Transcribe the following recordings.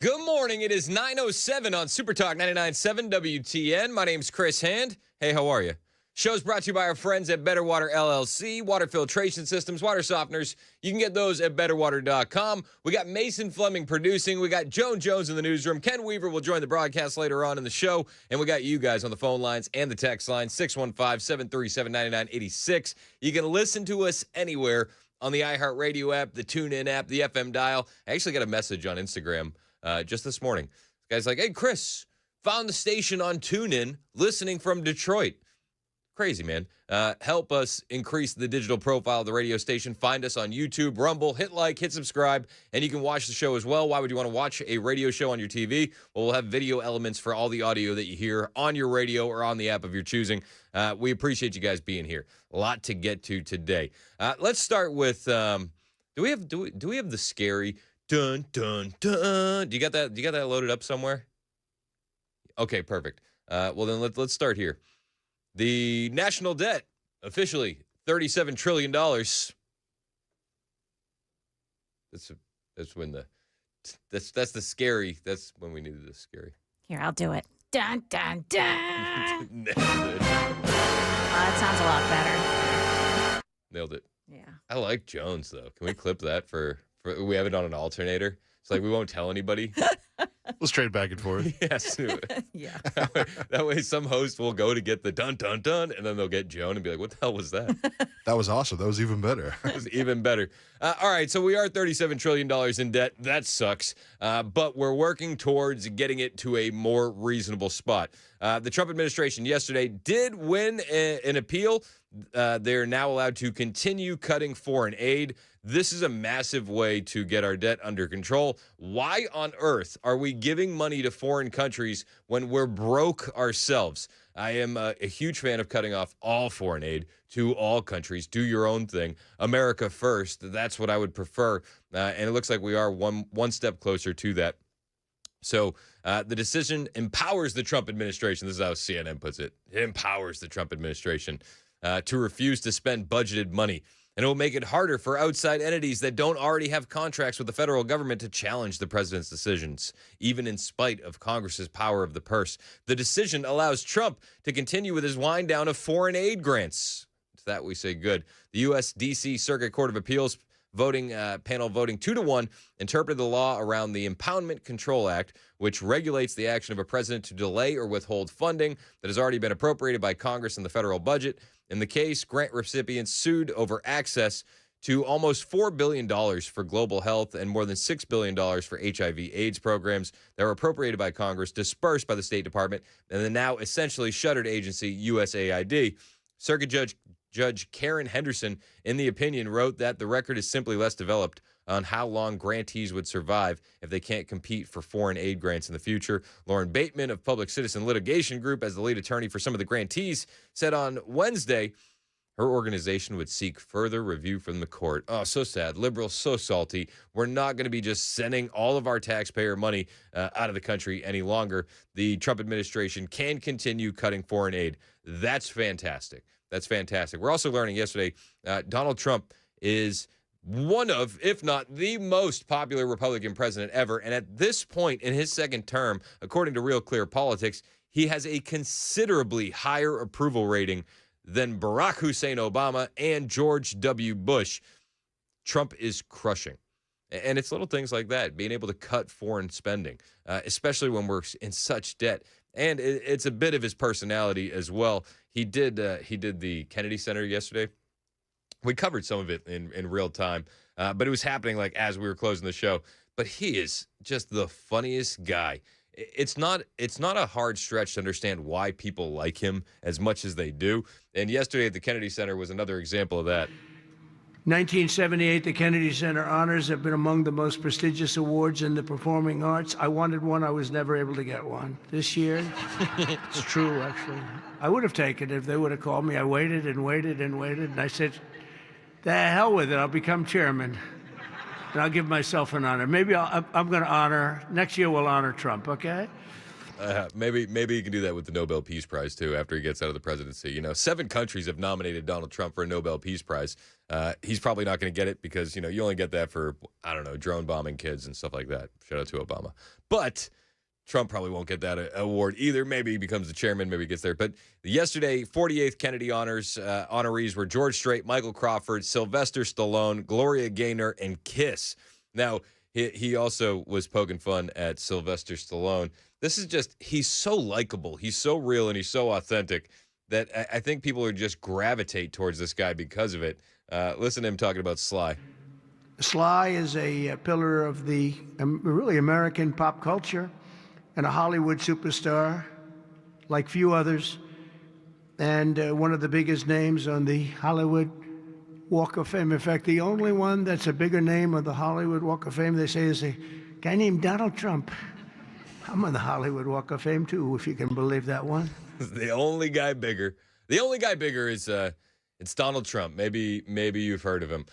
Good morning. It is 9:07 on Super Talk 99.7 WTN. My name's Chris Hand. Hey, how are you? Show's brought to you by our friends at Better Water LLC, water filtration systems, water softeners. You can get those at betterwater.com. We got Mason Fleming producing. We got Joan Jones in the newsroom. Ken Weaver will join the broadcast later on in the show. And we got you guys on the phone lines and the text line, 615-737-9986. You can listen to us anywhere on the iHeartRadio app, the TuneIn app, the FM dial. I actually got a message on Instagram just this morning. The guy's like, hey, Chris, found the station on TuneIn, listening from Detroit. Crazy, man. Help us increase the digital profile of the radio station. Find us on YouTube, Rumble, hit like, hit subscribe, and you can watch the show as well. Why would you want to watch a radio show on your TV? Well, we'll have video elements for all the audio that you hear on your radio or on the app of your choosing. We appreciate you guys being here. A lot to get to today. Let's start with, do we have the scary dun, dun, dun? Do you got that loaded up somewhere? Okay, perfect. Well, then let's start here. The national debt, officially $37 trillion. That's the scary. That's when we needed the scary. Here, I'll do it. Dun, dun, dun. That sounds a lot better. Nailed it. Yeah. I like Jones, though. Can we clip that for we have it on an alternator? It's like we won't tell anybody. Let's trade back and forth. Yes. Yeah. That way some host will go to get the dun, dun, dun, and then they'll get Joan and be like, what the hell was that? That was awesome. That was even better. That was even better. All right, so we are $37 trillion in debt. That sucks. But we're working towards getting it to a more reasonable spot. The Trump administration yesterday did win an appeal. They're now allowed to continue cutting foreign aid. This is a massive way to get our debt under control. Why on earth are we giving money to foreign countries when we're broke ourselves? I am a huge fan of cutting off all foreign aid to all countries. Do your own thing. America first. That's what I would prefer. And it looks like we are one step closer to that. So the decision empowers the Trump administration. This is how CNN puts it. It empowers the Trump administration to refuse to spend budgeted money. And it will make it harder for outside entities that don't already have contracts with the federal government to challenge the president's decisions, even in spite of Congress's power of the purse. The decision allows Trump to continue with his wind down of foreign aid grants. To that we say good. The U.S. D.C. Circuit Court of Appeals panel voting 2-1 interpreted the law around the Impoundment Control Act, which regulates the action of a president to delay or withhold funding that has already been appropriated by Congress in the federal budget. In the case, grant recipients sued over access to almost $4 billion for global health and more than $6 billion for HIV/AIDS programs that were appropriated by Congress, dispersed by the State Department, and the now essentially shuttered agency USAID. Circuit Judge Karen Henderson, in the opinion, wrote that the record is simply less developed on how long grantees would survive if they can't compete for foreign aid grants in the future. Lauren Bateman of Public Citizen Litigation Group, as the lead attorney for some of the grantees, said on Wednesday her organization would seek further review from the court. Oh, so sad. Liberals, so salty. We're not going to be just sending all of our taxpayer money out of the country any longer. The Trump administration can continue cutting foreign aid. That's fantastic. That's fantastic. We're also learning yesterday Donald Trump is one of, if not the most popular Republican president ever. And at this point in his second term, according to Real Clear Politics, he has a considerably higher approval rating than Barack Hussein Obama and George W. Bush. Trump is crushing. And it's little things like that, being able to cut foreign spending, especially when we're in such debt. And it's a bit of his personality as well. He did the Kennedy Center yesterday. We covered some of it in real time, but it was happening like as we were closing the show. But he is just the funniest guy. It's not a hard stretch to understand why people like him as much as they do. And yesterday at the Kennedy Center was another example of that. 1978, the Kennedy Center Honors have been among the most prestigious awards in the performing arts. I wanted one. I was never able to get one. This year, it's true, actually. I would have taken it if they would have called me. I waited and waited and waited, and I said, the hell with it. I'll become chairman, and I'll give myself an honor. Maybe I'm going to honor, next year we'll honor Trump, okay? Maybe you can do that with the Nobel Peace Prize, too, after he gets out of the presidency. 7 countries have nominated Donald Trump for a Nobel Peace Prize. He's probably not going to get it because, you only get that for, I don't know, drone bombing kids and stuff like that. Shout out to Obama. But Trump probably won't get that award either. Maybe he becomes the chairman. Maybe he gets there. But yesterday, 48th Kennedy honorees were George Strait, Michael Crawford, Sylvester Stallone, Gloria Gaynor, and Kiss. Now, he also was poking fun at Sylvester Stallone. This is just, he's so likable. He's so real and he's so authentic that I think people are just gravitate towards this guy because of it. Listen to him talking about Sly. Sly is a pillar of the really American pop culture and a Hollywood superstar like few others, and one of the biggest names on the Hollywood Walk of Fame. In fact, the only one that's a bigger name on the Hollywood Walk of Fame, they say, is a guy named Donald Trump. I'm on the Hollywood Walk of Fame, too, if you can believe that one. The only guy bigger. The only guy bigger is it's Donald Trump. Maybe you've heard of him.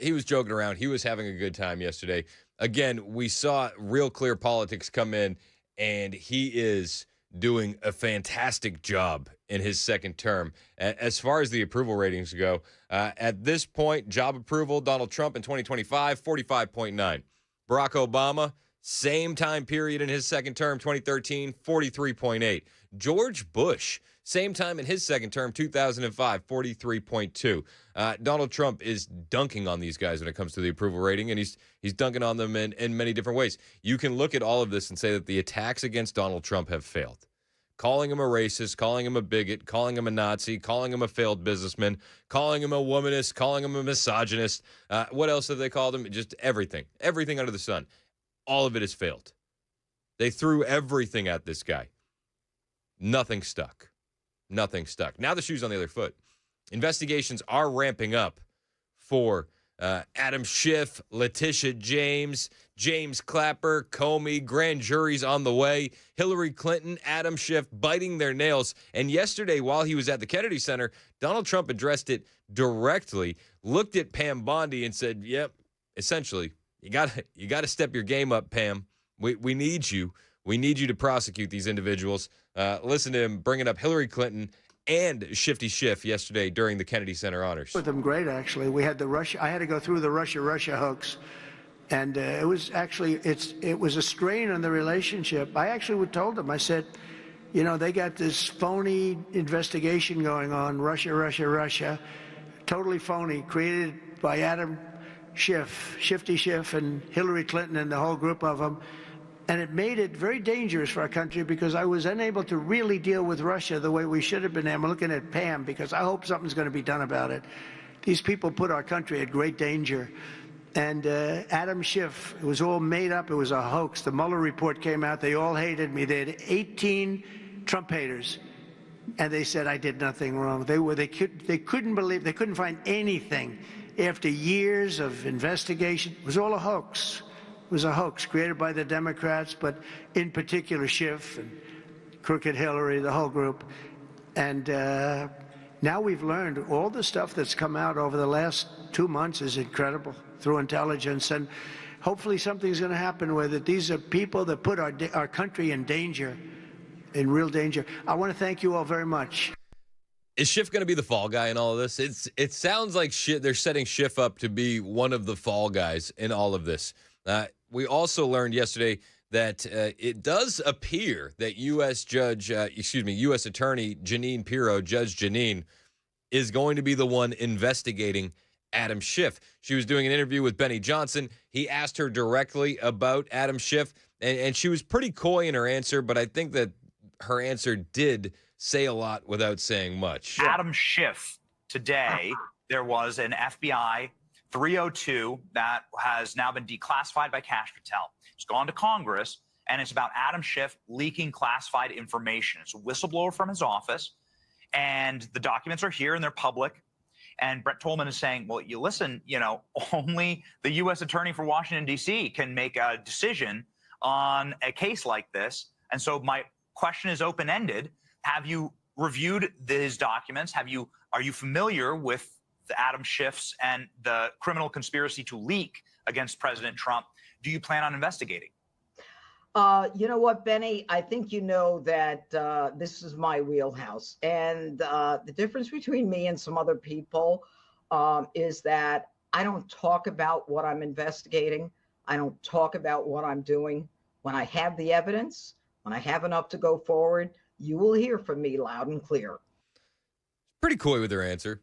He was joking around. He was having a good time yesterday. Again, we saw Real Clear Politics come in, and he is doing a fantastic job in his second term. As far as the approval ratings go, at this point, job approval, Donald Trump in 2025, 45.9. Barack Obama, same time period in his second term, 2013, 43.8. George Bush, same time in his second term, 2005, 43.2. Donald Trump is dunking on these guys when it comes to the approval rating, and he's dunking on them in many different ways. You can look at all of this and say that the attacks against Donald Trump have failed. Calling him a racist, calling him a bigot, calling him a Nazi, calling him a failed businessman, calling him a womanist, calling him a misogynist. What else have they called him? Just everything. Everything under the sun. All of it has failed. They threw everything at this guy. Nothing stuck. Nothing stuck. Now the shoe's on the other foot. Investigations are ramping up for Adam Schiff, Letitia James, James Clapper, Comey, grand juries on the way, Hillary Clinton, Adam Schiff biting their nails. And yesterday, while he was at the Kennedy Center, Donald Trump addressed it directly, looked at Pam Bondi and said, yep, essentially, you got to step your game up, Pam. We need you. We need you to prosecute these individuals. Listen to him bringing up Hillary Clinton and Shifty Schiff yesterday during the Kennedy Center honors. With them great, actually. We had the Russia. I had to go through the Russia hoax, and it was actually it was a strain on the relationship. I actually told them. I said, they got this phony investigation going on, Russia, totally phony, created by Adam Schiff, Shifty Schiff, and Hillary Clinton, and the whole group of them. And it made it very dangerous for our country because I was unable to really deal with Russia the way we should have been. I'm looking at Pam because I hope something's going to be done about it. These people put our country at great danger. And Adam Schiff, it was all made up. It was a hoax. The Mueller report came out. They all hated me. They had 18 Trump haters. And they said I did nothing wrong. They couldn't believe, they couldn't find anything after years of investigation. It was all a hoax. It was a hoax created by the Democrats, but in particular Schiff and Crooked Hillary, the whole group. And now we've learned all the stuff that's come out over the last 2 months is incredible through intelligence. And hopefully something's going to happen with it. These are people that put our country in danger, in real danger. I want to thank you all very much. Is Schiff going to be the fall guy in all of this? It sounds like they're setting Schiff up to be one of the fall guys in all of this. We also learned yesterday that it does appear that U.S. Attorney Jeanine Pirro, Judge Jeanine, is going to be the one investigating Adam Schiff. She was doing an interview with Benny Johnson. He asked her directly about Adam Schiff, and she was pretty coy in her answer, but I think that her answer did say a lot without saying much. Adam Schiff, today, there was an FBI 302 that has now been declassified by Cash Patel. It's gone to Congress, and it's about Adam Schiff leaking classified information. It's a whistleblower from his office, and the documents are here and they're public. And Brett Tolman is saying, well, you listen, only the U.S. Attorney for Washington, D.C. can make a decision on a case like this. And so my question is open-ended. Have you reviewed these documents? Are you familiar with the Adam Schiff's and the criminal conspiracy to leak against President Trump? Do you plan on investigating? You know what, Benny? I think you know that this is my wheelhouse. And the difference between me and some other people is that I don't talk about what I'm investigating. I don't talk about what I'm doing. When I have the evidence, when I have enough to go forward, you will hear from me loud and clear. Pretty coy with her answer.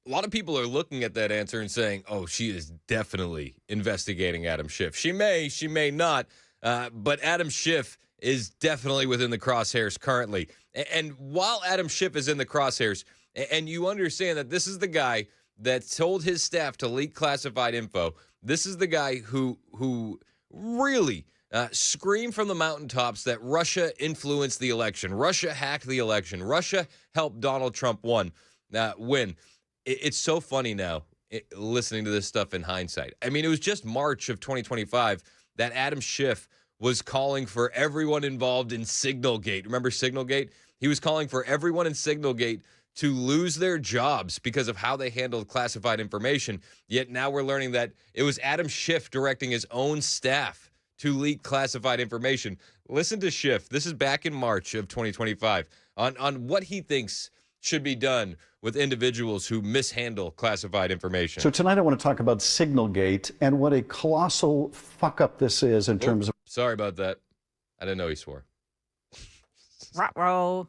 A lot of people are looking at that answer and saying, oh, she is definitely investigating Adam Schiff. She may not, but Adam Schiff is definitely within the crosshairs currently. And while Adam Schiff is in the crosshairs, and you understand that this is the guy that told his staff to leak classified info, this is the guy who really screamed from the mountaintops that Russia influenced the election. Russia hacked the election. Russia helped Donald Trump win. It's so funny now listening to this stuff in hindsight. I mean, it was just March of 2025 that Adam Schiff was calling for everyone involved in Signalgate. Remember Signalgate? He was calling for everyone in Signalgate to lose their jobs because of how they handled classified information. Yet now we're learning that it was Adam Schiff directing his own staff to leak classified information. Listen to Schiff. This is back in March of 2025 on what he thinks should be done with individuals who mishandle classified information. So tonight I want to talk about Signalgate and what a colossal fuck up this is in terms of... Sorry about that. I didn't know he swore. Ruh-roh.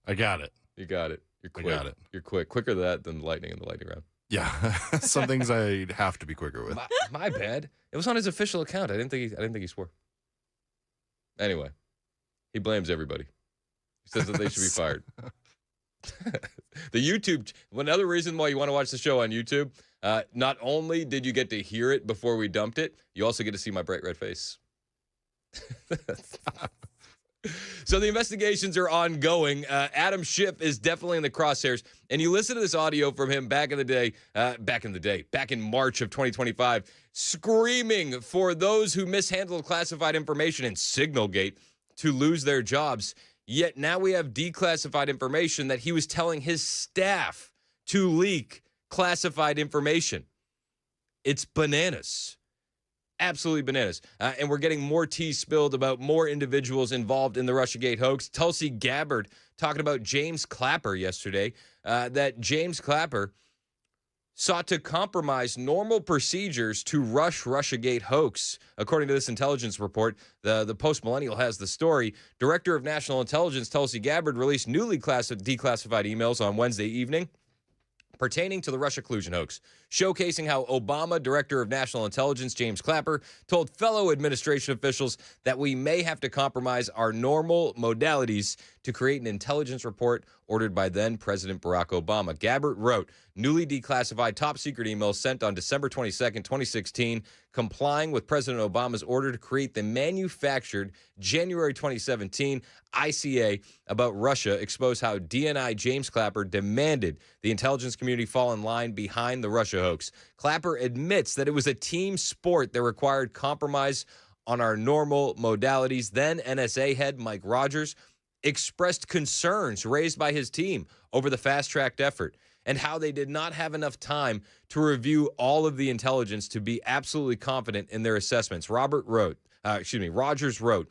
I got it. You got it. You're quick. I got it. You're quick. Quicker than the lightning in the lightning round. Yeah. Some things I have to be quicker with. My bad. It was on his official account. I didn't think he swore. Anyway, he blames everybody. He says that they should be fired. The YouTube, another reason why you want to watch the show on YouTube, not only did you get to hear it before we dumped it, you also get to see my bright red face. So the investigations are ongoing. Adam Schiff is definitely in the crosshairs. And you listen to this audio from him back in March of 2025, screaming for those who mishandled classified information in Signalgate to lose their jobs. Yet now we have declassified information that he was telling his staff to leak classified information. It's bananas. Absolutely bananas. And we're getting more tea spilled about more individuals involved in the Russiagate hoax. Tulsi Gabbard talking about James Clapper yesterday, that James Clapper sought to compromise normal procedures to rush Russiagate hoax. According to this intelligence report, the Post-Millennial has the story. Director of National Intelligence Tulsi Gabbard released newly declassified emails on Wednesday evening pertaining to the Russia collusion hoax, showcasing how Obama Director of National Intelligence James Clapper told fellow administration officials that we may have to compromise our normal modalities to create an intelligence report ordered by then President Barack Obama. Gabbard wrote, newly declassified top-secret emails sent on December 22nd, 2016, complying with President Obama's order to create the manufactured January 2017 ICA about Russia, expose how DNI James Clapper demanded the intelligence community fall in line behind the Russia hoax. Clapper admits that it was a team sport that required compromise on our normal modalities. Then NSA head Mike Rogers expressed concerns raised by his team over the fast-tracked effort and how they did not have enough time to review all of the intelligence to be absolutely confident in their assessments. Rogers wrote,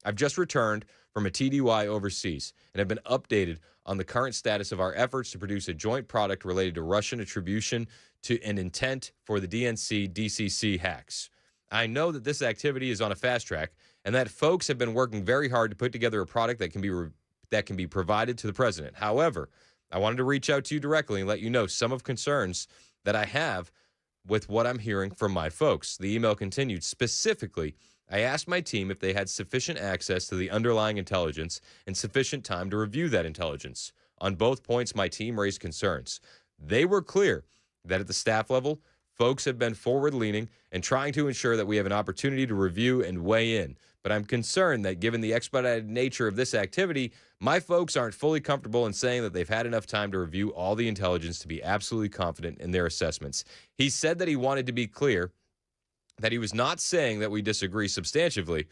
I've just returned from a TDY overseas and have been updated on the current status of our efforts to produce a joint product related to Russian attribution to an intent for the DNC DCC hacks. I know that this activity is on a fast track and that folks have been working very hard to put together a product that can be provided to the president. However, I wanted to reach out to you directly and let you know some of concerns that I have with what I'm hearing from my folks. The email continued. Specifically, I asked my team if they had sufficient access to the underlying intelligence and sufficient time to review that intelligence. On both points, my team raised concerns. They were clear that at the staff level, folks have been forward-leaning and trying to ensure that we have an opportunity to review and weigh in. But I'm concerned that given the expedited nature of this activity, my folks aren't fully comfortable in saying that they've had enough time to review all the intelligence to be absolutely confident in their assessments. He said that he wanted to be clear that he was not saying that we disagree substantively,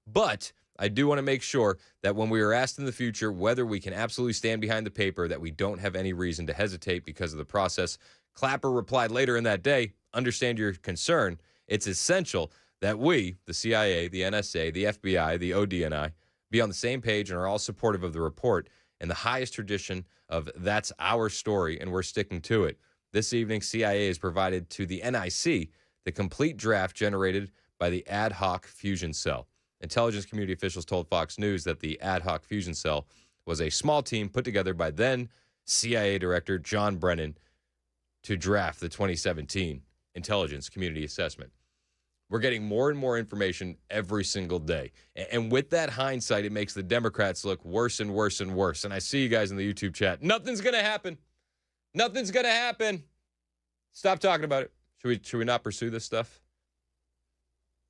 but I do want to make sure that when we are asked in the future whether we can absolutely stand behind the paper, that we don't have any reason to hesitate because of the process. Clapper replied later in that day, understand your concern. It's essential that we, the CIA, the NSA, the FBI, the ODNI, be on the same page and are all supportive of the report in the highest tradition of that's our story and we're sticking to it. This evening, CIA has provided to the NIC the complete draft generated by the ad hoc fusion cell. Intelligence community officials told Fox News that the ad hoc fusion cell was a small team put together by then CIA Director John Brennan to draft the 2017 intelligence community assessment. We're getting more and more information every single day. And with that hindsight, it makes the Democrats look worse and worse and worse. And I see you guys in the YouTube chat. Nothing's going to happen. Nothing's going to happen. Stop talking about it. Should we not pursue this stuff?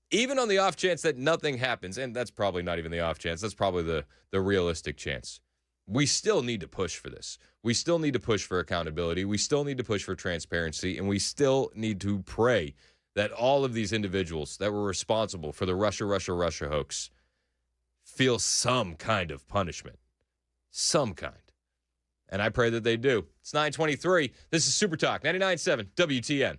Even on the off chance that nothing happens, and that's probably not even the off chance, that's probably the realistic chance. We still need to push for this. We still need to push for accountability. We still need to push for transparency. And we still need to pray that all of these individuals that were responsible for the Russia hoax feel some kind of punishment. Some kind. And I pray that they do. It's 9:23. This is Super Talk, 99.7 WTN.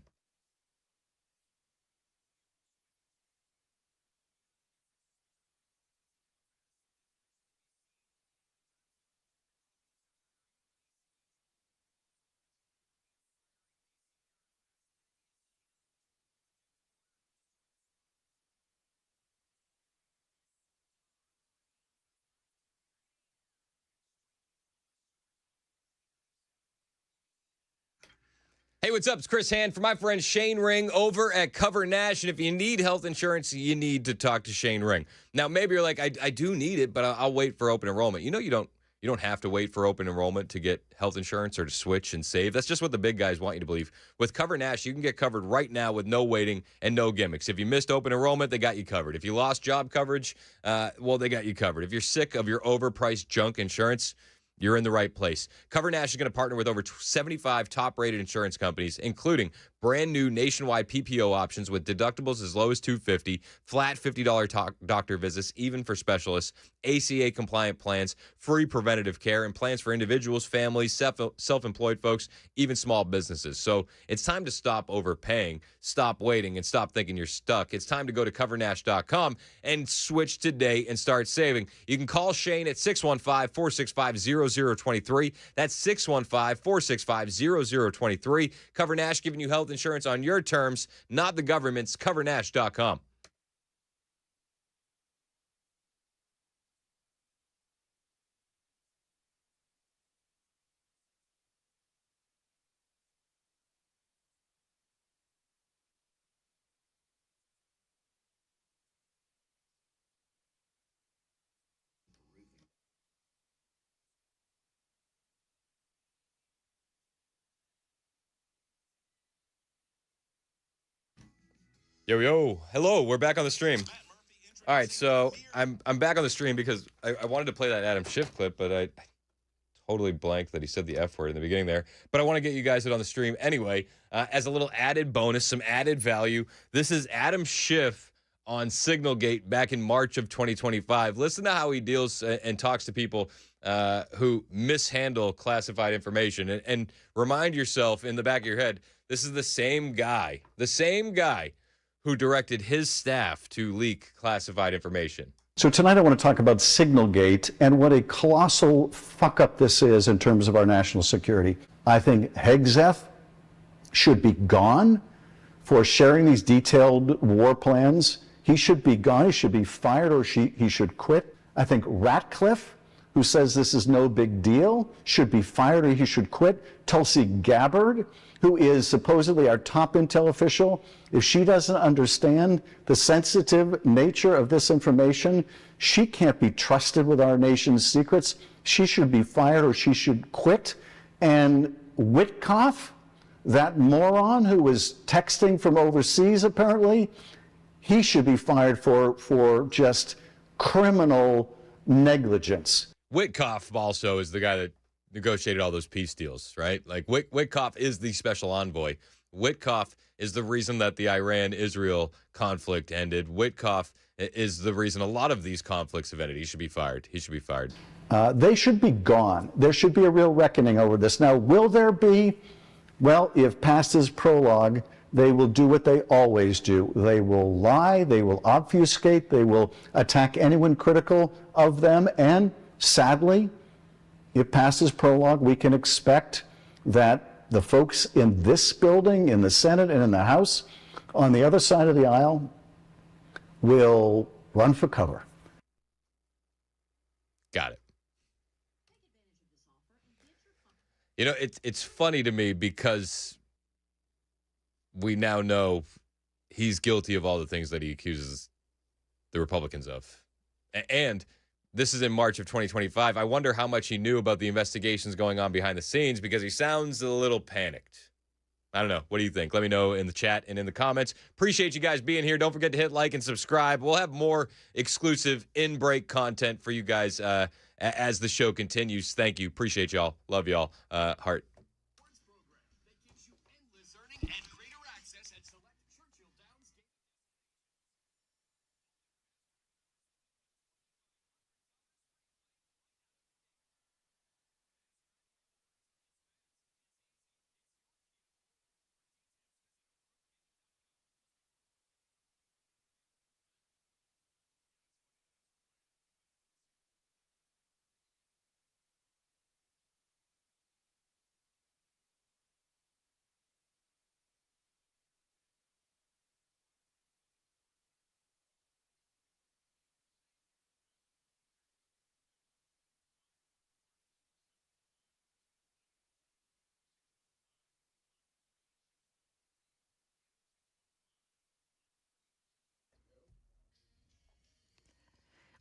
Hey, what's up? It's Chris Hand for my friend Shane Ring over at Cover Nash. And if you need health insurance, you need to talk to Shane Ring. Now, maybe you're like, I do need it, but I'll wait for open enrollment. You know, you don't have to wait for open enrollment to get health insurance or to switch and save. That's just what the big guys want you to believe. With Cover Nash, you can get covered right now with no waiting and no gimmicks. If you missed open enrollment, they got you covered. If you lost job coverage, well, they got you covered. If you're sick of your overpriced junk insurance, you're in the right place. Cover Nash is going to partner with over 75 top-rated insurance companies, including brand new nationwide PPO options with deductibles as low as $250, flat $50 doctor visits, even for specialists, ACA-compliant plans, free preventative care, and plans for individuals, families, self-employed folks, even small businesses. So it's time to stop overpaying, stop waiting, and stop thinking you're stuck. It's time to go to covernash.com and switch today and start saving. You can call Shane at 615-465-0023. That's 615-465-0023. Cover Nash, giving you health insurance on your terms, not the government's. Covernash.com. Yo, hello, we're back on the stream. All right, so I'm back on the stream because I wanted to play that Adam Schiff clip, but I totally blanked that he said the F word in the beginning there. But I want to get you guys it on the stream anyway, as a little added bonus, some added value. This is Adam Schiff on Signalgate back in March of 2025. Listen to how he deals and talks to people who mishandle classified information. And remind yourself in the back of your head, this is the same guy who directed his staff to leak classified information. So tonight I want to talk about Signalgate and what a colossal fuck up this is in terms of our national security. I think Hegseth should be gone for sharing these detailed war plans. He should be gone. He should be fired, or he should quit. I think Ratcliffe, who says this is no big deal, should be fired, or he should quit. Tulsi Gabbard, who is supposedly our top intel official, if she doesn't understand the sensitive nature of this information, she can't be trusted with our nation's secrets. She should be fired, or she should quit. And Witkoff, that moron who was texting from overseas apparently, he should be fired for just criminal negligence. Witkoff also is the guy that negotiated all those peace deals, right? Like Witkoff is the special envoy. Witkoff is the reason that the Iran-Israel conflict ended. Witkoff is the reason a lot of these conflicts have ended. He should be fired. He should be fired. They should be gone. There should be a real reckoning over this. Now, will there be? Well, if past is prologue, they will do what they always do. They will lie, they will obfuscate, they will attack anyone critical of them, and sadly, if past is prologue, we can expect that the folks in this building, in the Senate and in the House, on the other side of the aisle, will run for cover. Got it. You know, it's funny to me because we now know he's guilty of all the things that he accuses the Republicans of. And this is in March of 2025. I wonder how much he knew about the investigations going on behind the scenes because he sounds a little panicked. I don't know. What do you think? Let me know in the chat and in the comments. Appreciate you guys being here. Don't forget to hit like and subscribe. We'll have more exclusive in-break content for you guys as the show continues. Thank you. Appreciate y'all. Love y'all. Heart.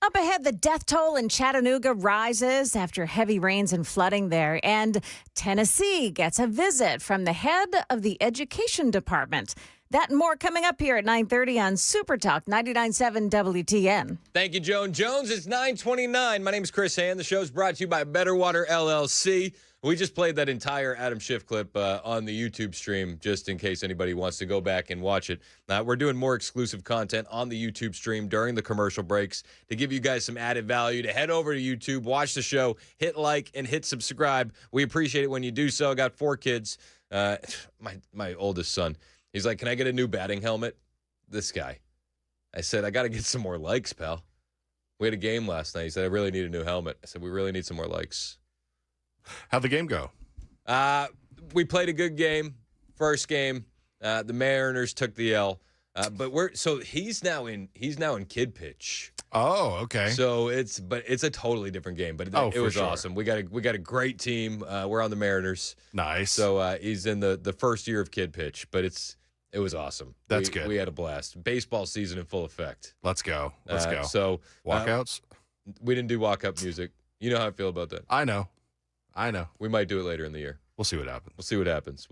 Up ahead, the death toll in Chattanooga rises after heavy rains and flooding there. And Tennessee gets a visit from the head of the Education Department. That and more coming up here at 9:30 on Super Talk 99.7 WTN. Thank you, Joan Jones. It's 9:29. My name is Chris Hand. The show's brought to you by Better Water LLC. We just played that entire Adam Schiff clip on the YouTube stream, just in case anybody wants to go back and watch it. We're doing more exclusive content on the YouTube stream during the commercial breaks to give you guys some added value. To head over to YouTube, watch the show, hit like, and hit subscribe. We appreciate it when you do so. I got 4 kids. My oldest son, he's like, can I get a new batting helmet? This guy. I said, I got to get some more likes, pal. We had a game last night. He said, I really need a new helmet. I said, we really need some more likes. How'd the game go? We played a good game. First game, the Mariners took the L. But he's now in kid pitch. Oh, okay. So it's a totally different game. But it was awesome. We got a great team. We're on the Mariners. Nice. So he's in the first year of kid pitch. But it was awesome. That's good. We had a blast. Baseball season in full effect. Let's go. Let's go. So walkouts. We didn't do walk-up music. You know how I feel about that. I know. We might do it later in the year. We'll see what happens. We'll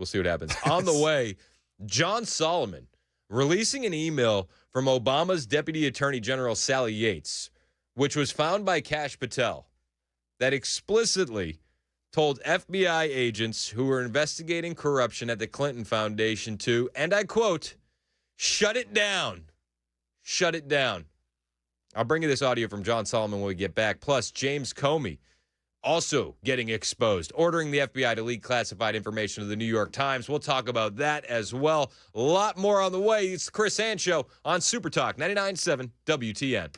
see what happens. On the way, John Solomon releasing an email from Obama's Deputy Attorney General Sally Yates, which was found by Kash Patel, that explicitly told FBI agents who were investigating corruption at the Clinton Foundation to, and I quote, shut it down. Shut it down. I'll bring you this audio from John Solomon when we get back. Plus, James Comey also getting exposed, ordering the FBI to leak classified information to the New York Times. We'll talk about that as well. A lot more on the way. It's the Chris Hand Show on Super Talk 99.7 WTN.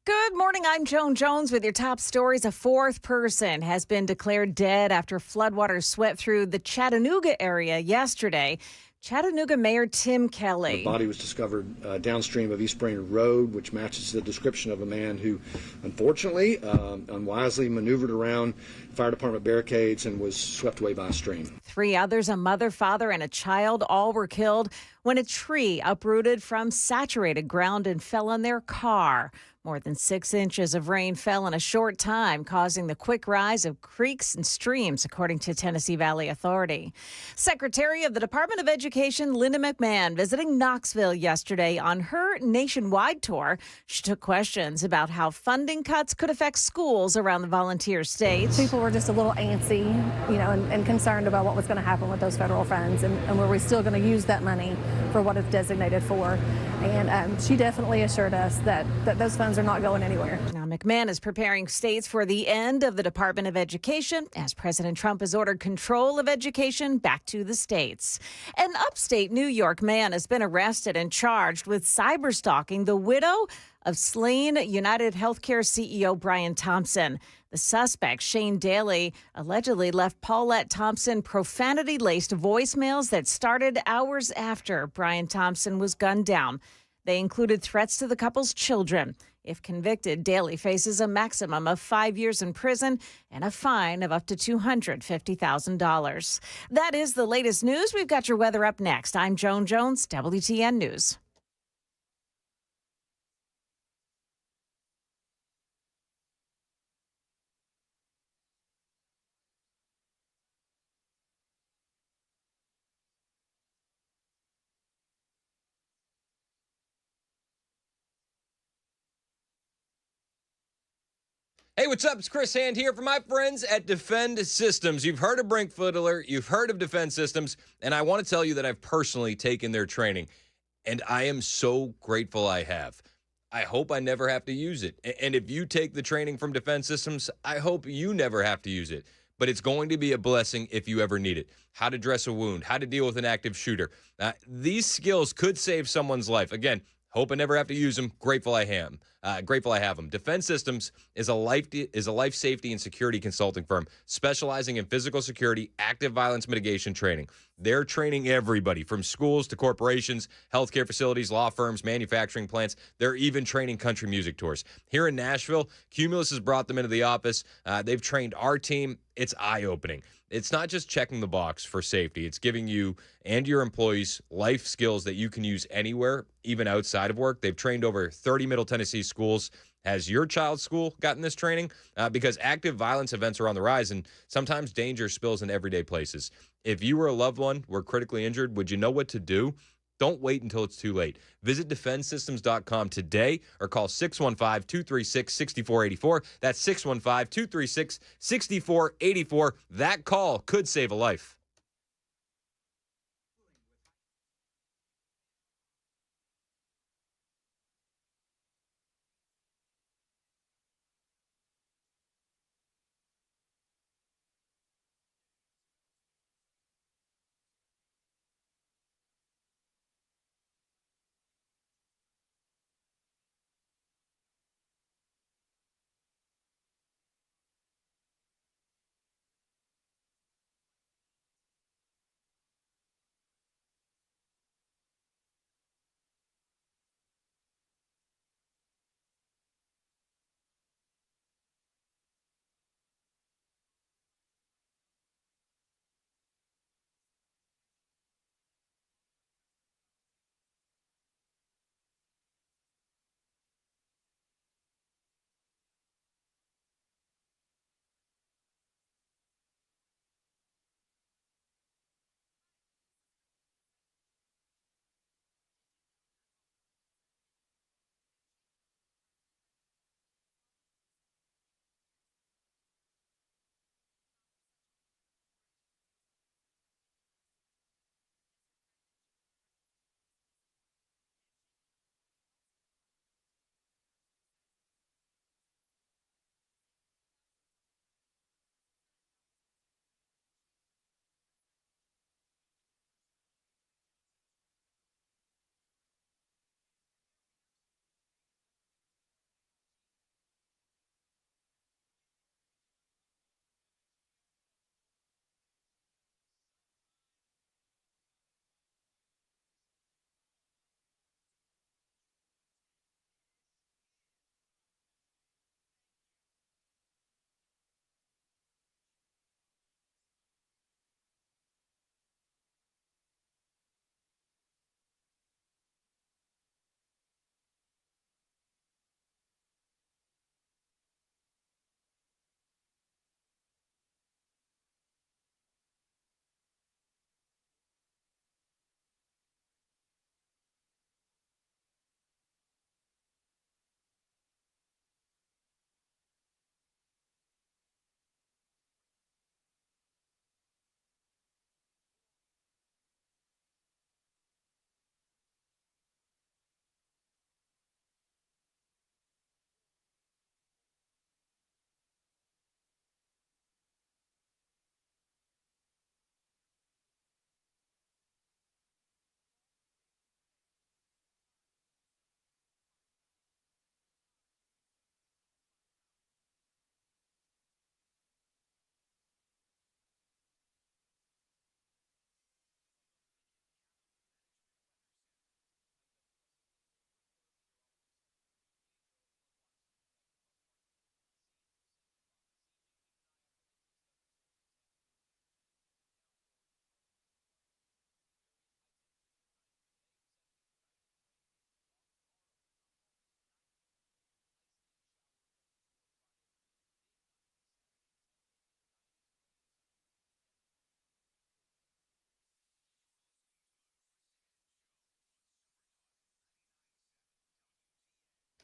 Good morning. I'm Joan Jones with your top stories. A 4th person has been declared dead after floodwaters swept through the Chattanooga area yesterday. Chattanooga Mayor Tim Kelly. The body was discovered downstream of East Brainerd Road, which matches the description of a man who, unfortunately, unwisely maneuvered around fire department barricades and was swept away by a stream. 3 others, a mother, father, and a child, all were killed when a tree uprooted from saturated ground and fell on their car. More than 6 inches of rain fell in a short time, causing the quick rise of creeks and streams, according to Tennessee Valley Authority. Secretary of the Department of Education, Linda McMahon, visiting Knoxville yesterday on her nationwide tour. She took questions about how funding cuts could affect schools around the volunteer state. People were just a little antsy, and concerned about what was going to happen with those federal funds and were we still going to use that money for what it's designated for. And she definitely assured us that those funds are not going anywhere. Now, McMahon is preparing states for the end of the Department of Education as President Trump has ordered control of education back to the states. An upstate New York man has been arrested and charged with cyberstalking the widow of slain United Healthcare CEO Brian Thompson. The suspect, Shane Daly, allegedly left Paulette Thompson profanity-laced voicemails that started hours after Brian Thompson was gunned down. They included threats to the couple's children. If convicted, Daly faces a maximum of 5 years in prison and a fine of up to $250,000. That is the latest news. We've got your weather up next. I'm Joan Jones, WTN News. Hey, what's up? It's Chris Hand here for my friends at Defend Systems. You've heard of Brinkfootler, you've heard of Defend Systems, and I want to tell you that I've personally taken their training, and I am so grateful I have. I hope I never have to use it. And if you take the training from Defend Systems, I hope you never have to use it. But it's going to be a blessing if you ever need it. How to dress a wound, how to deal with an active shooter. These skills could save someone's life. Again, hope I never have to use them. Grateful I am. Grateful I have them. Defense Systems is a life safety and security consulting firm specializing in physical security, active violence mitigation training. They're training everybody from schools to corporations, healthcare facilities, law firms, manufacturing plants. They're even training country music tours. Here in Nashville, Cumulus has brought them into the office. They've trained our team. It's eye-opening. It's not just checking the box for safety. It's giving you and your employees life skills that you can use anywhere, even outside of work. They've trained over 30 Middle Tennessee schools. Has your child's school gotten this training? Because active violence events are on the rise, and sometimes danger spills in everyday places. If you or a loved one were critically injured, would you know what to do? Don't wait until it's too late. Visit defendsystems.com today or call 615-236-6484. That's 615-236-6484. That call could save a life.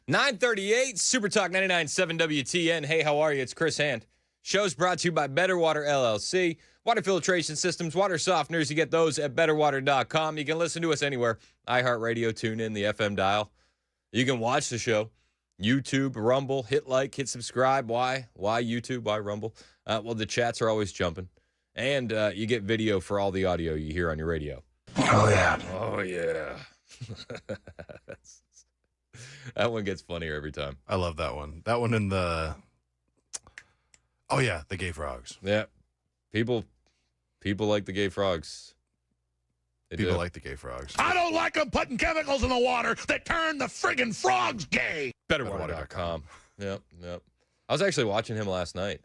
938 Super Talk 99.7 WTN. Hey, how are you? It's Chris Hand. Show's brought to you by Better Water LLC. Water filtration systems, water softeners. You get those at betterwater.com. You can listen to us anywhere. iHeartRadio, TuneIn, the FM dial. You can watch the show. YouTube, Rumble, hit like, hit subscribe. Why? Why YouTube? Why Rumble? Well, the chats are always jumping. And you get video for all the audio you hear on your radio. Oh, yeah. Oh, yeah. That one gets funnier every time. I love that one. That one in the... Oh, yeah, the gay frogs. Yeah. People like the gay frogs. People like the gay frogs. I don't like them putting chemicals in the water that turn the friggin' frogs gay. Betterwater.com. Yep. I was actually watching him last night.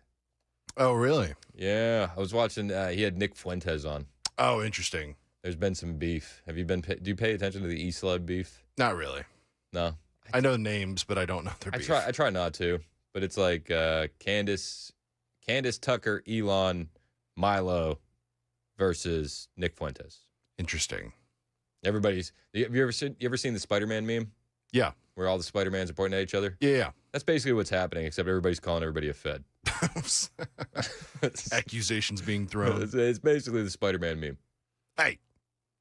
Oh, really? Yeah. I was watching, he had Nick Fuentes on. Oh, interesting. There's been some beef. Do you pay attention to the E-Slud beef? Not really. No. I know names, but I don't know their beef. I try not to, but it's like Candace Tucker, Elon, Milo versus Nick Fuentes. Interesting. Have you ever seen the Spider-Man meme? Yeah. Where all the Spider-Mans are pointing at each other? Yeah. That's basically what's happening, except everybody's calling everybody a Fed. Accusations being thrown. It's basically the Spider-Man meme. Hey.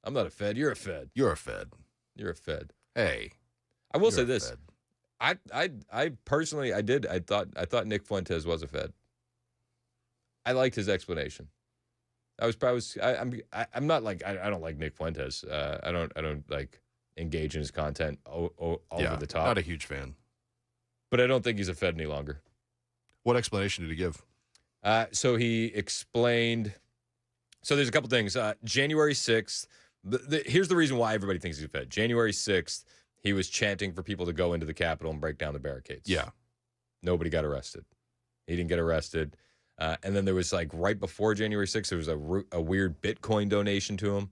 I'm not a Fed. You're a Fed. You're a Fed. You're a Fed. Hey. I will say this. I personally thought Nick Fuentes was a Fed. I liked his explanation. I'm not like I don't like Nick Fuentes. I don't like engage in his content over the top. Not a huge fan. But I don't think he's a Fed any longer. What explanation did he give? So he explained. So there's a couple things. January 6th. Here's the reason why everybody thinks he's a Fed. January 6th, he was chanting for people to go into the Capitol and break down the barricades. Yeah. Nobody got arrested. He didn't get arrested. And then there was like right before January 6th, there was a weird Bitcoin donation to him.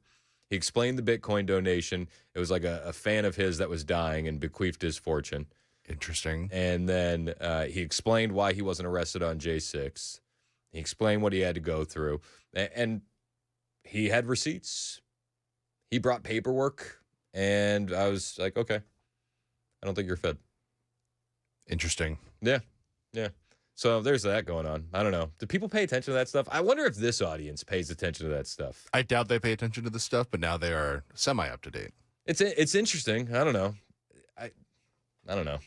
He explained the Bitcoin donation. It was like a fan of his that was dying and bequeathed his fortune. Interesting. And then he explained why he wasn't arrested on J6. He explained what he had to go through. And he had receipts. He brought paperwork. And I was like, okay, I don't think you're Fed. Interesting. Yeah. So there's that going on. I don't know. Do people pay attention to that stuff? I wonder if this audience pays attention to that stuff. I doubt they pay attention to this stuff, but now they are semi-up-to-date. It's interesting. I don't know. I don't know.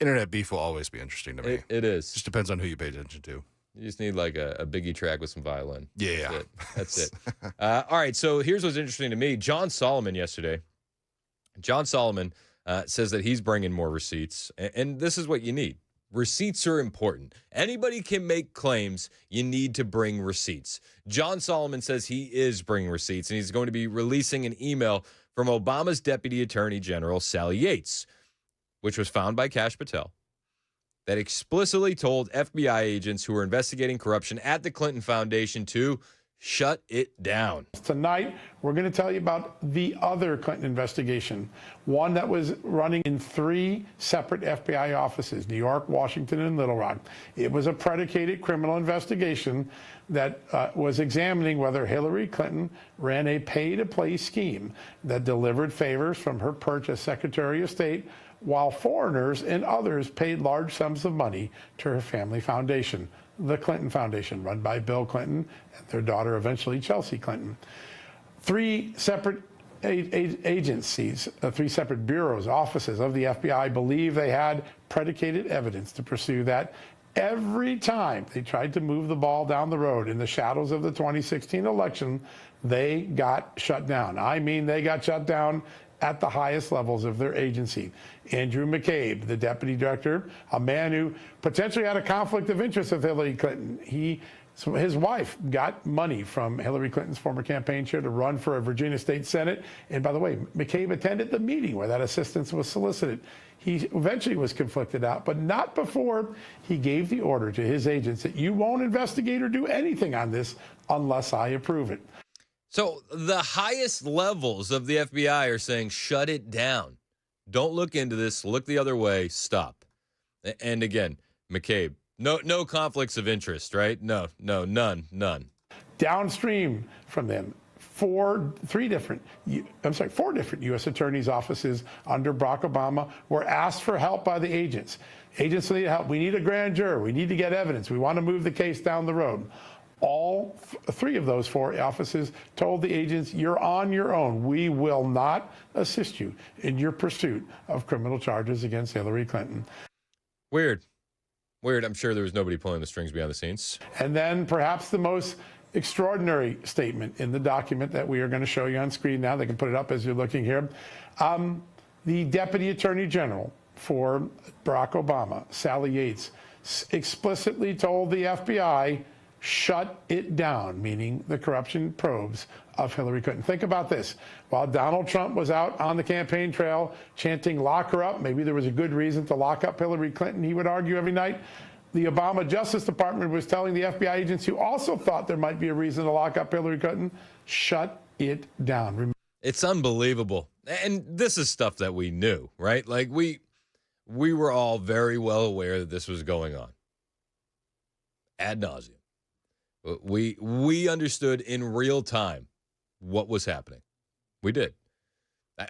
Internet beef will always be interesting to me. It is. Just depends on who you pay attention to. You just need like a Biggie track with some violin. Yeah. That's it. All right, so here's what's interesting to me. John Solomon yesterday. John Solomon says that he's bringing more receipts, and this is what you need. Receipts are important. Anybody can make claims. You need to bring receipts. John Solomon says he is bringing receipts, and he's going to be releasing an email from Obama's Deputy Attorney General, Sally Yates, which was found by Kash Patel, that explicitly told FBI agents who were investigating corruption at the Clinton Foundation to shut it down. Tonight, we're going to tell you about the other Clinton investigation, one that was running in 3 separate FBI offices, New York, Washington, and Little Rock. It was a predicated criminal investigation that was examining whether Hillary Clinton ran a pay-to-play scheme that delivered favors from her perch as Secretary of State while foreigners and others paid large sums of money to her family foundation, the Clinton Foundation, run by Bill Clinton and their daughter, eventually Chelsea Clinton. 3 separate agencies, 3 separate bureaus, offices of the FBI believe they had predicated evidence to pursue that. Every time they tried to move the ball down the road in the shadows of the 2016 election, they got shut down. I mean, they got shut down at the highest levels of their agency. Andrew McCabe, the deputy director, a man who potentially had a conflict of interest with Hillary Clinton. His wife got money from Hillary Clinton's former campaign chair to run for a Virginia state Senate. And by the way, McCabe attended the meeting where that assistance was solicited. He eventually was conflicted out, but not before he gave the order to his agents that you won't investigate or do anything on this unless I approve it. So the highest levels of the FBI are saying, shut it down. Don't look into this. Look the other way. Stop. And again, McCabe, no conflicts of interest, right? No, none. Downstream from them, four different U.S. attorneys' offices under Barack Obama were asked for help by the agents. Agents need help. We need a grand juror. We need to get evidence. We want to move the case down the road. All three of those four offices told the agents, you're on your own. We will not assist you in your pursuit of criminal charges against Hillary Clinton. Weird. I'm sure there was nobody pulling the strings behind the scenes. And then perhaps the most extraordinary statement in the document that we are going to show you on screen now. They can put it up as you're looking here. The Deputy Attorney General for Barack Obama, Sally Yates, explicitly told the FBI, shut it down, meaning the corruption probes of Hillary Clinton. Think about this. While Donald Trump was out on the campaign trail chanting, lock her up, maybe there was a good reason to lock up Hillary Clinton, he would argue every night. The Obama Justice Department was telling the FBI agents who also thought there might be a reason to lock up Hillary Clinton, shut it down. It's unbelievable. And this is stuff that we knew, right? Like we were all very well aware that this was going on. Ad nauseum. We understood in real time what was happening. We did.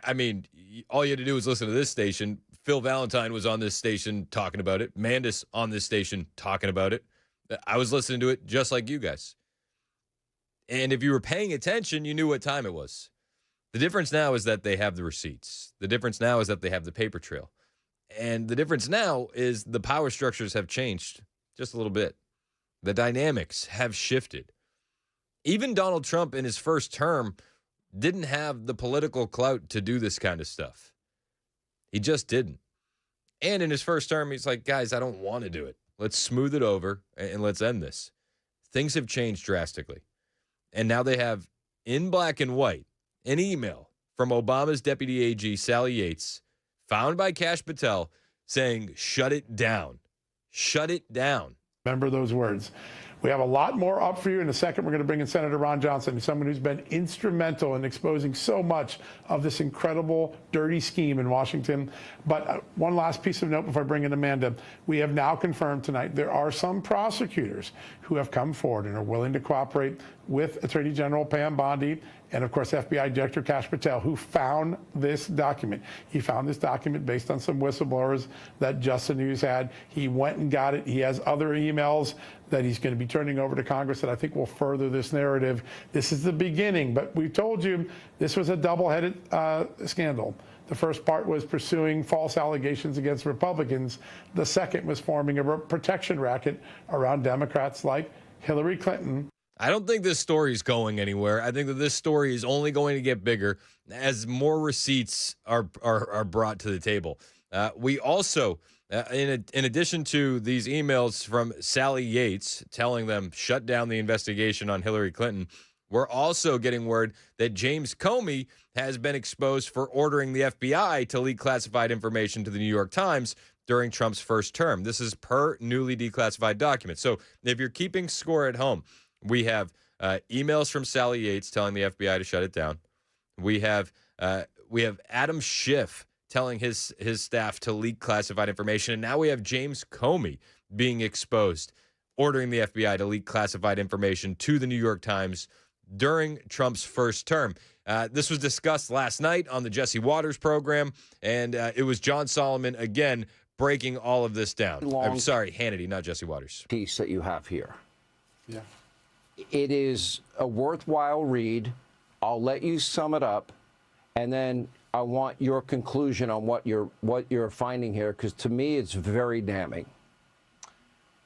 I mean, all you had to do was listen to this station. Phil Valentine was on this station talking about it. Mandis on this station talking about it. I was listening to it just like you guys. And if you were paying attention, you knew what time it was. The difference now is that they have the receipts. The difference now is that they have the paper trail. And the difference now is the power structures have changed just a little bit. The dynamics have shifted. Even Donald Trump in his first term didn't have the political clout to do this kind of stuff. He just didn't. And in his first term, he's like, guys, I don't want to do it. Let's smooth it over and let's end this. Things have changed drastically. And now they have, in black and white, an email from Obama's Deputy AG, Sally Yates, found by Kash Patel, saying, shut it down. Shut it down. Remember those words. We have a lot more up for you. In a second, we're going to bring in Senator Ron Johnson, someone who's been instrumental in exposing so much of this incredible, dirty scheme in Washington. But one last piece of note before I bring in Amanda. We have now confirmed tonight there are some prosecutors who have come forward and are willing to cooperate with Attorney General Pam Bondi and, of course, FBI Director Kash Patel, who found this document. He found this document based on some whistleblowers that Just the News had. He went and got it. He has other emails that he's going to be turning over to Congress that I think will further this narrative. This is the beginning, but we told you this was a double-headed scandal. The first part was pursuing false allegations against Republicans. The second was forming a protection racket around Democrats like Hillary Clinton. I don't think this story is going anywhere. I think that this story is only going to get bigger as more receipts are brought to the table. We also, in addition to these emails from Sally Yates telling them shut down the investigation on Hillary Clinton, we're also getting word that James Comey has been exposed for ordering the FBI to leak classified information to the New York Times during Trump's first term. This is per newly declassified document. So if you're keeping score at home, we have emails from Sally Yates telling the FBI to shut it down. We have Adam Schiff telling his staff to leak classified information. And now we have James Comey being exposed, ordering the FBI to leak classified information to the New York Times during Trump's first term. This was discussed last night on the Jesse Waters program, and it was John Solomon again breaking all of this down. I'm sorry, Hannity, not Jesse Waters. Piece that you have here. Yeah. It is a worthwhile read. I'll let you sum it up, and then I want your conclusion on what you're finding here, because to me it's very damning.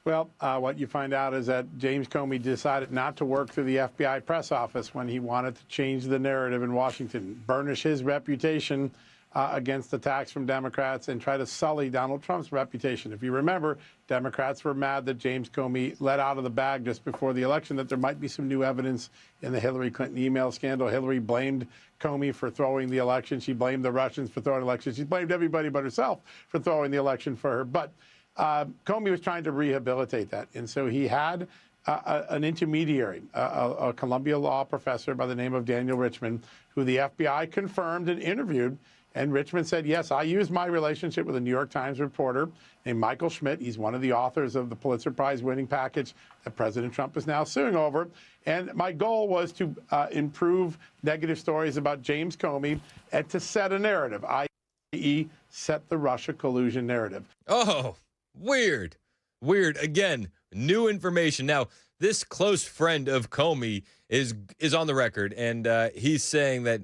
Well, what you find out is that James Comey decided not to work through the FBI press office when he wanted to change the narrative in Washington, burnish his reputation against attacks from Democrats and try to sully Donald Trump's reputation. If you remember, Democrats were mad that James Comey let out of the bag just before the election that there might be some new evidence in the Hillary Clinton email scandal. Hillary blamed Comey for throwing the election. She blamed the Russians for throwing the election. She blamed everybody but herself for throwing the election for her. But Comey was trying to rehabilitate that. And so he had an intermediary, a Columbia law professor by the name of Daniel Richman, who the FBI confirmed and interviewed. And Richmond said, yes, I used my relationship with a New York Times reporter named Michael Schmidt. He's one of the authors of the Pulitzer Prize winning package that President Trump is now suing over. And my goal was to improve negative stories about James Comey and to set a narrative, i.e. set the Russia collusion narrative. Oh, weird. Weird. Again, new information. Now, this close friend of Comey is on the record, and he's saying that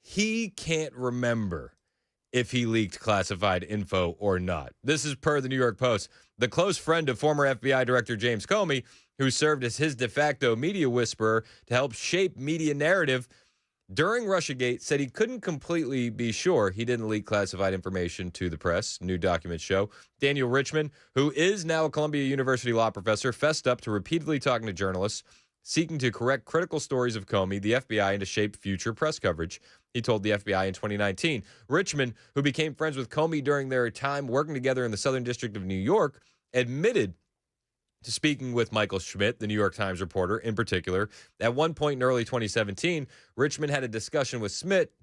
he can't remember if he leaked classified info or not. This is per the New York Post. The close friend of former FBI Director James Comey, who served as his de facto media whisperer to help shape media narrative during Russiagate, said he couldn't completely be sure he didn't leak classified information to the press, new documents show. Daniel Richman, who is now a Columbia University law professor, fessed up to repeatedly talking to journalists, seeking to correct critical stories of Comey, the FBI, and to shape future press coverage. He told the FBI in 2019. Richman, who became friends with Comey during their time working together in the Southern District of New York, admitted to speaking with Michael Schmidt, the New York Times reporter in particular. At one point in early 2017, Richman had a discussion with Schmidt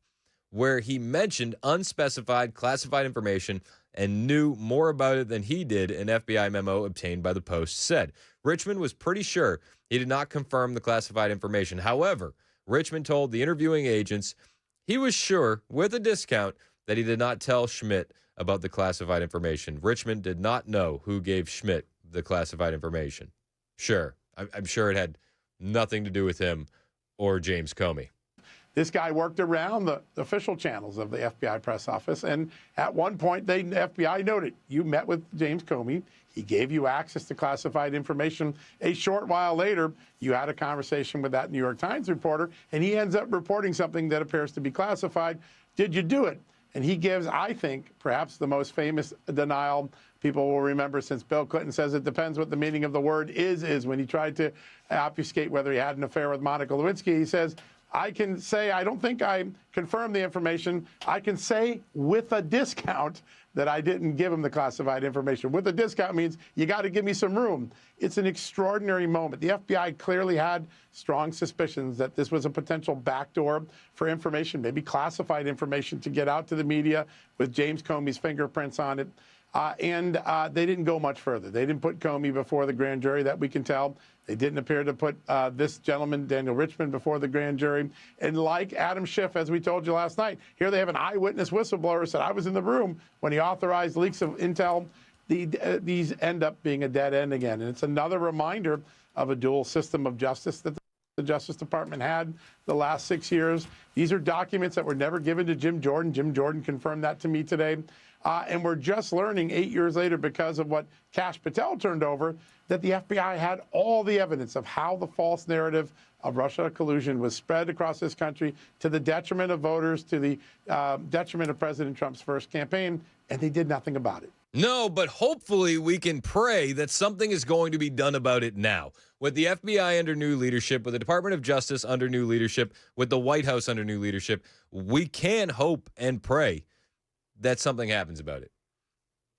where he mentioned unspecified classified information and knew more about it than he did, an FBI memo obtained by the Post said. Richman was pretty sure he did not confirm the classified information. However, Richman told the interviewing agents he was sure, with a discount, that he did not tell Schmidt about the classified information. Richman did not know who gave Schmidt the classified information. Sure, I'm sure it had nothing to do with him or James Comey. This guy worked around the official channels of the FBI press office, and at one point, the FBI noted, you met with James Comey. He gave you access to classified information. A short while later, you had a conversation with that New York Times reporter, and he ends up reporting something that appears to be classified. Did you do it? And he gives, I think, perhaps the most famous denial people will remember since Bill Clinton says it depends what the meaning of the word is when he tried to obfuscate whether he had an affair with Monica Lewinsky. He says, I can say, I don't think I confirmed the information. I can say with a discount that I didn't give him the classified information. With a discount means you got to give me some room. It's an extraordinary moment. The FBI clearly had strong suspicions that this was a potential backdoor for information, maybe classified information to get out to the media with James Comey's fingerprints on it. And they didn't go much further. They didn't put Comey before the grand jury, that we can tell. They didn't appear to put this gentleman, Daniel Richman, before the grand jury. And like Adam Schiff, as we told you last night, here they have an eyewitness whistleblower who said, I was in the room when he authorized leaks of intel. These end up being a dead end again. And it's another reminder of a dual system of justice that the Justice Department had the last 6 years. These are documents that were never given to Jim Jordan. Jim Jordan confirmed that to me today. And we're just learning 8 years later, because of what Kash Patel turned over, that the FBI had all the evidence of how the false narrative of Russia collusion was spread across this country to the detriment of voters, to the detriment of President Trump's first campaign, and they did nothing about it. No, but hopefully we can pray that something is going to be done about it now. With the FBI under new leadership, with the Department of Justice under new leadership, with the White House under new leadership, we can hope and pray that something happens about it.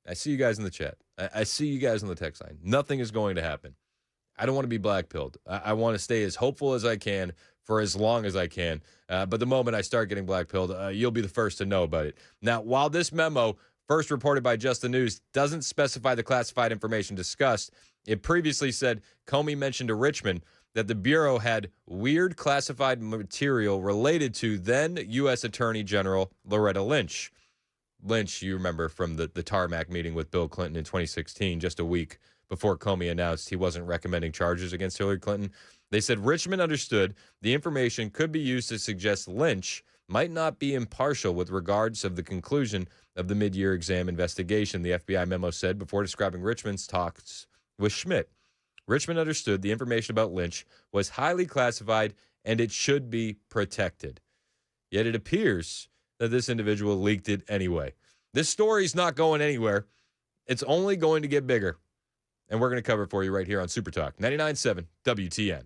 I see you guys in the chat. I see you guys on the text line. Nothing is going to happen. I don't want to be black-pilled. I want to stay as hopeful as I can for as long as I can. But the moment I start getting black-pilled, you'll be the first to know about it. Now, while this memo, first reported by Just the News, doesn't specify the classified information discussed, it previously said Comey mentioned to Richmond that the Bureau had weird classified material related to then U.S. Attorney General Loretta Lynch. Lynch, you remember from the tarmac meeting with Bill Clinton in 2016, just a week before Comey announced he wasn't recommending charges against Hillary Clinton. They said Richmond understood the information could be used to suggest Lynch might not be impartial with regards of the conclusion of the mid-year exam investigation, the FBI memo said before describing Richmond's talks with Schmidt. Richmond understood the information about Lynch was highly classified and it should be protected. Yet it appears that this individual leaked it anyway. This story's not going anywhere. It's only going to get bigger. And we're going to cover it for you right here on Super Talk 99.7 WTN.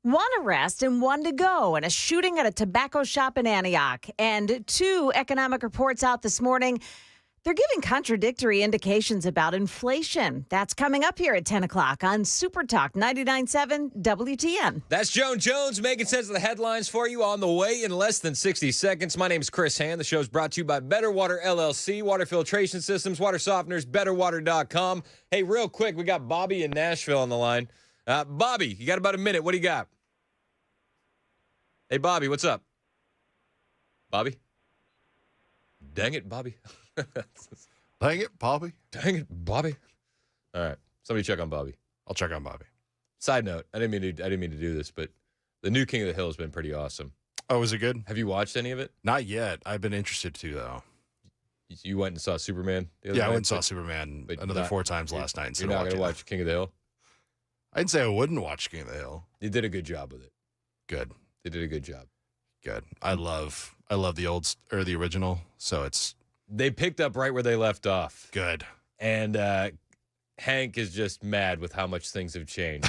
One arrest and one to go in a shooting at a tobacco shop in Antioch. And 2 economic reports out this morning. They're giving contradictory indications about inflation. That's coming up here at 10 o'clock on Super Talk 99.7 WTN. That's Joan Jones making sense of the headlines for you on the way in less than 60 seconds. My name's Chris Hand. The show's brought to you by Better Water LLC, water filtration systems, water softeners, betterwater.com. Hey, real quick, we got Bobby in Nashville on the line. Bobby, you got about a minute. What do you got? Hey, Bobby, what's up? Bobby? Dang it, Bobby. Dang it, Bobby. Dang it, Bobby. All right. Somebody check on Bobby. I'll check on Bobby. Side note, I didn't mean to do this, but the new King of the Hill has been pretty awesome. Oh, is it good? Have you watched any of it? Not yet. I've been interested to, though. You went and saw Superman the other Yeah, night, I went and saw Superman another 4 times last night. You're not going to watch King of the Hill? I didn't say I wouldn't watch King of the Hill. You did a good job with it. Good. They did a good job. Good. I love the original, so it's They picked up right where they left off. good. And Hank is just mad with how much things have changed.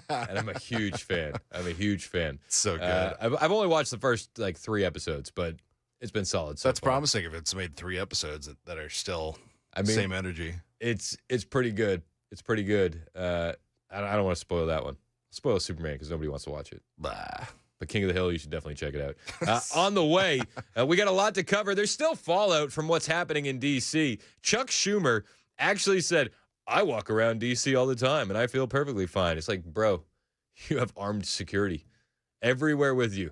And I'm a huge fan. It's so good. I've only watched the first 3 episodes, but it's been solid so That's far. promising if it's made 3 episodes that are still I mean, same energy. It's pretty good. It's pretty good. I don't want to spoil that one. Spoil Superman because nobody wants to watch it. Bah. But King of the Hill, you should definitely check it out. On the way, we got a lot to cover. There's still fallout from what's happening in D.C. Chuck Schumer actually said, I walk around D.C. all the time, and I feel perfectly fine. It's like, bro, you have armed security everywhere with you.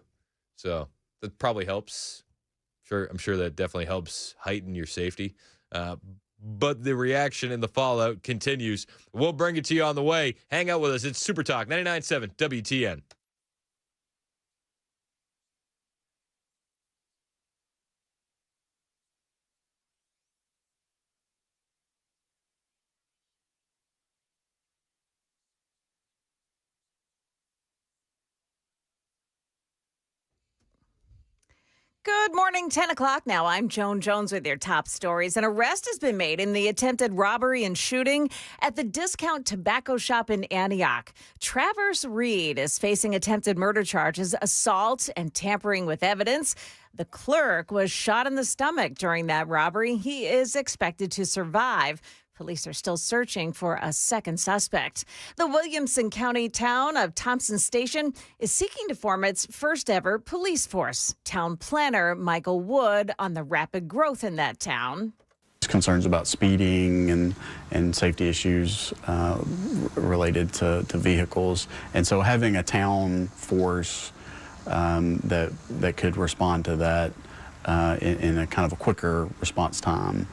So that probably helps. I'm sure that definitely helps heighten your safety. But the reaction and the fallout continues. We'll bring it to you on the way. Hang out with us. It's Super Talk 99.7 WTN. Good morning, 10 o'clock now. I'm Joan Jones with your top stories. An arrest has been made in the attempted robbery and shooting at the discount tobacco shop in Antioch. Travers Reed is facing attempted murder charges, assault, and tampering with evidence. The clerk was shot in the stomach during that robbery. He is expected to survive. Police are still searching for a second suspect. The Williamson County town of Thompson Station is seeking to form its first ever police force. Town planner Michael Wood on the rapid growth in that town. Concerns about speeding and safety issues related to vehicles. And so having a town force that could respond to that in a kind of a quicker response time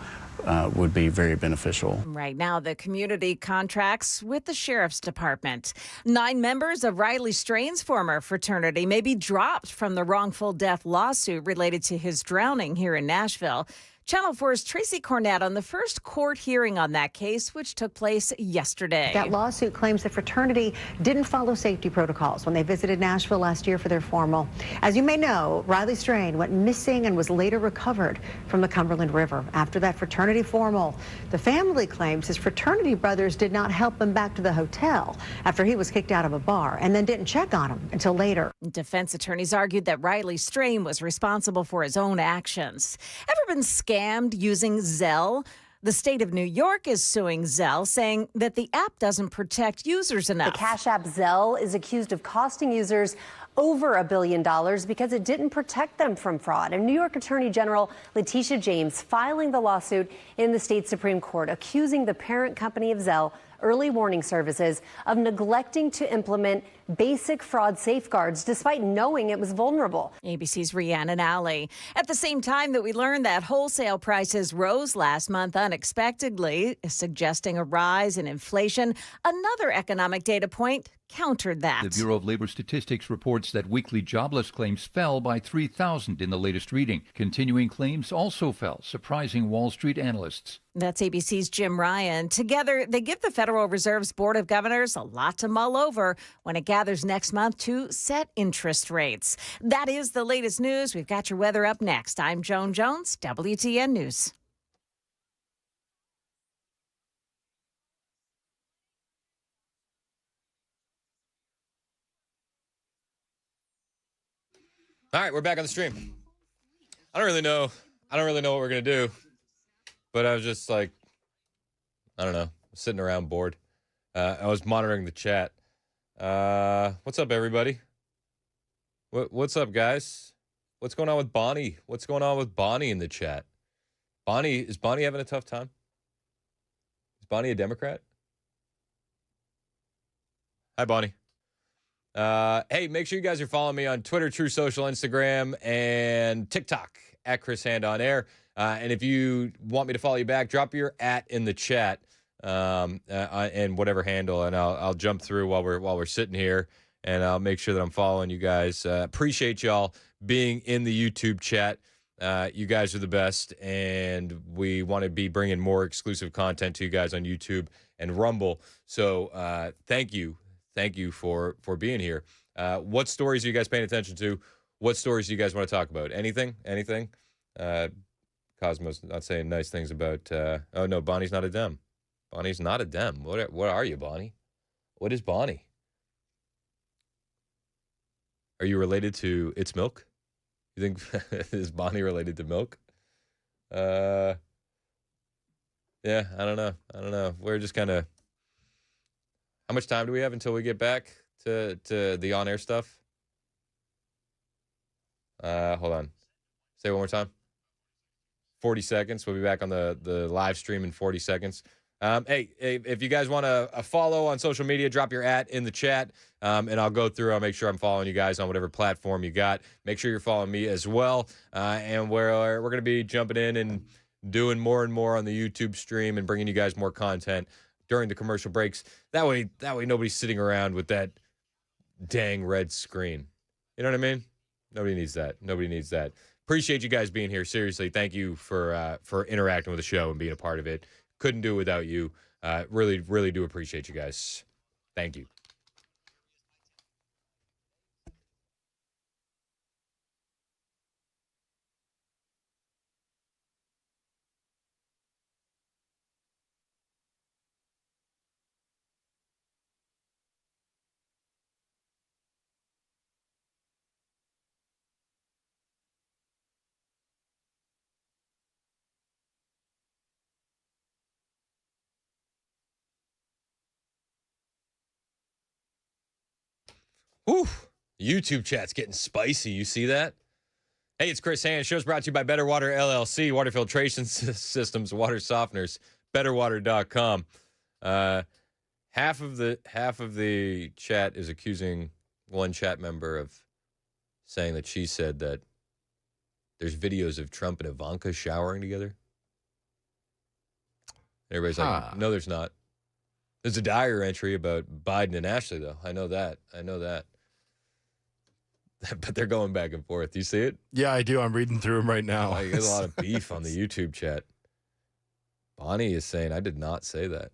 would be very beneficial. Right now, the community contracts with the Sheriff's Department. 9 members of Riley Strain's former fraternity may be dropped from the wrongful death lawsuit related to his drowning here in Nashville. Channel 4's Tracy Cornett on the first court hearing on that case, which took place yesterday. That lawsuit claims the fraternity didn't follow safety protocols when they visited Nashville last year for their formal. As you may know, Riley Strain went missing and was later recovered from the Cumberland River after that fraternity formal. The family claims his fraternity brothers did not help him back to the hotel after he was kicked out of a bar and then didn't check on him until later. Defense attorneys argued that Riley Strain was responsible for his own actions. Ever been scammed using Zelle? The state of New York is suing Zelle, saying that the app doesn't protect users enough. The Cash App Zelle is accused of costing users over $1 billion because it didn't protect them from fraud. And New York Attorney General Letitia James filing the lawsuit in the state Supreme Court, accusing the parent company of Zelle, Early Warning Services, of neglecting to implement basic fraud safeguards despite knowing it was vulnerable. ABC's Rhiannon Alley. At the same time that we learned that wholesale prices rose last month unexpectedly, suggesting a rise in inflation, another economic data point countered that. The Bureau of Labor Statistics reports that weekly jobless claims fell by 3,000 in the latest reading. Continuing claims also fell, surprising Wall Street analysts. That's ABC's Jim Ryan. Together, they give the Federal Reserve's Board of Governors a lot to mull over when it gathers next month to set interest rates. That is the latest news. We've got your weather up next. I'm Joan Jones, WTN News. All right, we're back on the stream. I don't really know what we're going to do, but I was just like, I don't know, sitting around bored. I was monitoring the chat. What's up, everybody? What's up, guys? What's going on with Bonnie? What's going on with Bonnie in the chat? Is Bonnie having a tough time? Is Bonnie a Democrat? Hi, Bonnie. Hey, make sure you guys are following me on Twitter, True Social, Instagram, and TikTok at Chris Hand on Air. And if you want me to follow you back, drop your @ in the chat and whatever handle, and I'll jump through while we're sitting here, and I'll make sure that I'm following you guys. Appreciate y'all being in the YouTube chat. You guys are the best, and we want to be bringing more exclusive content to you guys on YouTube and Rumble. So thank you for being here. What stories are you guys paying attention to? What stories do you guys want to talk about? Anything? Cosmo's not saying nice things about. Oh no, Bonnie's not a Dem. Bonnie's not a Dem. What are you, Bonnie? What is Bonnie? Are you related to It's Milk? You think is Bonnie related to Milk? Yeah, I don't know. We're just kind of. How much time do we have until we get back to the on-air stuff? Hold on. Say it one more time. 40 seconds. We'll be back on the live stream in 40 seconds. Hey, if you guys want to follow on social media, drop your @ in the chat, and I'll go through. I'll make sure I'm following you guys on whatever platform you got. Make sure you're following me as well. And we're going to be jumping in and doing more and more on the YouTube stream and bringing you guys more content during the commercial breaks. That way nobody's sitting around with that dang red screen. You know what I mean? Nobody needs that. Appreciate you guys being here. Seriously, thank you for interacting with the show and being a part of it. Couldn't do it without you. Really, really do appreciate you guys. Thank you. Whew. YouTube chat's getting spicy. You see that? Hey, it's Chris Hand. Show's brought to you by Better Water LLC, water filtration systems, water softeners, betterwater.com. Half of the chat is accusing one chat member of saying that she said that there's videos of Trump and Ivanka showering together. Everybody's like, no, there's not. There's a diary entry about Biden and Ashley, though. I know that. But they're going back and forth. Do you see it? Yeah, I do. I'm reading through them right now. There's a lot of beef on the YouTube chat. Bonnie is saying, I did not say that.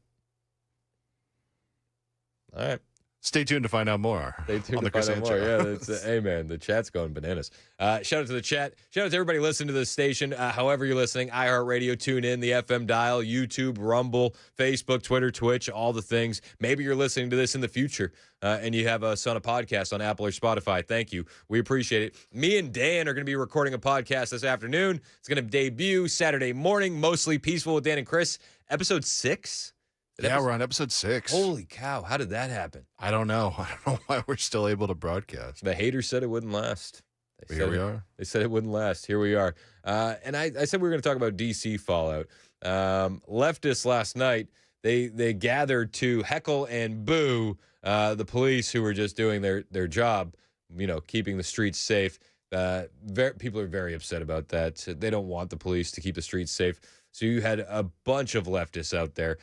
All right. Stay tuned to find out more. Stay tuned to find out more. Yeah, hey, man, the chat's going bananas. Shout out to the chat. Shout out to everybody listening to this station. However you're listening, iHeartRadio, TuneIn, the FM dial, YouTube, Rumble, Facebook, Twitter, Twitch, all the things. Maybe you're listening to this in the future and you have us on a podcast on Apple or Spotify. Thank you. We appreciate it. Me and Dan are going to be recording a podcast this afternoon. It's going to debut Saturday morning, Mostly Peaceful with Dan and Chris, episode 6. Yeah, we're on episode 6. Holy cow. How did that happen? I don't know. I don't know why we're still able to broadcast. The haters said it wouldn't last. Here we are. They said it wouldn't last. Here we are. And I said we were going to talk about DC fallout. Leftists last night, they gathered to heckle and boo the police who were just doing their job, keeping the streets safe. People are very upset about that. They don't want the police to keep the streets safe. So you had a bunch of leftists out there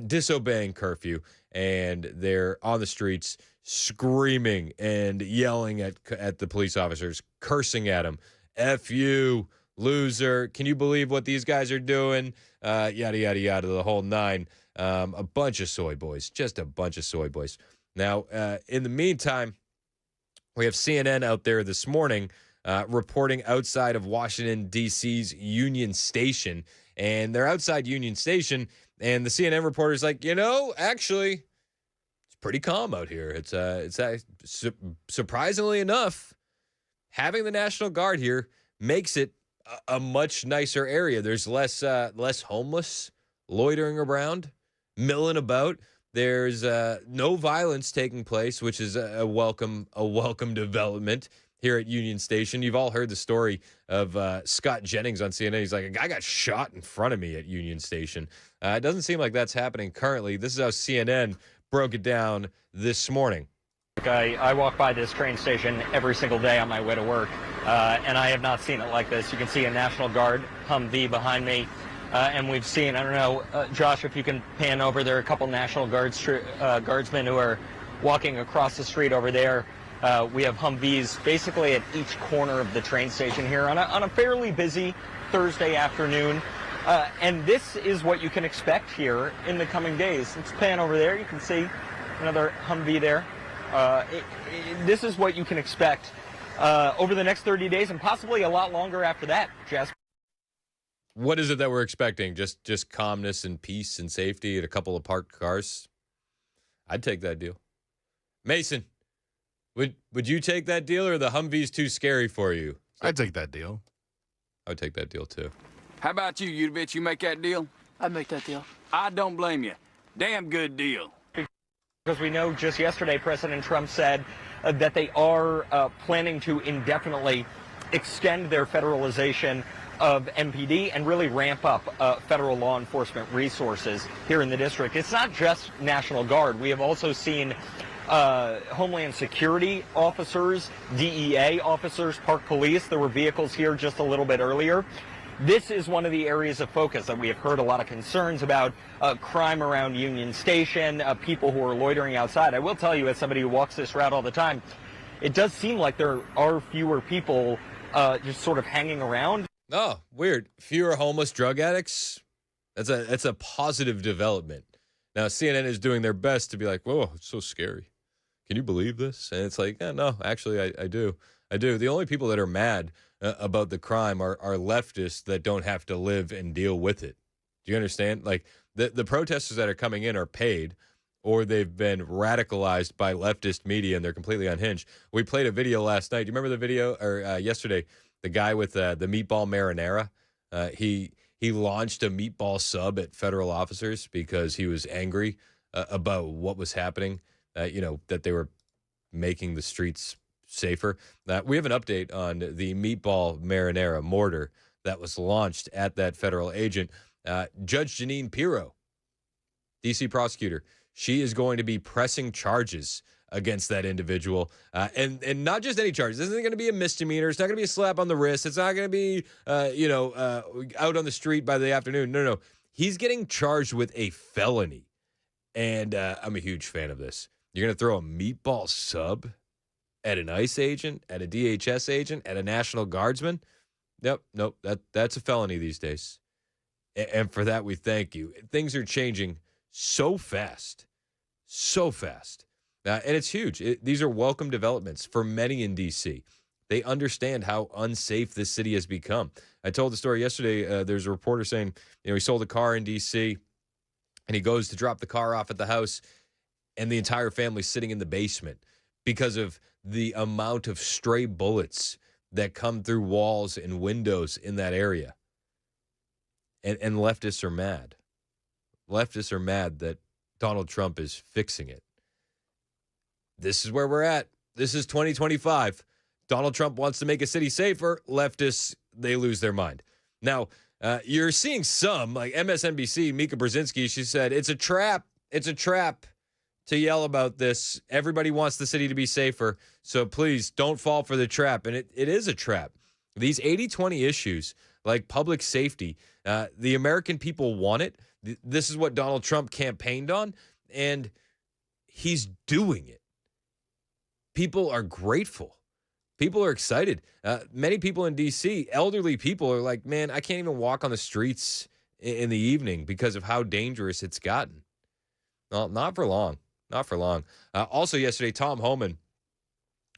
disobeying curfew, and they're on the streets screaming and yelling at the police officers, cursing at them. F you, loser. Can you believe what these guys are doing? Yada, yada, yada, the whole nine. A bunch of soy boys, just a bunch of soy boys. Now, in the meantime, we have CNN out there this morning reporting outside of Washington, D.C.'s Union Station. And they're outside Union Station, and the CNN reporter's like, actually, it's pretty calm out here. It's surprisingly enough, having the National Guard here makes it a much nicer area. There's less homeless loitering around, milling about. There's no violence taking place, which is a welcome development here at Union Station. You've all heard the story of Scott Jennings on CNN. He's like, a guy got shot in front of me at Union Station. It doesn't seem like that's happening currently. This is how CNN broke it down this morning. I walk by this train station every single day on my way to work, and I have not seen it like this. You can see a National Guard Humvee behind me, and we've seen, I don't know, Josh, if you can pan over, there are a couple National Guardsmen who are walking across the street over there. We have Humvees basically at each corner of the train station here on a fairly busy Thursday afternoon. And this is what you can expect here in the coming days. Let's pan over there. You can see another Humvee there. This is what you can expect over the next 30 days and possibly a lot longer after that, Jess. What is it that we're expecting? Just calmness and peace and safety at a couple of parked cars? I'd take that deal. Mason, would you take that deal, or the Humvee's too scary for you? I'd take that deal. I would take that deal too. How about you, Udovich? You make that deal? I'd make that deal. I don't blame you. Damn good deal. Because we know just yesterday President Trump said that they are planning to indefinitely extend their federalization of MPD and really ramp up federal law enforcement resources here in the district. It's not just National Guard. We have also seen Homeland Security officers, DEA officers, Park Police. There were vehicles here just a little bit earlier. This is one of the areas of focus that we have heard a lot of concerns about, crime around Union Station, people who are loitering outside. I will tell you, as somebody who walks this route all the time, it does seem like there are fewer people just sort of hanging around. Oh, weird. Fewer homeless drug addicts. That's a positive development. Now, CNN is doing their best to be like, whoa, it's so scary. Can you believe this? And it's like, no, actually, I do. I do. The only people that are mad about the crime are leftists that don't have to live and deal with it. Do you understand? Like, the protesters that are coming in are paid, or they've been radicalized by leftist media and they're completely unhinged. We played a video last night. Do you remember the video, or yesterday, the guy with the meatball marinara? He launched a meatball sub at federal officers because he was angry about what was happening, that they were making the streets safer. We have an update on the meatball marinara mortar that was launched at that federal agent. Judge Jeanine Pirro, DC prosecutor, she is going to be pressing charges against that individual, and not just any charges. This isn't going to be a misdemeanor. It's not going to be a slap on the wrist. It's not going to be, out on the street by the afternoon. No. He's getting charged with a felony, and I'm a huge fan of this. You're going to throw a meatball sub at an ICE agent, at a DHS agent, at a National Guardsman? Nope. That's a felony these days. And for that, we thank you. Things are changing so fast. And it's huge. These are welcome developments for many in D.C. They understand how unsafe this city has become. I told the story yesterday. There's a reporter saying, he sold a car in D.C., and he goes to drop the car off at the house, and the entire family's sitting in the basement because of the amount of stray bullets that come through walls and windows in that area. And leftists are mad. Leftists are mad that Donald Trump is fixing it. This is where we're at. This is 2025. Donald Trump wants to make a city safer. Leftists, they lose their mind. Now, you're seeing some, like MSNBC, Mika Brzezinski, she said, it's a trap. It's a trap to yell about this. Everybody wants the city to be safer, so please don't fall for the trap. And it is a trap. These 80-20 issues, like public safety, the American people want it. This is what Donald Trump campaigned on, and he's doing it. People are grateful. People are excited. Many people in D.C., elderly people, are like, man, I can't even walk on the streets in the evening because of how dangerous it's gotten. Well, not for long. Not for long. Also yesterday, Tom Homan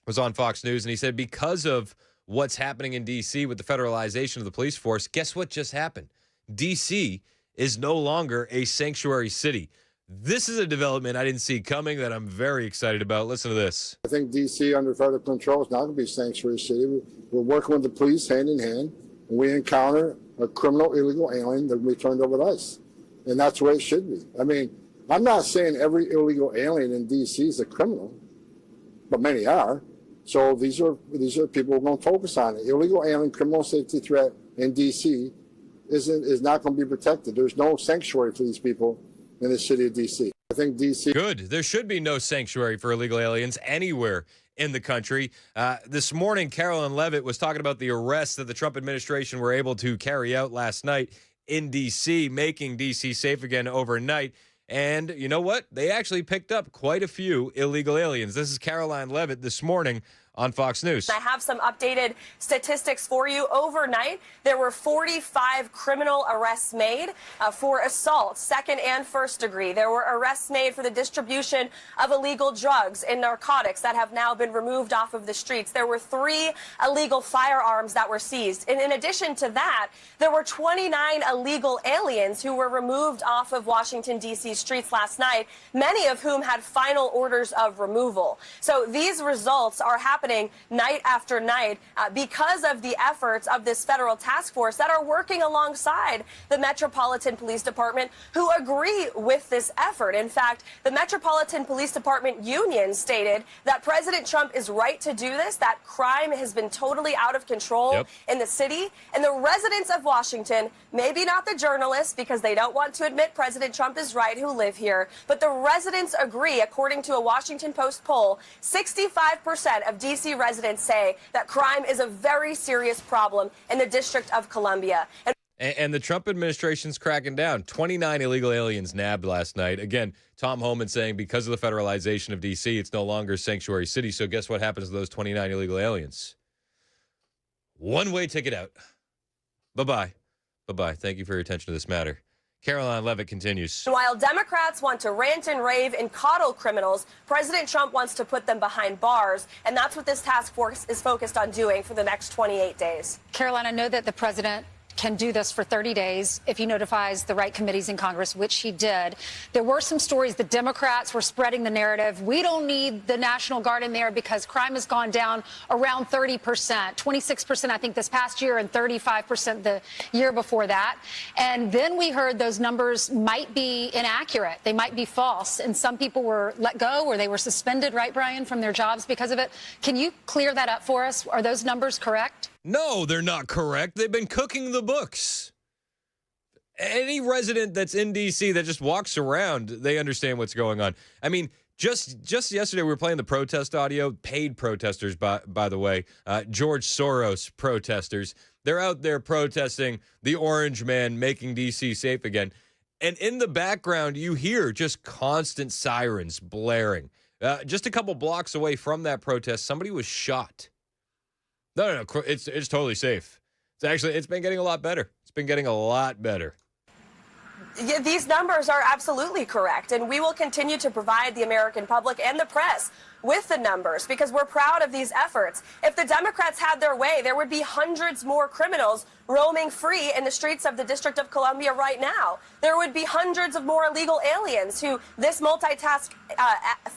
was on Fox News, and he said because of what's happening in D.C. with the federalization of the police force, guess what just happened? D.C. is no longer a sanctuary city. This is a development I didn't see coming that I'm very excited about. Listen to this. I think D.C. under federal control is not going to be a sanctuary city. We're working with the police hand in hand. When we encounter a criminal, illegal alien, they're going to be turned over to us. And that's the way it should be. I mean, I'm not saying every illegal alien in D.C. is a criminal, but many are. So these are people we're going to focus on. An illegal alien criminal safety threat in D.C. is not going to be protected. There's no sanctuary for these people in the city of D.C. I think D.C. Good. There should be no sanctuary for illegal aliens anywhere in the country. This morning, Caroline Leavitt was talking about the arrests that the Trump administration were able to carry out last night in D.C., making D.C. safe again overnight. And you know what? They actually picked up quite a few illegal aliens. This is Caroline Leavitt this morning on Fox News. I have some updated statistics for you. Overnight, there were 45 criminal arrests made for assault, second and first degree. There were arrests made for the distribution of illegal drugs and narcotics that have now been removed off of the streets. There were 3 illegal firearms that were seized. And in addition to that, there were 29 illegal aliens who were removed off of Washington, D.C. streets last night, many of whom had final orders of removal. So these results are happening night after night because of the efforts of this federal task force that are working alongside the Metropolitan Police Department, who agree with this effort. In fact, the Metropolitan Police Department union stated that President Trump is right to do this, that crime has been totally out of control in the city, and the residents of Washington, maybe not the journalists because they don't want to admit President Trump is right, who live here, but the residents agree. According to a Washington Post poll, 65% of DC residents say that crime is a very serious problem in the District of Columbia. And the Trump administration's cracking down. 29 illegal aliens nabbed last night. Again, Tom Homan saying because of the federalization of D.C., it's no longer a sanctuary city. So guess what happens to those 29 illegal aliens? One-way ticket out. Bye-bye. Bye-bye. Thank you for your attention to this matter. Caroline Leavitt continues. While Democrats want to rant and rave and coddle criminals, President Trump wants to put them behind bars, and that's what this task force is focused on doing for the next 28 days. Caroline, I know that the president can do this for 30 days if he notifies the right committees in Congress, which he did. There were some stories the Democrats were spreading the narrative. We don't need the National Guard in there because crime has gone down around 30%, 26%, I think, this past year, and 35% the year before that. And then we heard those numbers might be inaccurate. They might be false. And some people were let go or they were suspended, right, Brian, from their jobs because of it. Can you clear that up for us? Are those numbers correct? No, they're not correct. They've been cooking the books. Any resident that's in D.C. that just walks around, they understand what's going on. I mean, just yesterday we were playing the protest audio, paid protesters, by the way, George Soros protesters. They're out there protesting the Orange Man making D.C. safe again. And in the background, you hear just constant sirens blaring. Just a couple blocks away from that protest, somebody was shot. No, it's totally safe. It's been getting a lot better. It's been getting a lot better. Yeah, these numbers are absolutely correct, and we will continue to provide the American public and the press with the numbers because we're proud of these efforts. If the Democrats had their way, there would be hundreds more criminals roaming free in the streets of the District of Columbia right now. There would be hundreds of more illegal aliens who this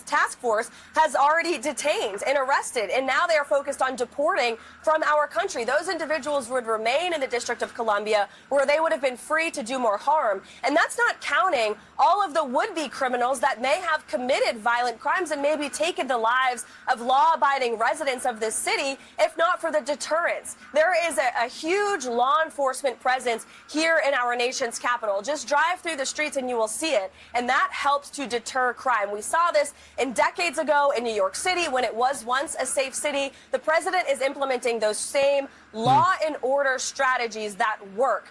task force has already detained and arrested, and now they are focused on deporting from our country. Those individuals would remain in the District of Columbia where they would have been free to do more harm. And that's not counting all of the would-be criminals that may have committed violent crimes and maybe taken the lives of law-abiding residents of this city, if not for the deterrence. There is a huge law enforcement presence here in our nation's capital. Just drive through the streets and you will see it, and that helps to deter crime. We saw this decades ago in New York City when it was once a safe city. The president is implementing those same law and order strategies that work.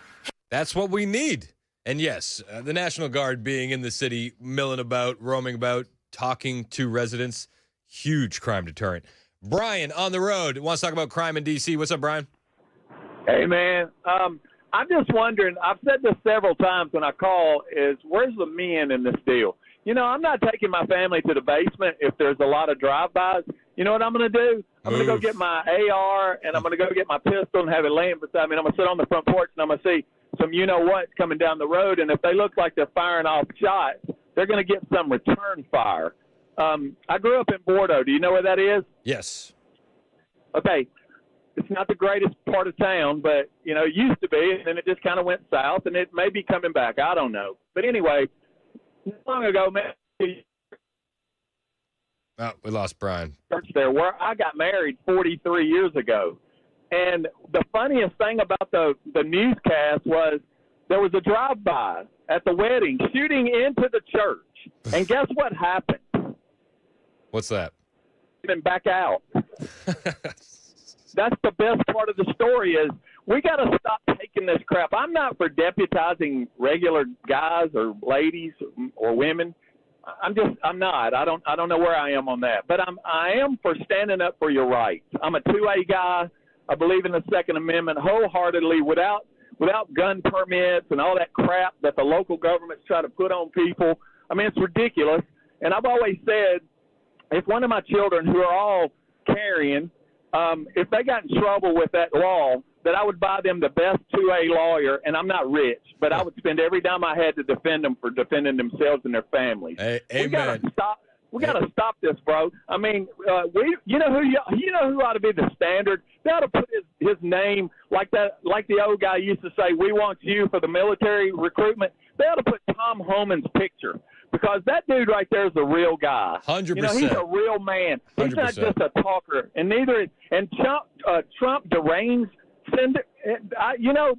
That's what we need. And yes, the National Guard being in the city, milling about, roaming about, talking to residents, huge crime deterrent. Brian on the road wants to talk about crime in D.C. What's up, Brian? Hey, man. I'm just wondering, I've said this several times when I call, is where's the men in this deal? You know, I'm not taking my family to the basement if there's a lot of drive-bys. You know what I'm going to do? I'm going to go get my AR, and I'm going to go get my pistol and have it laying beside me. And I'm going to sit on the front porch, and I'm going to see some you-know-what's coming down the road. And if they look like they're firing off shots, they're going to get some return fire. I grew up in Bordeaux. Do you know where that is? Yes. Okay. It's not the greatest part of town, but, it used to be, and then it just kind of went south, and it may be coming back. I don't know. But anyway, not long ago, man, Oh, we lost Brian. church there where I got married 43 years ago. And the funniest thing about the newscast was there was a drive-by at the wedding shooting into the church. And guess what happened? What's that? And back out. That's the best part of the story is we got to stop taking this crap. I'm not for deputizing regular guys or ladies or women. I'm not. I don't know where I am on that. But I am for standing up for your rights. I'm a 2A guy. I believe in the Second Amendment wholeheartedly without gun permits and all that crap that the local governments try to put on people. I mean, it's ridiculous. And I've always said if one of my children who are all carrying, if they got in trouble with that law, that I would buy them the best 2A lawyer, and I'm not rich, but I would spend every dime I had to defend them for defending themselves and their families. Hey, we gotta stop. We gotta stop this, bro. I mean, you know who ought to be the standard? They ought to put his name like the old guy used to say, "We want you" for the military recruitment. They ought to put Tom Homan's picture. Because that dude right there is a real guy. 100%. He's a real man. He's 100%. not just a talker. And neither is Trump deranged.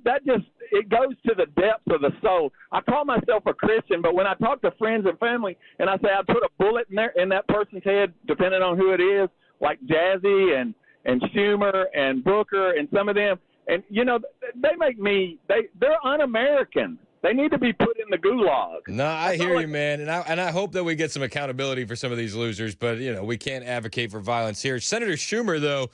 That just it goes to the depths of the soul. I call myself a Christian, but when I talk to friends and family, and I say I put a bullet in that person's head, depending on who it is, like Jazzy and Schumer and Booker and some of them, and they make me they're un-American. They need to be put in the gulag. No, I hear you, man, and I hope that we get some accountability for some of these losers. But we can't advocate for violence here. Senator Schumer, though,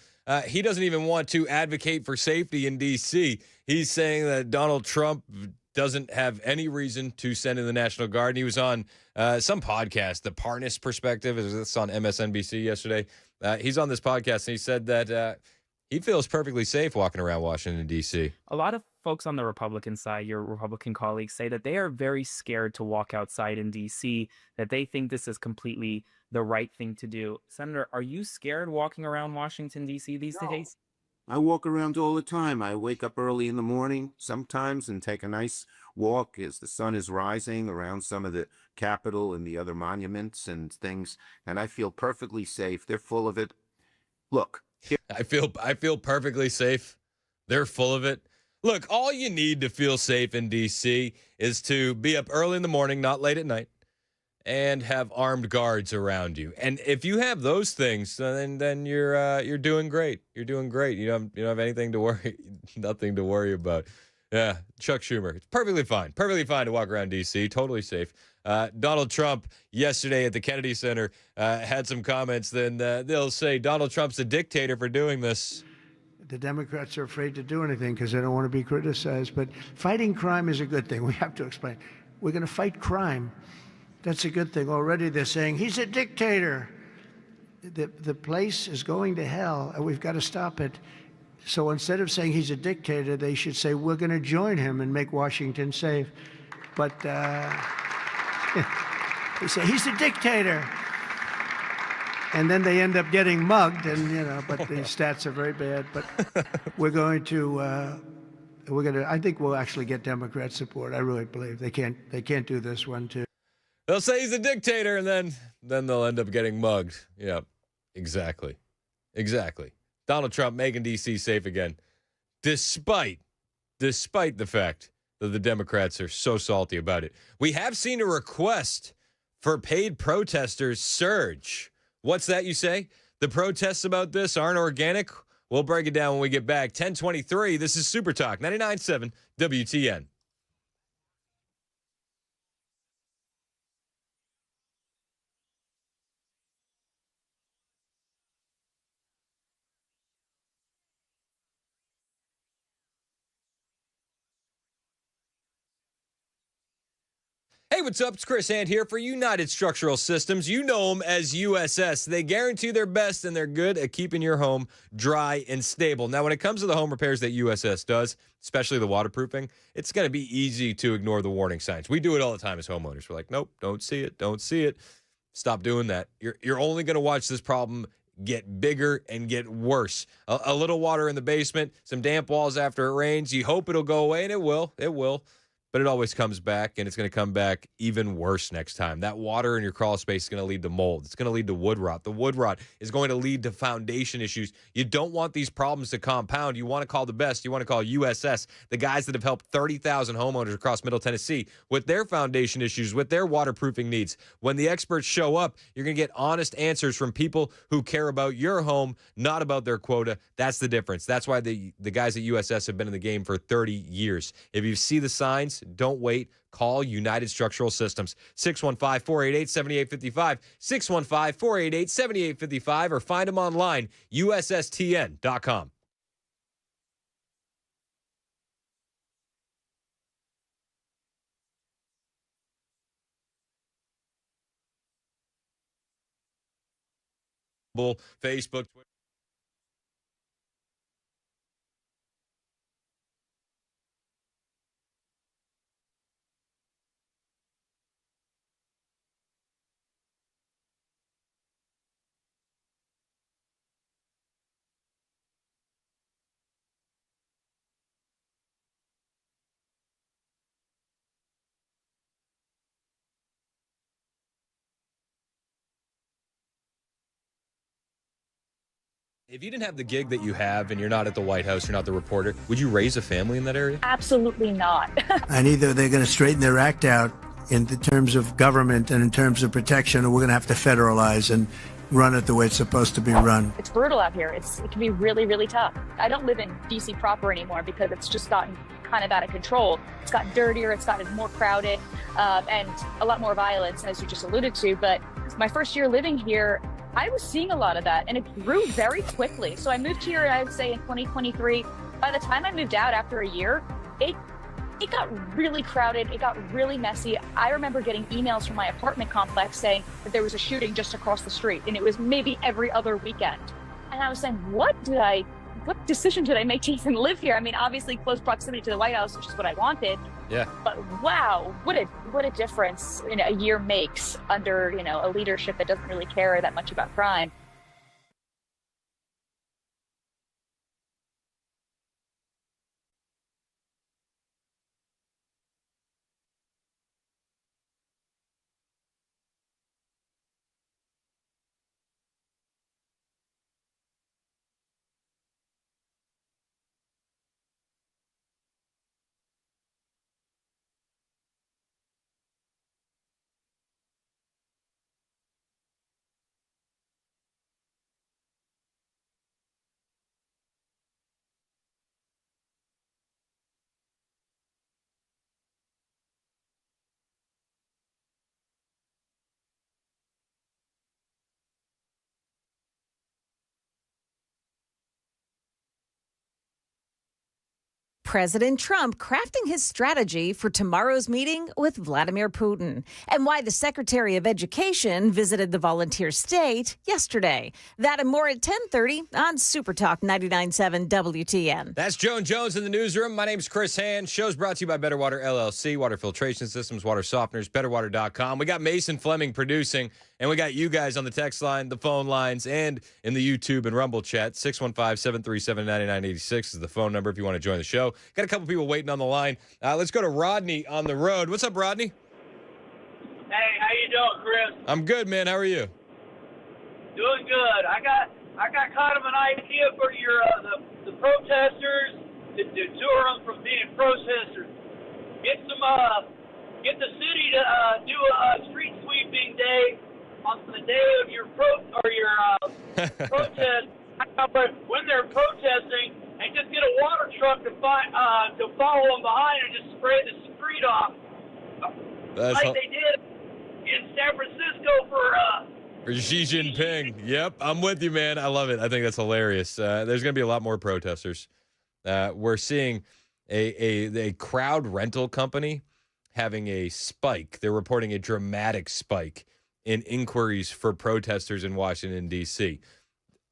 he doesn't even want to advocate for safety in D.C. He's saying that Donald Trump doesn't have any reason to send in the National Guard. And he was on some podcast, The Parnas Perspective. It's on MSNBC yesterday. He's on this podcast, and he said that he feels perfectly safe walking around Washington, D.C. A lot of folks on the Republican side, your Republican colleagues, say that they are very scared to walk outside in D.C., that they think this is completely the right thing to do. Senator, are you scared walking around Washington, D.C. these days? I walk around all the time. I wake up early in the morning sometimes and take a nice walk as the sun is rising around some of the Capitol and the other monuments and things, and I feel perfectly safe. They're full of it. Look. I feel perfectly safe. They're full of it. Look, all you need to feel safe in D.C. is to be up early in the morning, not late at night, and have armed guards around you. And if you have those things, then you're doing great. You're doing great. You don't have anything to worry, nothing to worry about. Yeah, Chuck Schumer. It's perfectly fine to walk around D.C. Totally safe. Donald Trump yesterday at the Kennedy Center had some comments. Then they'll say Donald Trump's a dictator for doing this. The Democrats are afraid to do anything because they don't want to be criticized. But fighting crime is a good thing. We have to explain. We're going to fight crime. That's a good thing. Already they're saying he's a dictator. The place is going to hell, and we've got to stop it. So instead of saying he's a dictator, they should say we're going to join him and make Washington safe. But they say he's a dictator. And then they end up getting mugged, and but the stats are very bad. But we're going to, I think we'll actually get Democrat support. I really believe they can't do this one too. They'll say he's a dictator, and then they'll end up getting mugged. Yeah, exactly. Donald Trump making D.C. safe again, despite the fact that the Democrats are so salty about it. We have seen a request for paid protesters surge. What's that you say? The protests about this aren't organic? We'll break it down when we get back. 1023, this is Super Talk, 99.7 WTN. Hey, what's up? It's Chris Hand here for United Structural Systems. You know them as USS. They guarantee their best, and they're good at keeping your home dry and stable. Now, when it comes to the home repairs that USS does, especially the waterproofing, it's going to be easy to ignore the warning signs. We do it all the time as homeowners. We're like, nope, don't see it, don't see it. Stop doing that. You're only going to watch this problem get bigger and get worse. A little water in the basement, some damp walls after it rains. You hope it'll go away, and it will. It will. But it always comes back, and it's going to come back even worse next time. That water in your crawl space is going to lead to mold. It's going to lead to wood rot. The wood rot is going to lead to foundation issues. You don't want these problems to compound. You want to call the best. You want to call USS, the guys that have helped 30,000 homeowners across Middle Tennessee with their foundation issues, with their waterproofing needs. When the experts show up, you're going to get honest answers from people who care about your home, not about their quota. That's the difference. That's why the guys at USS have been in the game for 30 years. If you see the signs, don't wait. Call United Structural Systems, 615-488-7855, 615-488-7855, or find them online, USSTN.com. Facebook, Twitter. If you didn't have the gig that you have and you're not at the White House, you're not the reporter, would you raise a family in that area? Absolutely not. And either they're going to straighten their act out in the terms of government and in terms of protection, or we're going to have to federalize and run it the way it's supposed to be run. It's brutal out here. It can be really, really tough. I don't live in DC proper anymore because it's just gotten kind of out of control. It's gotten dirtier, it's gotten more crowded, and a lot more violence, as you just alluded to. But my first year living here, I was seeing a lot of that, and it grew very quickly. So I moved here, I would say, in 2023. By the time I moved out after a year, it got really crowded. It got really messy. I remember getting emails from my apartment complex saying that there was a shooting just across the street, and it was maybe every other weekend. And I was saying, what decision did I make to even live here? I mean, obviously close proximity to the White House, which is what I wanted. Yeah. But wow, what a difference a year makes under, a leadership that doesn't really care that much about crime. President Trump crafting his strategy for tomorrow's meeting with Vladimir Putin, and why the Secretary of Education visited the volunteer state yesterday. That and more at 10:30 on Super Talk 99.7 WTN. That's Joan Jones in the newsroom. My name's Chris Hand. Show's brought to you by Better Water LLC, water filtration systems, water softeners, betterwater.com. We got Mason Fleming producing, and we got you guys on the text line, the phone lines, and in the YouTube and Rumble chat. 615-737-9986 is the phone number if you want to join the show. Got a couple people waiting on the line. Let's go to Rodney on the road. What's up, Rodney? Hey, how you doing, Chris? I'm good, man. How are you? Doing good. I got kind of an idea for your the protesters to tour them from being protesters. Get the city to do a street sweeping day on the day of your protest. When they're protesting, and just get a water truck to follow them behind and just spray the street off, like they did in San Francisco for Xi Jinping. Yep, I'm with you, man. I love it. I think that's hilarious. There's going to be a lot more protesters. We're seeing a crowd rental company having a spike. They're reporting a dramatic spike in inquiries for protesters in Washington, D.C.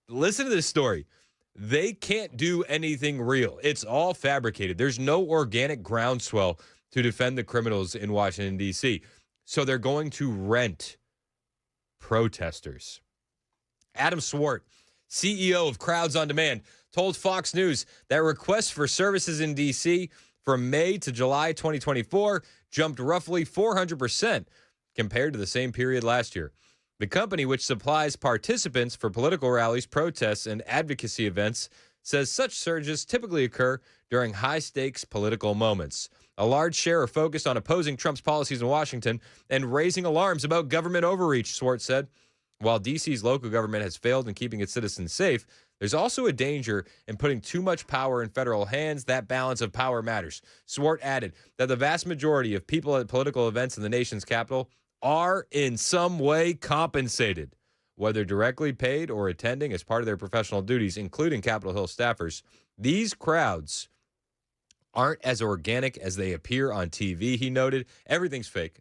Listen to this story. They can't do anything real. It's all fabricated. There's no organic groundswell to defend the criminals in Washington, D.C. So they're going to rent protesters. Adam Swart, CEO of Crowds on Demand, told Fox News that requests for services in D.C. from May to July 2024 jumped roughly 400% compared to the same period last year. The company, which supplies participants for political rallies, protests, and advocacy events, says such surges typically occur during high-stakes political moments. A large share are focused on opposing Trump's policies in Washington and raising alarms about government overreach, Swart said. While D.C.'s local government has failed in keeping its citizens safe, there's also a danger in putting too much power in federal hands. That balance of power matters. Swart added that the vast majority of people at political events in the nation's capital are in some way compensated, whether directly paid or attending as part of their professional duties, including Capitol Hill staffers. These crowds aren't as organic as they appear on TV, he noted. Everything's fake.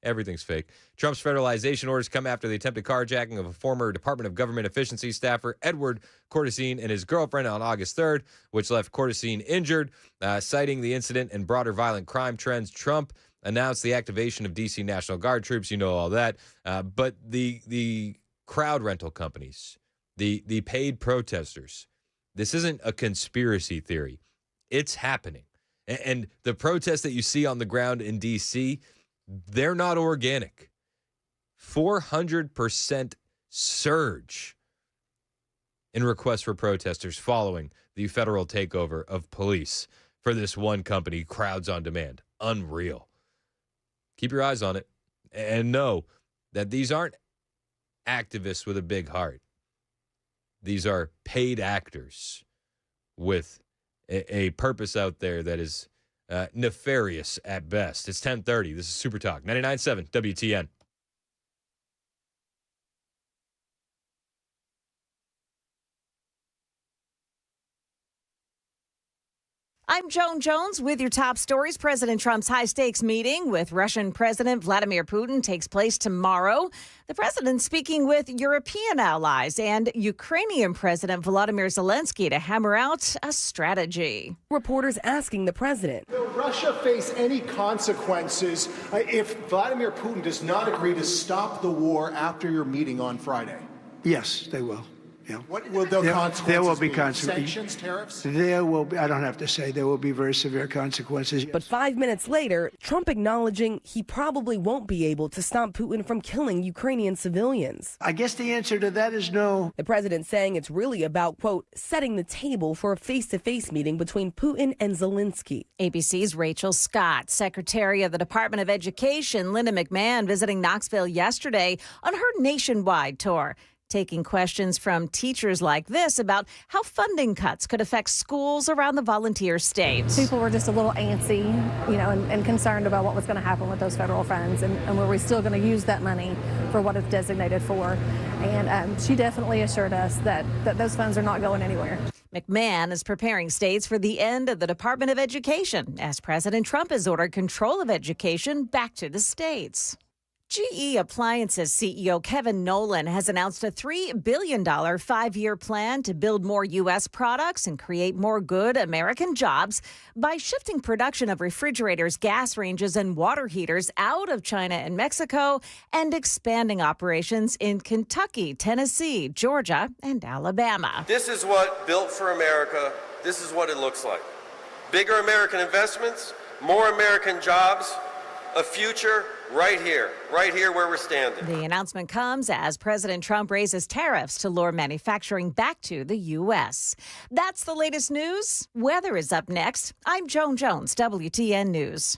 Everything's fake. Trump's federalization orders come after the attempted carjacking of a former Department of Government Efficiency staffer, Edward Cortesine, and his girlfriend on August 3rd, which left Cortesine injured. Citing the incident and broader violent crime trends, Trump announced the activation of D.C. National Guard troops. You know all that. But the crowd rental companies, the paid protesters, this isn't a conspiracy theory. It's happening. And the protests that you see on the ground in D.C., they're not organic. 400% surge in requests for protesters following the federal takeover of police for this one company, Crowds on Demand. Unreal. Keep your eyes on it and know that these aren't activists with a big heart. These are paid actors with a purpose out there that is nefarious at best. It's 10:30. This is Super Talk 99.7 WTN. I'm Joan Jones with your top stories. President Trump's high-stakes meeting with Russian President Vladimir Putin takes place tomorrow. The president speaking with European allies and Ukrainian President Volodymyr Zelensky to hammer out a strategy. Reporters asking the president, will Russia face any consequences if Vladimir Putin does not agree to stop the war after your meeting on Friday? Yes, they will. Yeah. What will the consequences there will be be? consequences. Sanctions, tariffs? There will be, I don't have to say, there will be very severe consequences. But 5 minutes later, Trump acknowledging he probably won't be able to stop Putin from killing Ukrainian civilians. I guess the answer to that is no. The president saying it's really about, quote, setting the table for a face-to-face meeting between Putin and Zelensky. ABC's Rachel Scott, Secretary of the Department of Education, Linda McMahon, visiting Knoxville yesterday on her nationwide tour, taking questions from teachers like this about how funding cuts could affect schools around the volunteer states. People were just a little antsy, and concerned about what was going to happen with those federal funds and were we still going to use that money for what it's designated for. And she definitely assured us that those funds are not going anywhere. McMahon is preparing states for the end of the Department of Education as President Trump has ordered control of education back to the states. GE Appliances CEO Kevin Nolan has announced a $3 billion 5-year plan to build more U.S. products and create more good American jobs by shifting production of refrigerators, gas ranges, and water heaters out of China and Mexico and expanding operations in Kentucky, Tennessee, Georgia, and Alabama. This is what Built for America, this is what it looks like. Bigger American investments, more American jobs, a future right here where we're standing. The announcement comes as President Trump raises tariffs to lure manufacturing back to the U.S. That's the latest news. Weather is up next. I'm Joan Jones, WTN News.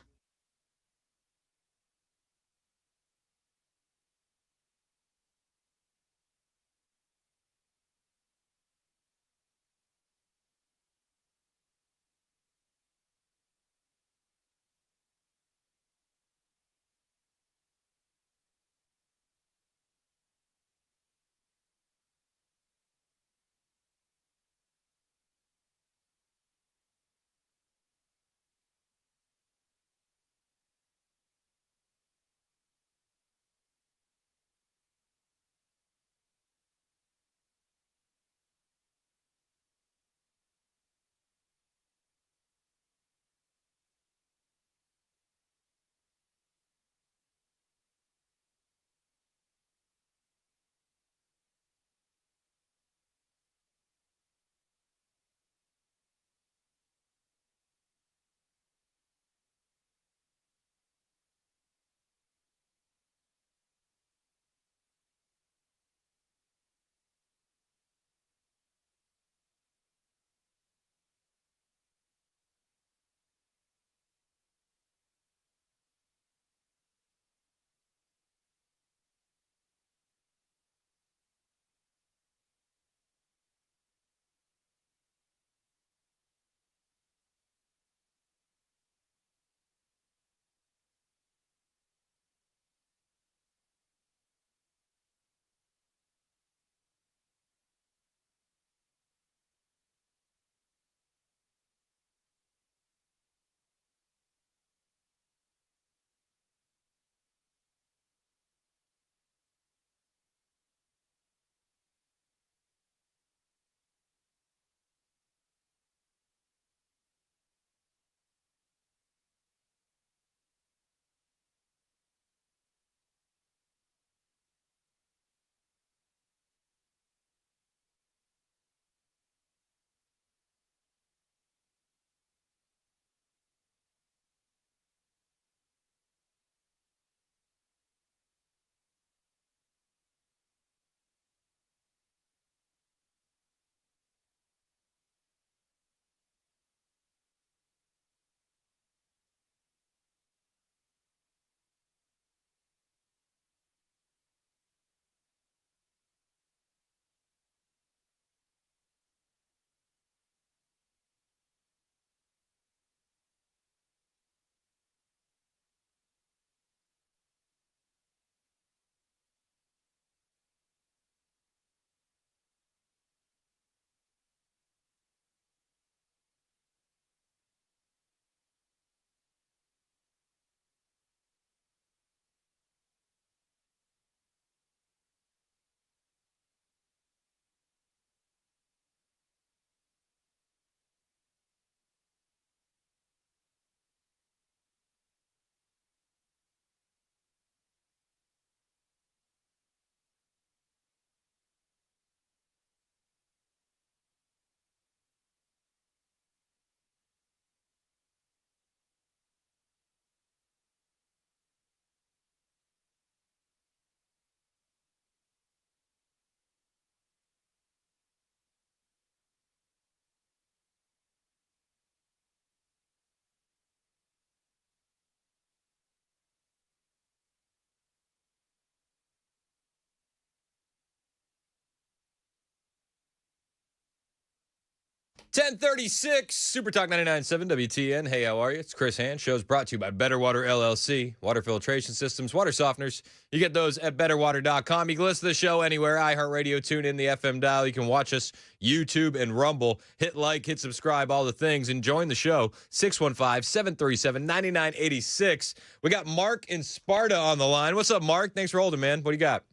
1036, Super Talk 99.7 WTN. Hey, how are you? It's Chris Hand. Show's brought to you by Better Water LLC. Water filtration systems, water softeners. You get those at betterwater.com. You can listen to the show anywhere. iHeartRadio, tune in the FM dial. You can watch us YouTube and Rumble. Hit like, hit subscribe, all the things. And join the show, 615-737-9986. We got Mark in Sparta on the line. What's up, Mark? Thanks for holding, man. What do you got?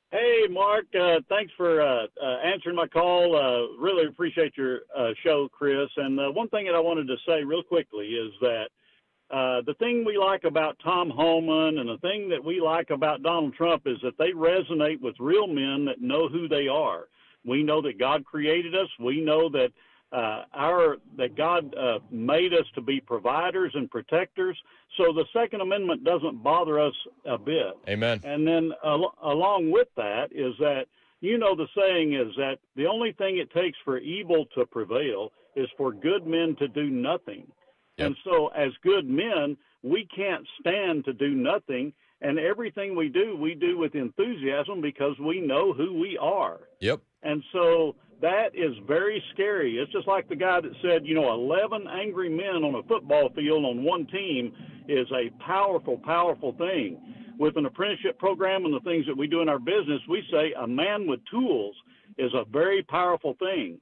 Hey, Mark. Thanks for answering my call. Really appreciate your show, Chris. And one thing that I wanted to say real quickly is that the thing we like about Tom Homan and the thing that we like about Donald Trump is that they resonate with real men that know who they are. We know that God created us. We know that that God made us to be providers and protectors. So the Second Amendment doesn't bother us a bit. Amen. And then along with that is that, the saying is that the only thing it takes for evil to prevail is for good men to do nothing. Yep. And so as good men, we can't stand to do nothing. And everything we do with enthusiasm because we know who we are. Yep. And so that is very scary. It's just like the guy that said, 11 angry men on a football field on one team is a powerful, powerful thing. With an apprenticeship program and the things that we do in our business, we say a man with tools is a very powerful thing.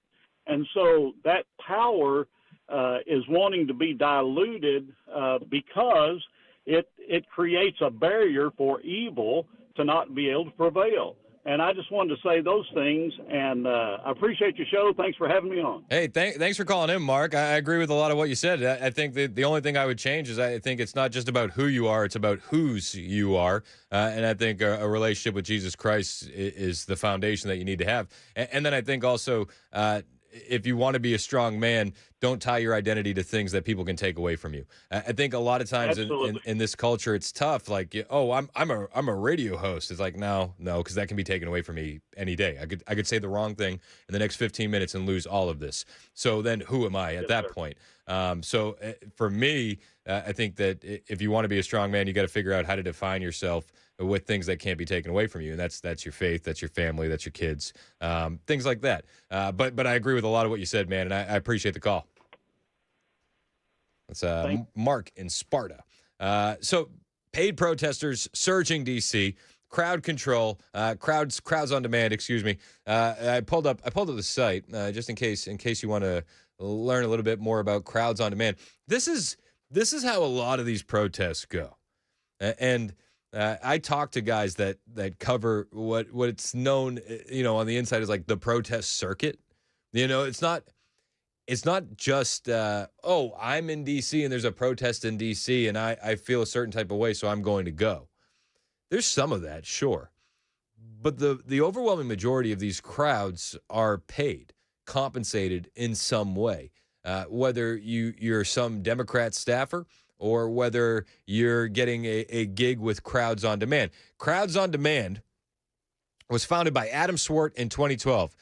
And so that power is wanting to be diluted because it creates a barrier for evil to not be able to prevail. And I just wanted to say those things, and I appreciate your show. Thanks for having me on. Hey, thanks for calling in, Mark. I agree with a lot of what you said. I think the only thing I would change is I think it's not just about who you are, it's about whose you are. And I think a relationship with Jesus Christ is the foundation that you need to have. And then I think also if you want to be a strong man, don't tie your identity to things that people can take away from you. I think a lot of times in this culture, it's tough. Like, I'm a radio host. It's like, no, because that can be taken away from me any day. I could say the wrong thing in the next 15 minutes and lose all of this. So then who am I at that point? So for me, I think that if you want to be a strong man, you got to figure out how to define yourself with things that can't be taken away from you. And that's your faith, that's your family, that's your kids, things like that. But I agree with a lot of what you said, man, and I appreciate the call. That's Mark in Sparta. So paid protesters surging D.C., crowd control, crowds on demand, excuse me. I pulled up the site just in case you want to learn a little bit more about crowds on demand. This is how a lot of these protests go. And I talk to guys that cover what it's known, on the inside is like the protest circuit. It's not just, I'm in D.C. and there's a protest in D.C. and I feel a certain type of way, so I'm going to go. There's some of that, sure. But the overwhelming majority of these crowds are paid, compensated in some way, whether you're some Democrat staffer or whether you're getting a gig with Crowds on Demand. Crowds on Demand was founded by Adam Swart in 2012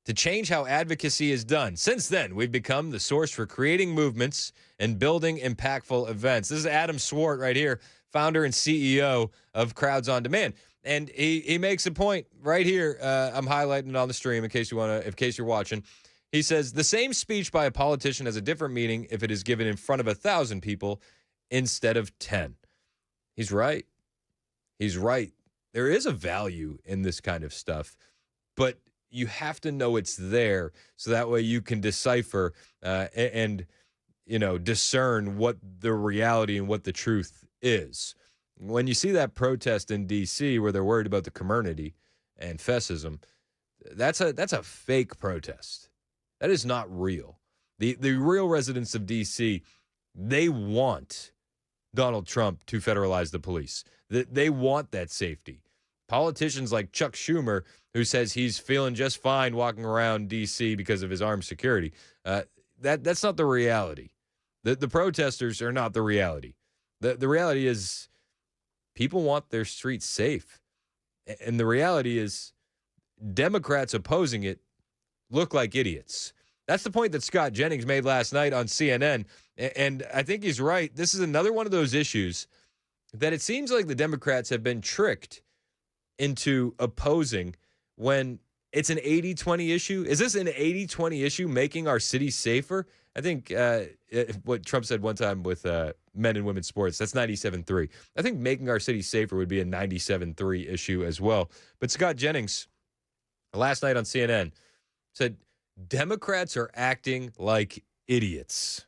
to change how advocacy is done. Since then, we've become the source for creating movements and building impactful events. This is Adam Swart right here, founder and CEO of Crowds on Demand. And he makes a point right here. I'm highlighting it on the stream in case you're watching. He says, the same speech by a politician has a different meaning if it is given in front of 1,000 people instead of 10. He's right. He's right. There is a value in this kind of stuff, but you have to know it's there so that way you can decipher and discern what the reality and what the truth is. When you see that protest in D.C. where they're worried about the community and fascism, that's a fake protest. That is not real. The real residents of D.C., they want Donald Trump to federalize the police. They want that safety. Politicians like Chuck Schumer, who says he's feeling just fine walking around D.C. because of his armed security, that's not the reality. The protesters are not the reality. The reality is people want their streets safe. And the reality is Democrats opposing it look like idiots. That's the point that Scott Jennings made last night on CNN. And I think he's right. This is another one of those issues that it seems like the Democrats have been tricked into opposing when it's an 80-20 issue. Is this an 80-20 issue, making our city safer? I think what Trump said one time with men and women's sports, that's 97-3. I think making our city safer would be a 97-3 issue as well. But Scott Jennings, last night on CNN, said Democrats are acting like idiots.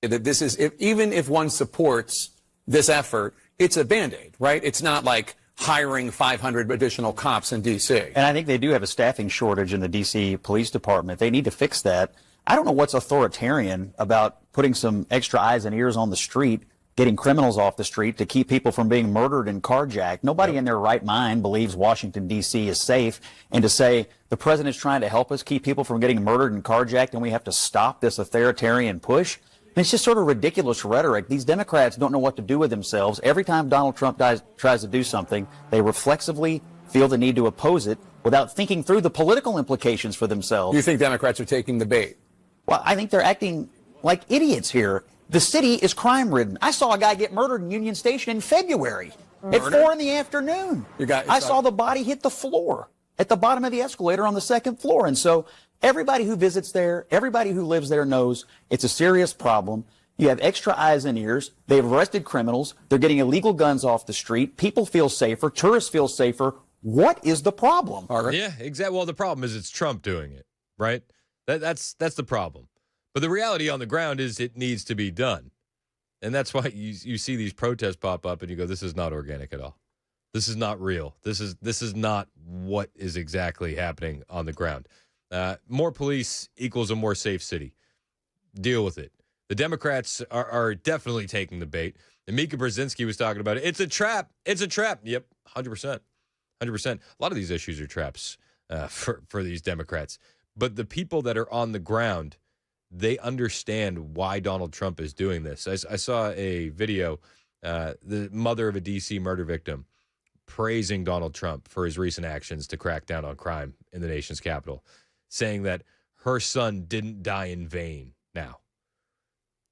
That this is, even if one supports this effort, it's a Band-Aid, right? It's not like hiring 500 additional cops in D.C. And I think they do have a staffing shortage in the D.C. Police Department. They need to fix that. I don't know what's authoritarian about putting some extra eyes and ears on the street, getting criminals off the street to keep people from being murdered and carjacked. Nobody in their right mind believes Washington, D.C. is safe. And to say the president's trying to help us keep people from getting murdered and carjacked and we have to stop this authoritarian push, it's just sort of ridiculous rhetoric. These Democrats don't know what to do with themselves. Every time Donald Trump tries to do something, they reflexively feel the need to oppose it without thinking through the political implications for themselves. You think Democrats are taking the bait? Well, I think they're acting like idiots here. The city is crime-ridden. I saw a guy get murdered in Union Station in February at 4 in the afternoon. I saw the body hit the floor at the bottom of the escalator on the second floor. And so everybody who visits there, everybody who lives there knows it's a serious problem. You have extra eyes and ears. They've arrested criminals. They're getting illegal guns off the street. People feel safer. Tourists feel safer. What is the problem? Yeah, exactly. Well, the problem is it's Trump doing it, right? That's the problem. But the reality on the ground is it needs to be done. And that's why you see these protests pop up and you go, this is not organic at all. This is not real. This is not what is exactly happening on the ground. More police equals a more safe city. Deal with it. The Democrats are definitely taking the bait. And Mika Brzezinski was talking about it. It's a trap. It's a trap. Yep, 100%. 100%. A lot of these issues are traps for these Democrats. But the people that are on the ground, they understand why Donald Trump is doing this. I saw a video, the mother of a D.C. murder victim praising Donald Trump for his recent actions to crack down on crime in the nation's capital, saying that her son didn't die in vain now.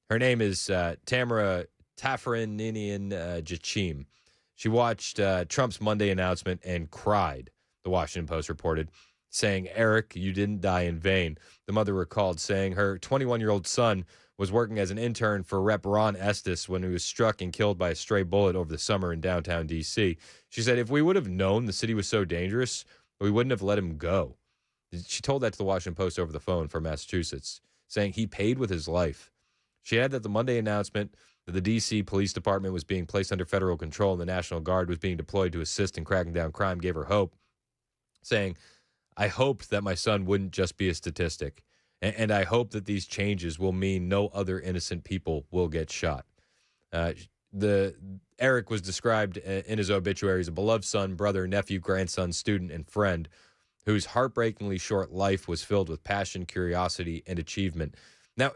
Her name is Tamara Tafarininian Jachim. She watched Trump's Monday announcement and cried, the Washington Post reported, saying, Eric, you didn't die in vain. The mother recalled saying her 21-year-old son was working as an intern for Rep. Ron Estes when he was struck and killed by a stray bullet over the summer in downtown D.C. She said, if we would have known the city was so dangerous, we wouldn't have let him go. She told that to the Washington Post over the phone from Massachusetts, saying he paid with his life. She added that the Monday announcement that the D.C. Police Department was being placed under federal control and the National Guard was being deployed to assist in cracking down crime gave her hope, saying, I hoped that my son wouldn't just be a statistic, and I hope that these changes will mean no other innocent people will get shot. Eric was described in his obituary as a beloved son, brother, nephew, grandson, student, and friend whose heartbreakingly short life was filled with passion, curiosity, and achievement. Now,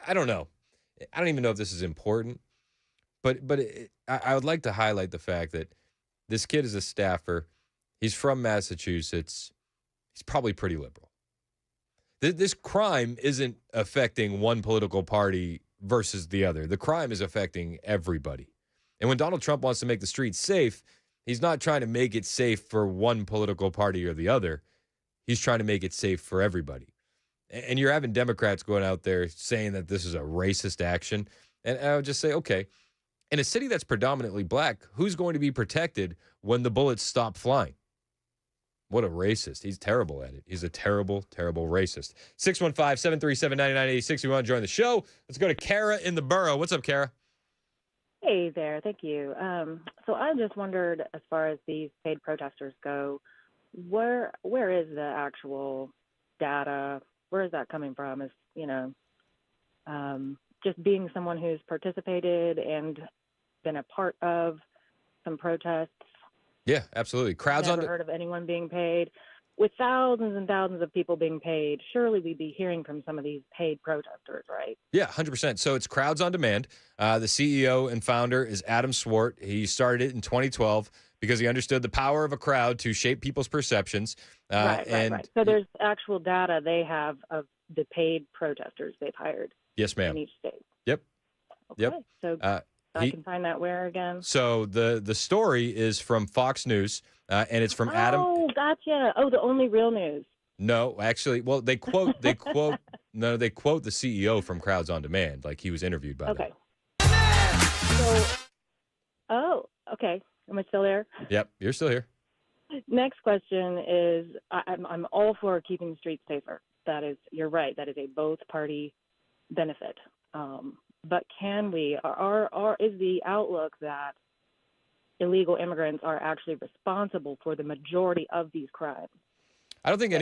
I don't know. I don't even know if this is important, but I would like to highlight the fact that this kid is a staffer. He's from Massachusetts. He's probably pretty liberal. This crime isn't affecting one political party versus the other. The crime is affecting everybody. And when Donald Trump wants to make the streets safe, he's not trying to make it safe for one political party or the other. He's trying to make it safe for everybody. And you're having Democrats going out there saying that this is a racist action. And I would just say, okay, in a city that's predominantly black, who's going to be protected when the bullets stop flying? What a racist. He's terrible at it. He's a terrible, terrible racist. 615-737-9986. You want to join the show? Let's go to Kara in the borough. What's up, Kara? Hey there. Thank you. So I just wondered, as far as these paid protesters go, where is the actual data? Where is that coming from? Is, just being someone who's participated and been a part of some protests. Yeah, absolutely. Crowds Never heard of anyone being paid. With thousands and thousands of people being paid, surely we'd be hearing from some of these paid protesters, right? Yeah, 100%. So it's Crowds on Demand. The CEO and founder is Adam Swart. He started it in 2012 because he understood the power of a crowd to shape people's perceptions. Right. So there's actual data they have of the paid protesters they've hired. Yes, ma'am. In each state. Yep. Okay. So I can find that where again? So the story is from Fox News, and it's from Adam. Oh, gotcha. Oh, the only real news. No, actually, well, they quote they quote the CEO from Crowds on Demand, like he was interviewed by them. Okay. So, okay. Am I still there? Yep, you're still here. Next question is, I'm all for keeping the streets safer. That is, you're right. That is a both party benefit. But can we, is the outlook that illegal immigrants are actually responsible for the majority of these crimes? I don't think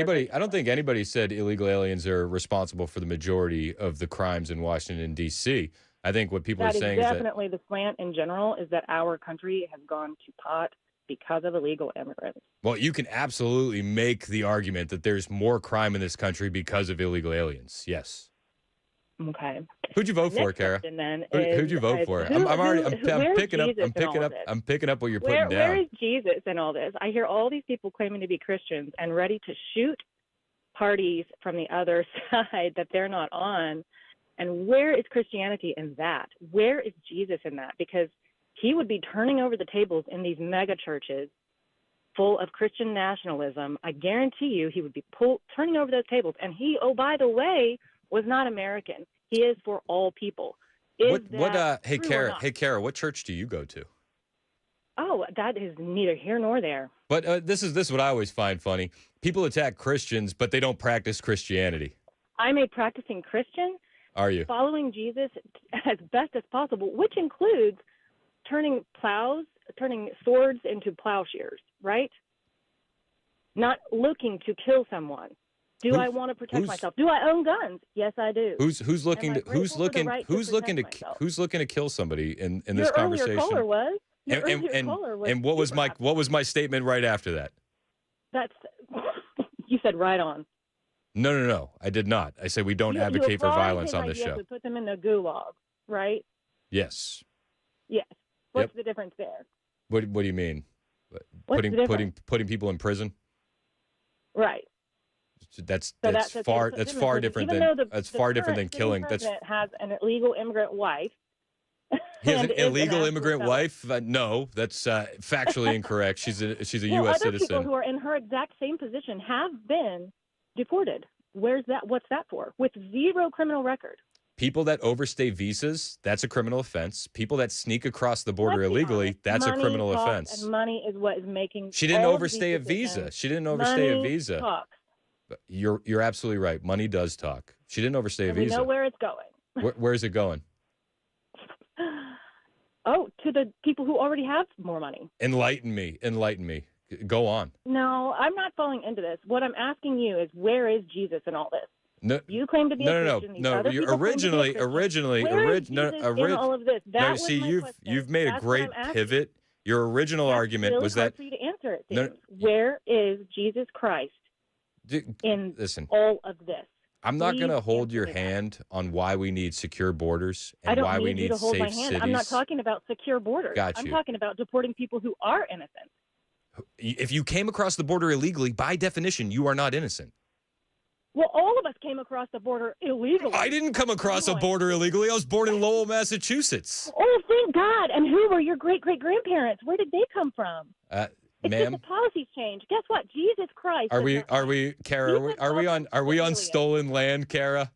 anybody said illegal aliens are responsible for the majority of the crimes in Washington, D.C. I think what people are saying is that definitely the slant in general is that our country has gone to pot because of illegal immigrants. well, you can absolutely make the argument that there's more crime in this country because of illegal aliens. Yes. Okay. Who'd you vote for, Next Kara? question then Who'd you vote for? I'm picking up what you're putting down. Where is Jesus in all this? I hear all these people claiming to be Christians and ready to shoot parties from the other side that they're not on. And where is Christianity in that? Where is Jesus in that? Because he would be turning over the tables in these mega churches full of Christian nationalism. I guarantee you he would be turning over those tables. And he, oh, by the way, was not American. He is for all people. Hey, Kara, what church do you go to? Oh, that is neither here nor there. But this is what I always find funny. People attack Christians, but they don't practice Christianity. I'm a practicing Christian. Are you? Following Jesus as best as possible, which includes turning swords into plowshares, right? Not looking to kill someone. Do I want to protect myself? Do I own guns? Yes, I do. Who's looking to kill somebody in this conversation? Your caller was. And what was my statement right after that? You said right on. No. I did not. I said we don't advocate for violence on this show. We put them in the gulag, right? Yes. Yes. What's the difference there? What do you mean? What's Putting people in prison? Right. That's far different than killing. That's has an illegal immigrant wife. He has an illegal immigrant wife? No, that's factually incorrect. She's a U.S. other citizen. People who are in her exact same position have been deported. Where's that? What's that for? With zero criminal record. People that overstay visas, that's a criminal offense. People that sneak across the border illegally, that's a criminal offense. And money is what is making. She didn't overstay a visa. She didn't overstay a visa. Talks. You're absolutely right. Money does talk. She didn't overstay a visa. We know where it's going. Where's it going? Oh, to the people who already have more money. Enlighten me. Go on. No, I'm not falling into this. What I'm asking you is, where is Jesus in all this? No, you claim to be a Christian. No. Originally, in all of this? That was my question. You've made a great pivot. Your original argument really was that. For you to answer it. Where is Jesus Christ in all of this? I'm not going to hold your hand on why we need secure borders and why we need safe cities. I'm not talking about secure borders. I'm talking about deporting people who are innocent. If you came across the border illegally, by definition, you are not innocent. Well, all of us came across the border illegally. I didn't come across a border illegally. I was born in Lowell, Massachusetts. Oh, thank God. And who were your great-great-grandparents? Where did they come from? It's ma'am, just the policies change. Guess what? Jesus Christ. Are we, Kara? Are we on stolen land, Kara?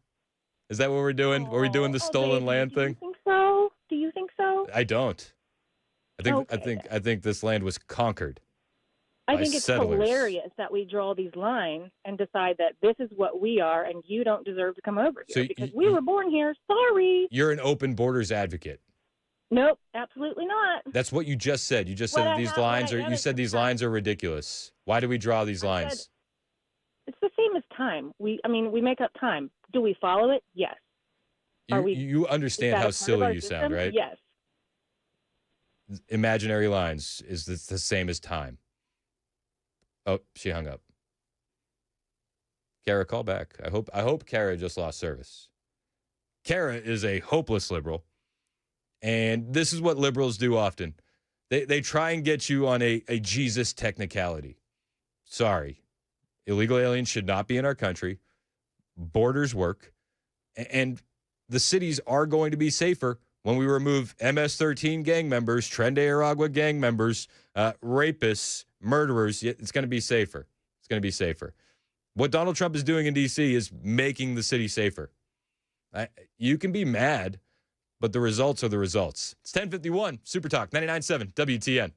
Is that what we're doing? Are we doing the stolen land thing? Do you think so? I don't. I think this land was conquered. I think it's hilarious that we draw these lines and decide that this is what we are and you don't deserve to come over here because we were born here. Sorry. You're an open borders advocate. Nope, absolutely not. That's what you just said. You just said that these lines are. You said these lines are ridiculous. Why do we draw these lines? It's the same as time. We make up time. Do we follow it? Yes. You understand how silly you sound, right? Yes. Imaginary lines is the same as time. Oh, she hung up. Kara, call back. I hope Kara just lost service. Kara is a hopeless liberal. And this is what liberals do often. They try and get you on a Jesus technicality. Sorry. Illegal aliens should not be in our country. Borders work. And the cities are going to be safer when we remove MS-13 gang members, Tren de Aragua gang members, rapists, murderers, it's going to be safer. It's going to be safer. What Donald Trump is doing in D.C. is making the city safer. You can be mad, but the results are the results. It's 10:51, Super Talk, 99.7 WTN.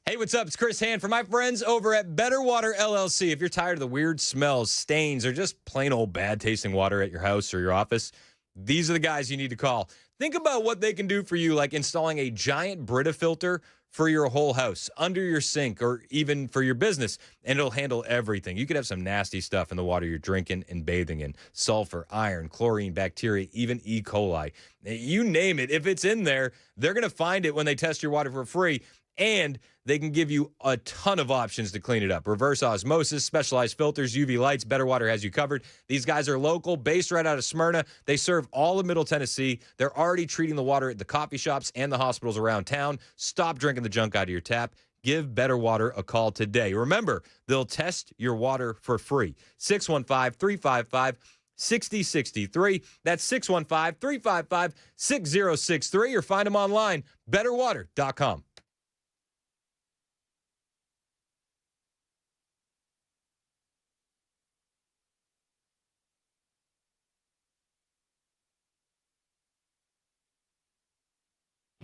Hey, what's up? It's Chris Hand for my friends over at Better Water LLC. If you're tired of the weird smells, stains, or just plain old bad tasting water at your house or your office, these are the guys you need to call. Think about what they can do for you, like installing a giant Brita filter for your whole house, under your sink, or even for your business, and it'll handle everything. You could have some nasty stuff in the water you're drinking and bathing in. Sulfur, iron, chlorine, bacteria, even E. coli. You name it. If it's in there, they're going to find it when they test your water for free. And they can give you a ton of options to clean it up. Reverse osmosis, specialized filters, UV lights, Better Water has you covered. These guys are local, based right out of Smyrna. They serve all of Middle Tennessee. They're already treating the water at the coffee shops and the hospitals around town. Stop drinking the junk out of your tap. Give Better Water a call today. Remember, they'll test your water for free. 615-355-6063. That's 615-355-6063. Or find them online, betterwater.com.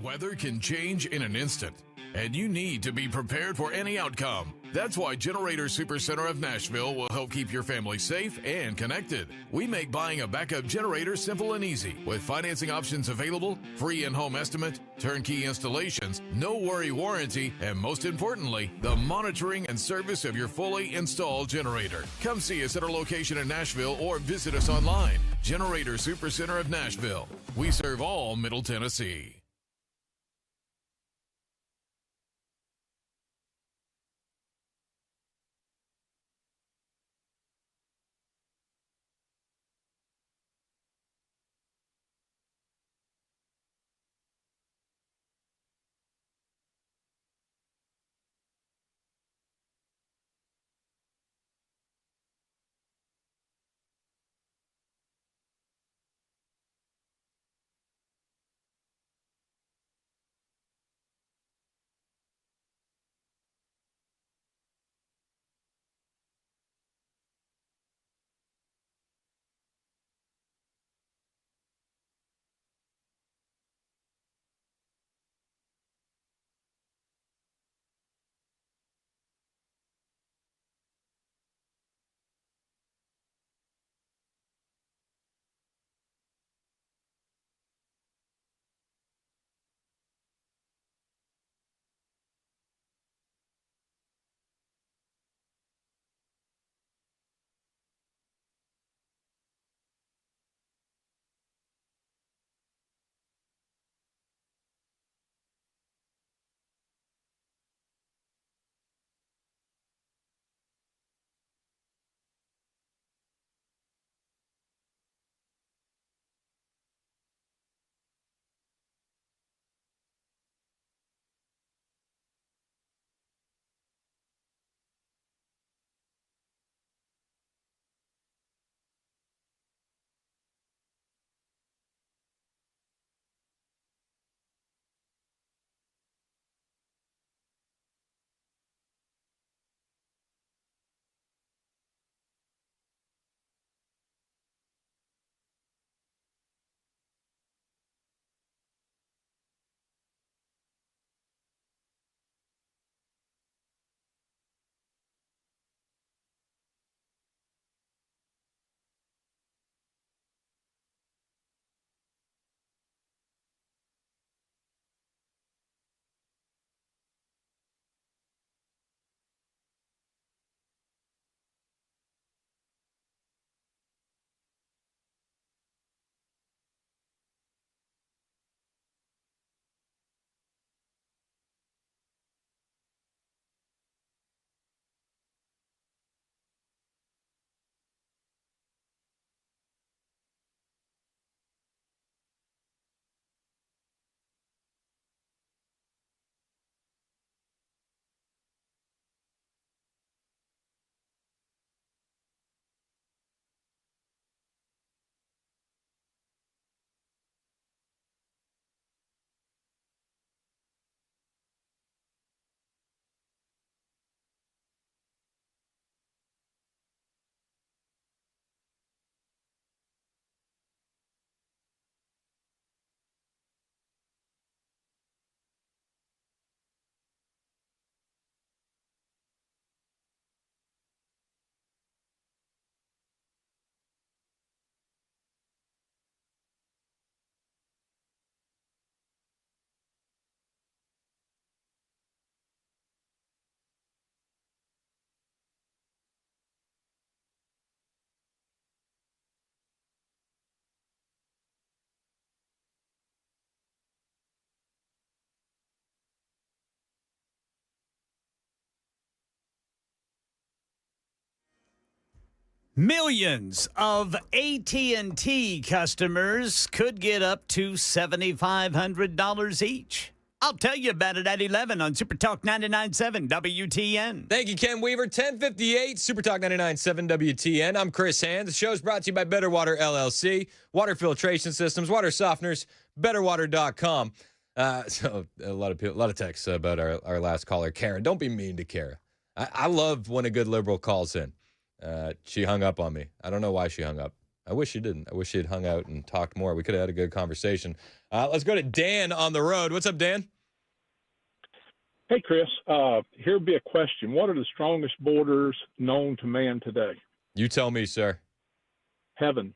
Weather can change in an instant, and you need to be prepared for any outcome. That's why Generator Supercenter of Nashville will help keep your family safe and connected. We make buying a backup generator simple and easy, with financing options available, free in-home estimate, turnkey installations, no worry warranty, and most importantly, the monitoring and service of your fully installed generator. Come see us at our location in Nashville or visit us online. Generator Supercenter of Nashville. We serve all Middle Tennessee. Millions of AT&T customers could get up to $7,500 each. I'll tell you about it at 11 on Super Talk 99.7 WTN. Thank you, Ken Weaver. 10:58, Super Talk 99.7 WTN. I'm Chris Hand. The show's brought to you by Better Water LLC, water filtration systems, water softeners, betterwater.com. So a lot of texts about our last caller, Karen. Don't be mean to Kara. I love when a good liberal calls in. She hung up on me. I don't know why she hung up. I wish she didn't. I wish she had hung out and talked more. We could have had a good conversation. Let's go to Dan on the road. What's up, Dan? Hey, Chris. Here'd be a question. What are the strongest borders known to man today? You tell me, sir. Heaven.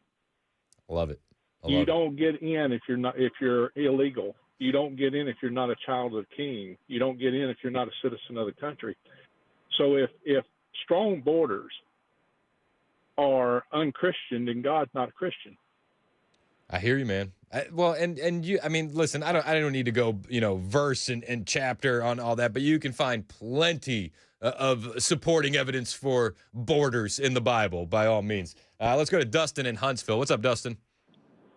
Love it. You don't get in if you're illegal. You don't get in if you're not a child of the king. You don't get in if you're not a citizen of the country. So if strong borders are unchristian, then God's not a Christian. I hear you, man. And you, I mean, listen, I don't need to go, verse and chapter on all that, but you can find plenty of supporting evidence for borders in the Bible, by all means. Let's go to Dustin in Huntsville. What's up, Dustin?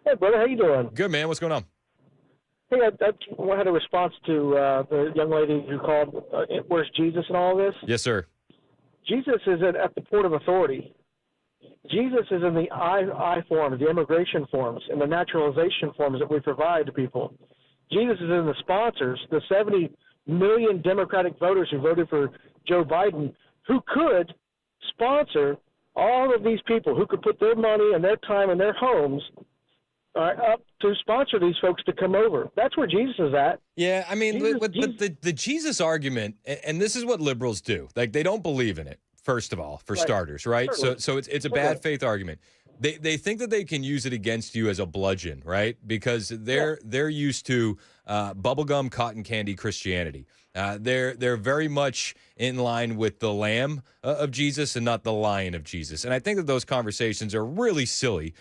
Hey, brother, how you doing? Good, man. What's going on? Hey, I had a response to the young lady who called, where's Jesus and all this? Yes, sir. Jesus is at the port of authority. Jesus is in the I forms, the immigration forms, and the naturalization forms that we provide to people. Jesus is in the sponsors, the 70 million Democratic voters who voted for Joe Biden, who could sponsor all of these people, who could put their money and their time and their homes up to sponsor these folks to come over. That's where Jesus is at. Yeah, I mean, but the Jesus argument, and this is what liberals do. Like, they don't believe in it. First of all, for starters, right? So it's a bad faith argument. They think that they can use it against you as a bludgeon, right? Because they're used to bubblegum, cotton candy Christianity. They're very much in line with the lamb of Jesus and not the lion of Jesus. And I think that those conversations are really silly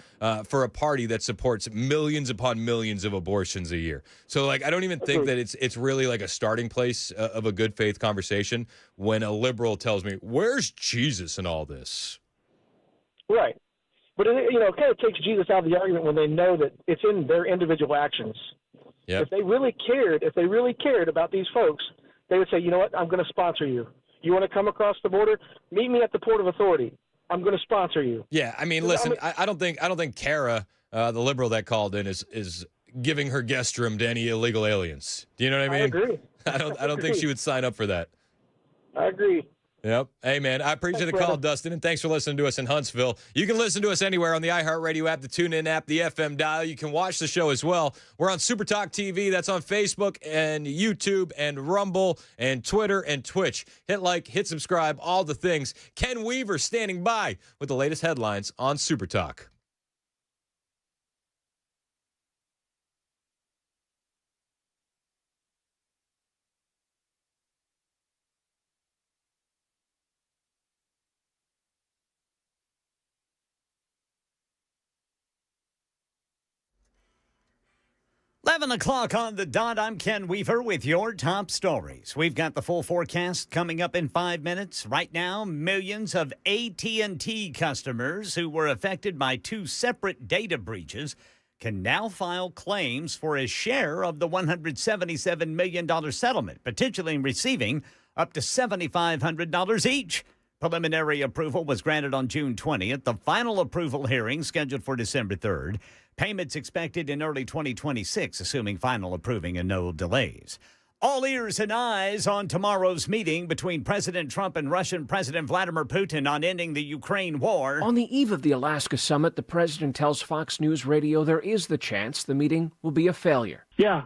for a party that supports millions upon millions of abortions a year. So, like, I don't even think that it's really like a starting place of a good faith conversation when a liberal tells me, where's Jesus in all this? Right. But, it kind of takes Jesus out of the argument when they know that it's in their individual actions. Yep. If they really cared about these folks, they would say, you know what, I'm going to sponsor you. You want to come across the border? Meet me at the port of authority. I'm going to sponsor you. Yeah, I mean, listen, I don't think Kara, the liberal that called in, is giving her guest room to any illegal aliens. Do you know what I mean? I agree. I don't think she would sign up for that. I agree. Yep. Hey, man, I appreciate the call, Dustin, and thanks for listening to us in Huntsville. You can listen to us anywhere on the iHeartRadio app, the TuneIn app, the FM dial. You can watch the show as well. We're on Super Talk TV. That's on Facebook and YouTube and Rumble and Twitter and Twitch. Hit like, hit subscribe, all the things. Ken Weaver standing by with the latest headlines on Super Talk. Eleven o'clock on the dot. I'm Ken Weaver with your top stories. We've got the full forecast coming up in 5 minutes. Right now, millions of AT&T customers who were affected by 2 separate data breaches can now file claims for a share of the $177 million settlement, potentially receiving up to $7,500 each. Preliminary approval was granted on June 20th. The final approval hearing scheduled for December 3rd. Payments expected in early 2026, assuming final approving and no delays. All ears and eyes on tomorrow's meeting between President Trump and Russian President Vladimir Putin on ending the Ukraine war. On the eve of the Alaska summit, the president tells Fox News Radio there is the chance the meeting will be a failure. Yeah,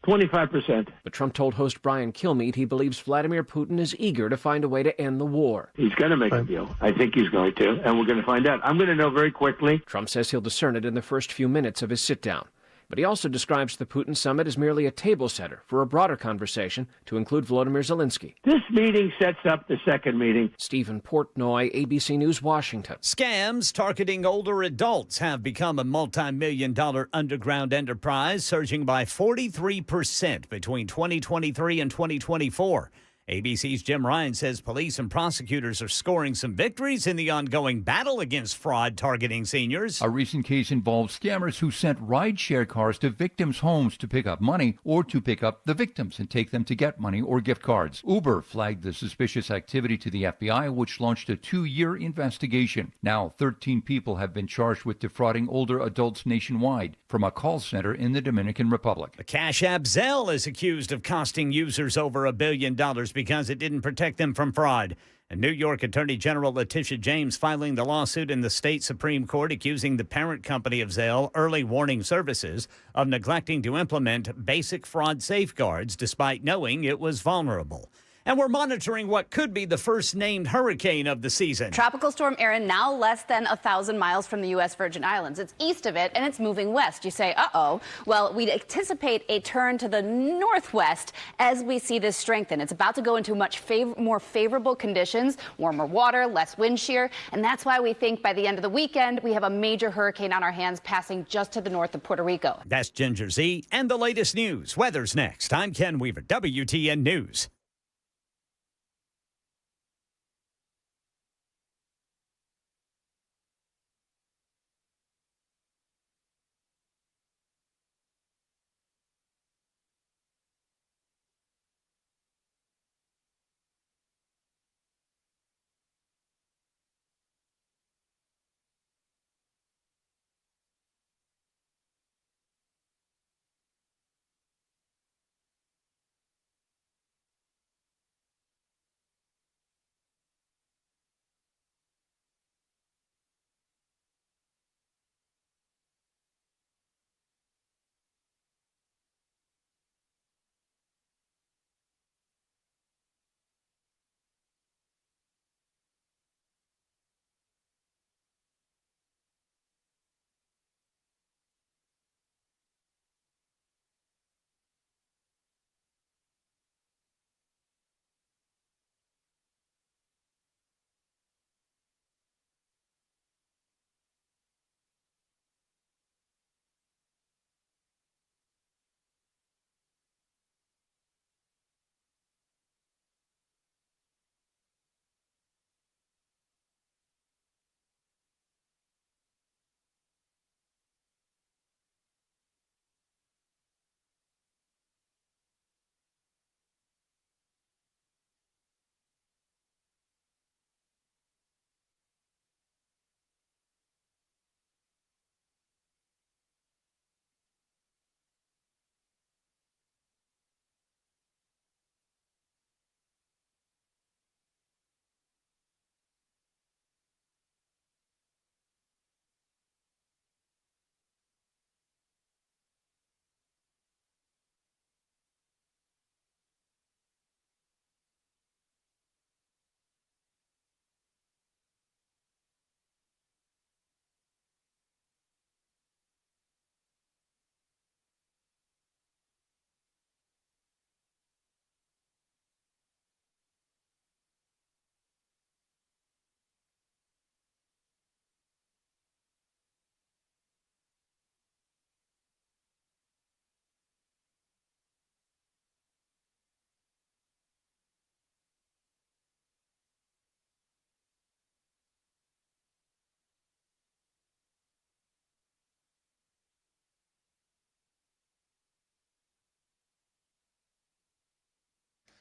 25%. But Trump told host Brian Kilmeade he believes Vladimir Putin is eager to find a way to end the war. He's going to make a deal. I think he's going to, and we're going to find out. I'm going to know very quickly. Trump says he'll discern it in the first few minutes of his sit-down. But he also describes the Putin summit as merely a table setter for a broader conversation to include Volodymyr Zelensky. This meeting sets up the second meeting. Stephen Portnoy, ABC News, Washington. Scams targeting older adults have become a multi-million-dollar underground enterprise, surging by 43% between 2023 and 2024. ABC's Jim Ryan says police and prosecutors are scoring some victories in the ongoing battle against fraud targeting seniors. A recent case involves scammers who sent rideshare cars to victims' homes to pick up money or to pick up the victims and take them to get money or gift cards. Uber flagged the suspicious activity to the FBI, which launched a 2-year investigation. Now, 13 people have been charged with defrauding older adults nationwide from a call center in the Dominican Republic. The Cash App Zelle is accused of costing users over $1 billion because it didn't protect them from fraud. And New York Attorney General Letitia James filing the lawsuit in the state Supreme Court accusing the parent company of Zelle, Early Warning Services, of neglecting to implement basic fraud safeguards despite knowing it was vulnerable. And we're monitoring what could be the first named hurricane of the season. Tropical Storm Erin now less than 1,000 miles from the U.S. Virgin Islands. It's east of it, and it's moving west. You say, uh-oh. Well, we anticipate a turn to the northwest as we see this strengthen. It's about to go into much more favorable conditions, warmer water, less wind shear, and that's why we think by the end of the weekend, we have a major hurricane on our hands passing just to the north of Puerto Rico. That's Ginger Z and the latest news. Weather's next. I'm Ken Weaver, WTN News.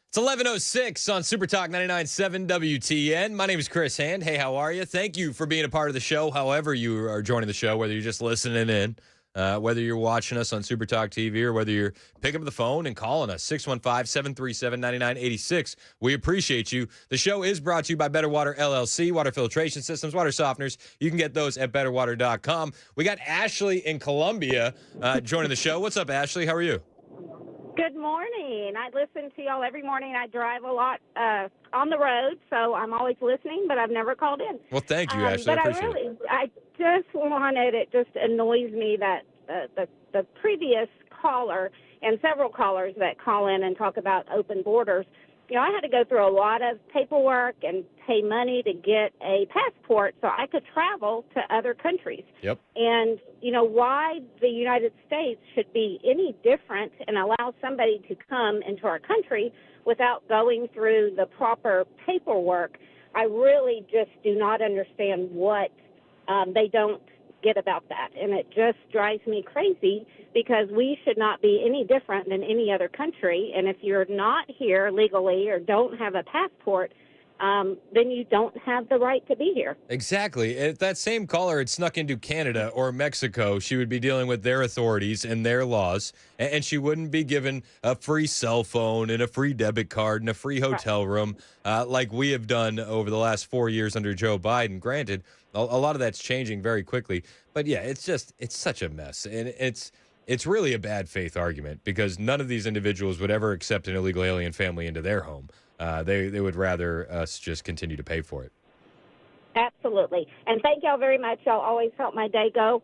It's 11:06 on Super Talk 99.7 WTN. My name is Chris Hand. Hey, how are you? Thank you for being a part of the show, however you are joining the show, whether you're just listening in, whether you're watching us on Super Talk TV, or whether you're picking up the phone and calling us, 615-737-9986. We appreciate you. The show is brought to you by Better Water LLC, water filtration systems, water softeners. You can get those at betterwater.com. We got Ashley in Columbia joining the show. What's up, Ashley? How are you? Good morning. I listen to y'all every morning. I drive a lot on the road, so I'm always listening, but I've never called in. Well, thank you, Ashley. But I appreciate it. I just wanted, it just annoys me that the previous caller and several callers that call in and talk about open borders I had to go through a lot of paperwork and pay money to get a passport so I could travel to other countries. Yep. And, why the United States should be any different and allow somebody to come into our country without going through the proper paperwork, I really just do not understand what they don't get about that. And it just drives me crazy because we should not be any different than any other country. And if you're not here legally or don't have a passport, then you don't have the right to be here. Exactly. If that same caller had snuck into Canada or Mexico, she would be dealing with their authorities and their laws, and she wouldn't be given a free cell phone and a free debit card and a free hotel room like we have done over the last 4 years under Joe Biden. Granted, a lot of that's changing very quickly. But, yeah, it's such a mess. And it's really a bad faith argument because none of these individuals would ever accept an illegal alien family into their home. They would rather us just continue to pay for it. Absolutely. And thank y'all very much. Y'all always help my day go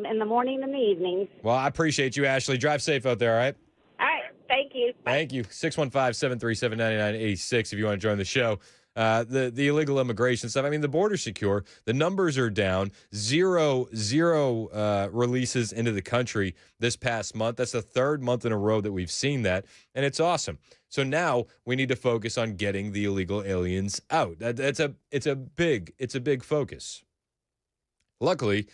in the morning and the evenings. Well, I appreciate you, Ashley. Drive safe out there, all right? All right. Thank you. Thank you. 615-737-9986 if you want to join the show. The illegal immigration stuff. I mean, the border's secure. The numbers are down. Zero releases into the country this past month. That's the third month in a row that we've seen that, and it's awesome. So now we need to focus on getting the illegal aliens out. It's a big focus. Luckily,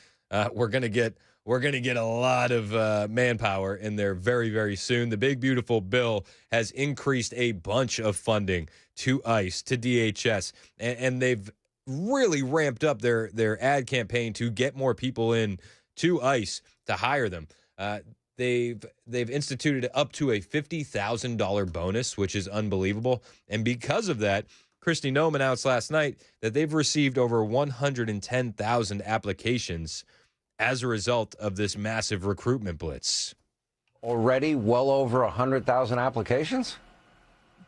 we're gonna get a lot of manpower in there very, very soon. The big beautiful bill has increased a bunch of funding to ICE, to DHS, and they've really ramped up their ad campaign to get more people in to ICE to hire them. They've instituted up to a $50,000 bonus, which is unbelievable. And because of that, Kristi Noem announced last night that they've received over 110,000 applications as a result of this massive recruitment blitz. Already well over 100,000 applications?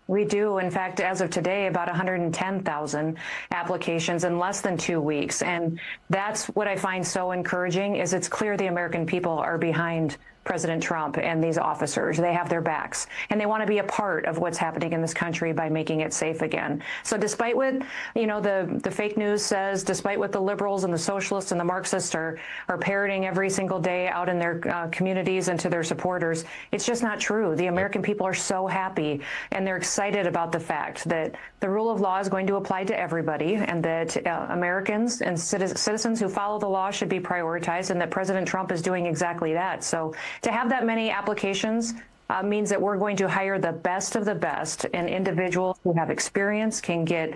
We do. In fact, as of today, about 110,000 applications in less than 2 weeks. And that's what I find so encouraging is it's clear the American people are behind President Trump and these officers. They have their backs, and they want to be a part of what's happening in this country by making it safe again. So despite what, the fake news says, despite what the liberals and the socialists and the Marxists are parroting every single day out in their communities and to their supporters, it's just not true. The American people are so happy, and they're excited about the fact that the rule of law is going to apply to everybody, and that Americans and citizens who follow the law should be prioritized, and that President Trump is doing exactly that. So to have that many applications means that we're going to hire the best of the best, and individuals who have experience can get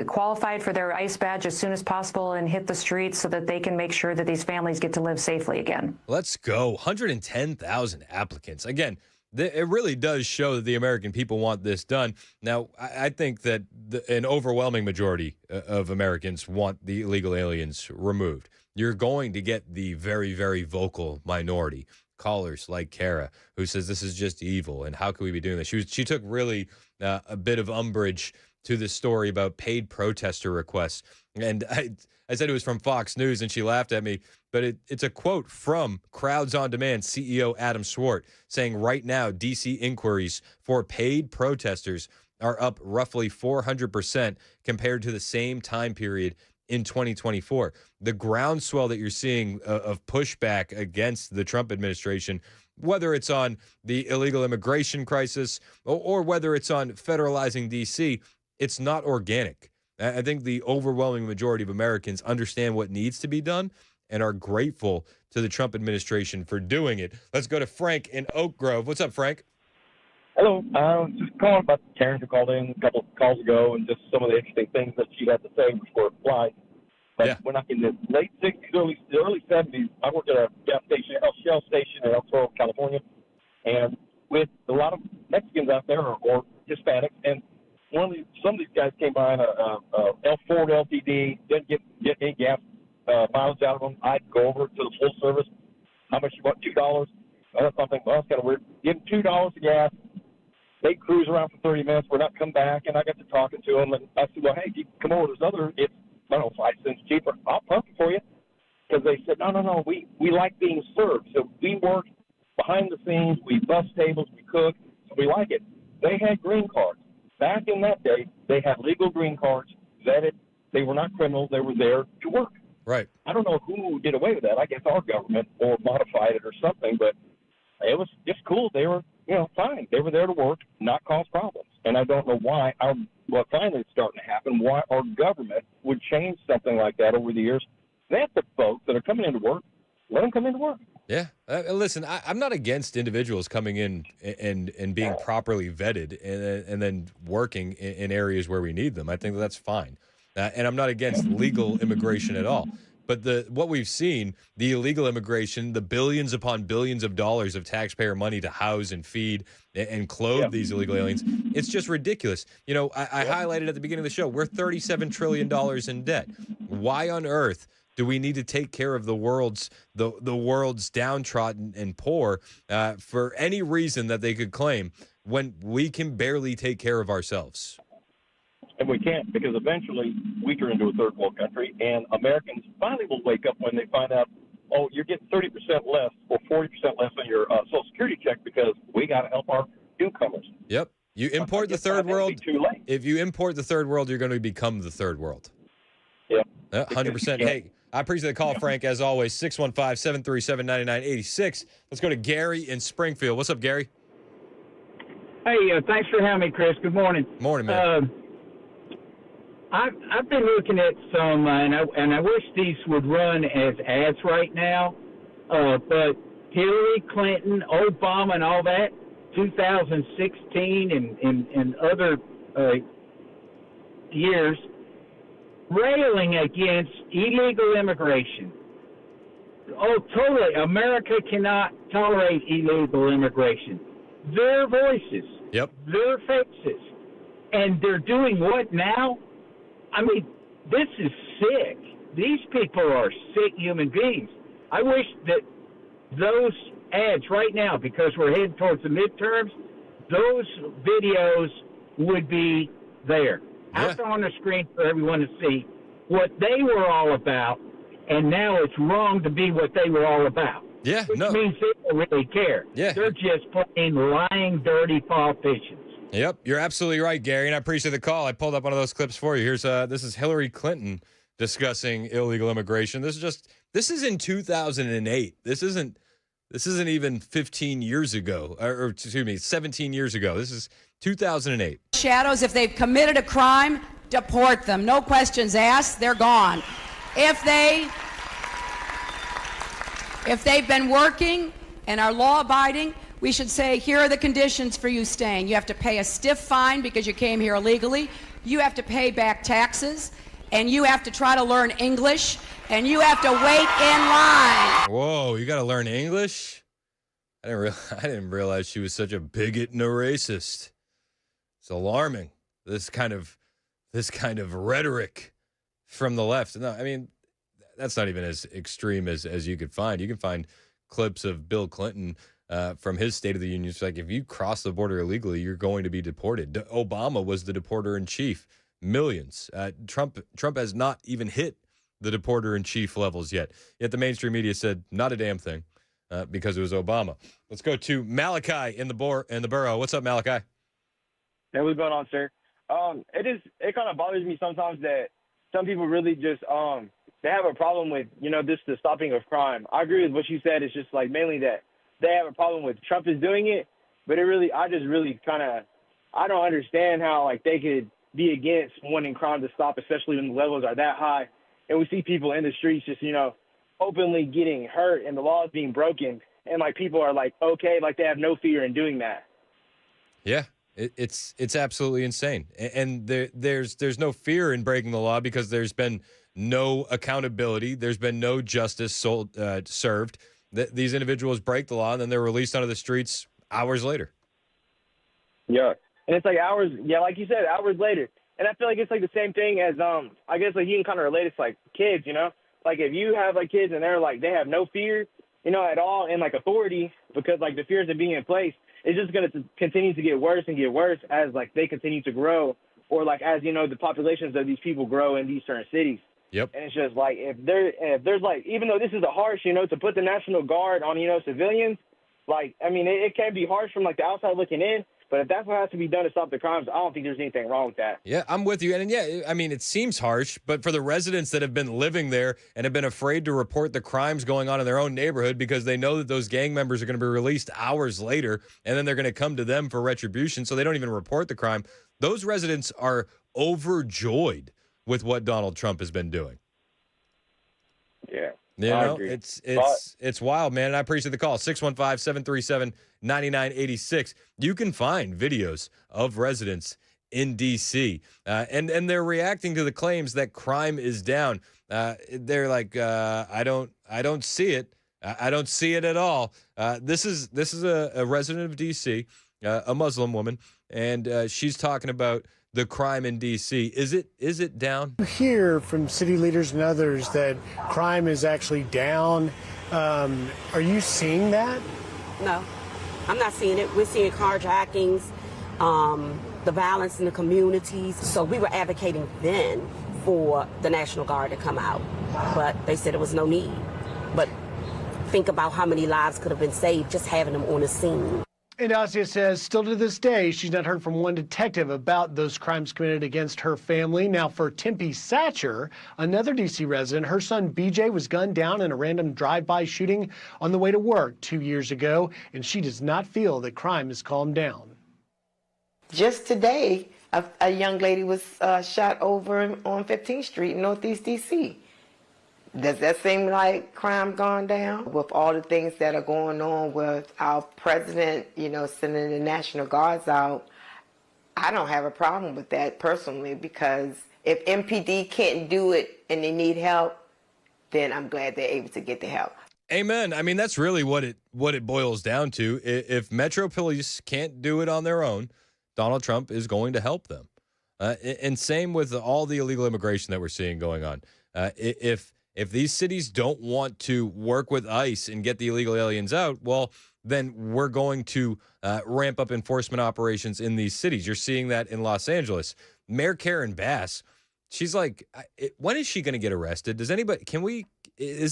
qualified for their ICE badge as soon as possible and hit the streets so that they can make sure that these families get to live safely again. Let's go. 110,000 applicants. Again, it really does show that the American people want this done. Now, I think that an overwhelming majority of Americans want the illegal aliens removed. You're going to get the very, very vocal minority. Callers like Kara, who says this is just evil and how could we be doing this? She took really a bit of umbrage to the story about paid protester requests. And I said it was from Fox News, and she laughed at me. But it's a quote from Crowds on Demand CEO Adam Swart saying right now DC inquiries for paid protesters are up roughly 400% compared to the same time period in 2024. The groundswell that you're seeing of pushback against the Trump administration, whether it's on the illegal immigration crisis or whether it's on federalizing DC, it's not organic. I think the overwhelming majority of Americans understand what needs to be done and are grateful to the Trump administration for doing it. Let's go to Frank in Oak Grove. What's up, Frank? Hello. Just calling about Karen who called in a couple of calls ago and just some of the interesting things that she had to say before it flies. But when in the late 60s, early 70s, I worked at a gas station, a Shell station in El Toro, California, and with a lot of Mexicans out there or Hispanics, and some of these guys came by in a Ford LTD, didn't get any gas mileage out of them. I'd go over to the full service. How much you want? $2. I'm thinking, well, that's kind of weird. Give them $2 of gas. They cruise around for 30 minutes. We're not come back, and I got to talking to them, and I said, well, hey, you come over. There's other. It's 5 cents cheaper. I'll pump it for you. Because they said, no, we like being served. So we work behind the scenes. We bus tables. We cook. So we like it. They had green cards. Back in that day, they had legal green cards, vetted. They were not criminals. They were there to work. Right. I don't know who did away with that. I guess our government or modified it or something, but it was just cool. They were, fine. They were there to work, not cause problems. And I don't know why, what finally is starting to happen, why our government would change something like that over the years. Let the folks that are coming into work, let them come into work. Yeah. Listen, I'm not against individuals coming in and being properly vetted and then working in areas where we need them. I think that's fine. And I'm not against legal immigration at all. But what we've seen, the illegal immigration, the billions upon billions of dollars of taxpayer money to house and feed and clothe these illegal aliens, it's just ridiculous. I highlighted at the beginning of the show, we're $37 trillion in debt. Why on earth do we need to take care of the world's downtrodden and poor for any reason that they could claim when we can barely take care of ourselves? And we can't, because eventually we turn into a third world country, and Americans finally will wake up when they find out, oh, you're getting 30% less or 40% less on your Social Security check because we got to help our newcomers. Yep. You import the third world. Too late. If you import the third world, you're going to become the third world. Yep. 100%. Hey, I appreciate the call, Frank, as always. 615-737-9986. Let's go to Gary in Springfield. What's up, Gary? Hey, thanks for having me, Chris. Good morning. Morning, man. I've been looking at some, and I wish these would run as ads right now, but Hillary Clinton, Obama, and all that, 2016 and other years, railing against illegal immigration. Oh, totally. America cannot tolerate illegal immigration. Their voices, their faces, and they're doing what now? I mean, this is sick. These people are sick human beings. I wish that those ads right now, because we're heading towards the midterms, those videos would be there. Out there on the screen for everyone to see what they were all about, and now it's wrong to be what they were all about. Yeah, Which means they don't really care. Yeah. They're just plain lying, dirty politicians. Yep, you're absolutely right, Gary, and I appreciate the call. I pulled up one of those clips for you. This is Hillary Clinton discussing illegal immigration. This is in 2008. This isn't even 15 years ago, or excuse me, 17 years ago. This is 2008. Shadows, if they've committed a crime, deport them. No questions asked, they're gone. If they've been working and are law-abiding, we should say, here are the conditions for you staying. You have to pay a stiff fine because you came here illegally. You have to pay back taxes, and you have to try to learn English, and you have to wait in line. Whoa, you got to learn English? I didn't realize she was such a bigot and a racist. It's alarming. This kind of rhetoric from the left. No, I mean, that's not even as extreme as you could find. You can find clips of Bill Clinton from his State of the Union. It's like, if you cross the border illegally, you're going to be deported. Obama was the deporter in chief. Millions. Trump has not even hit the deporter in chief levels yet. Yet the mainstream media said not a damn thing because it was Obama. Let's go to Malachi in the borough. What's up, Malachi? Hey, what's going on, sir? It kind of bothers me sometimes that some people really just they have a problem with the stopping of crime. I agree with what you said. It's just like mainly that they have a problem with Trump is doing it, but I don't understand how like they could be against wanting crime to stop, especially when the levels are that high, and we see people in the streets just openly getting hurt and the laws being broken, and like people are like okay, like they have no fear in doing that. Yeah. It's absolutely insane, and there's no fear in breaking the law because there's been no accountability. There's been no justice served. These individuals break the law and then they're released onto the streets hours later. Yeah, and it's like hours. Yeah, like you said, hours later. And I feel like it's like the same thing as I guess like you can kind of relate it to like kids. Like if you have like kids and they're like they have no fear, at all in like authority because like the fears of being in place. It's just going to continue to get worse and get worse as like they continue to grow or like as, the populations of these people grow in these certain cities. Yep. And it's just like if there's like, even though this is a harsh, to put the National Guard on, civilians, like, I mean, it can be harsh from like the outside looking in, But if that's what has to be done to stop the crimes, I don't think there's anything wrong with that. Yeah, I'm with you. And yeah, I mean, it seems harsh, but for the residents that have been living there and have been afraid to report the crimes going on in their own neighborhood because they know that those gang members are going to be released hours later and then they're going to come to them for retribution, so they don't even report the crime. Those residents are overjoyed with what Donald Trump has been doing. Yeah. You know, it's wild, man. And I appreciate the call. 615-737-9986. You can find videos of residents in D.C. And they're reacting to the claims that crime is down. They're like, I don't see it. I don't see it at all. This is a resident of D.C., a Muslim woman, and she's talking about the crime in D.C. Is it down? You hear from city leaders and others that crime is actually down. Are you seeing that? No, I'm not seeing it. We're seeing carjackings, the violence in the communities. So we were advocating then for the National Guard to come out, but they said there was no need. But think about how many lives could have been saved just having them on the scene. And Asia says still to this day, she's not heard from one detective about those crimes committed against her family. Now, for Tempe Satcher, another D.C. resident, her son BJ was gunned down in a random drive-by shooting on the way to work 2 years ago, and she does not feel that crime has calmed down. Just today, a young lady was shot over on 15th Street in Northeast D.C. Does that seem like crime gone down? With all the things that are going on with our president, sending the National Guards out, I don't have a problem with that personally, because if MPD can't do it and they need help, then I'm glad they're able to get the help. Amen. I mean, that's really what it boils down to. If Metro Police can't do it on their own, Donald Trump is going to help them. And same with all the illegal immigration that we're seeing going on. If these cities don't want to work with ICE and get the illegal aliens out, well, then we're going to ramp up enforcement operations in these cities. You're seeing that in Los Angeles. Mayor Karen Bass, she's like, when is she going to get arrested? Is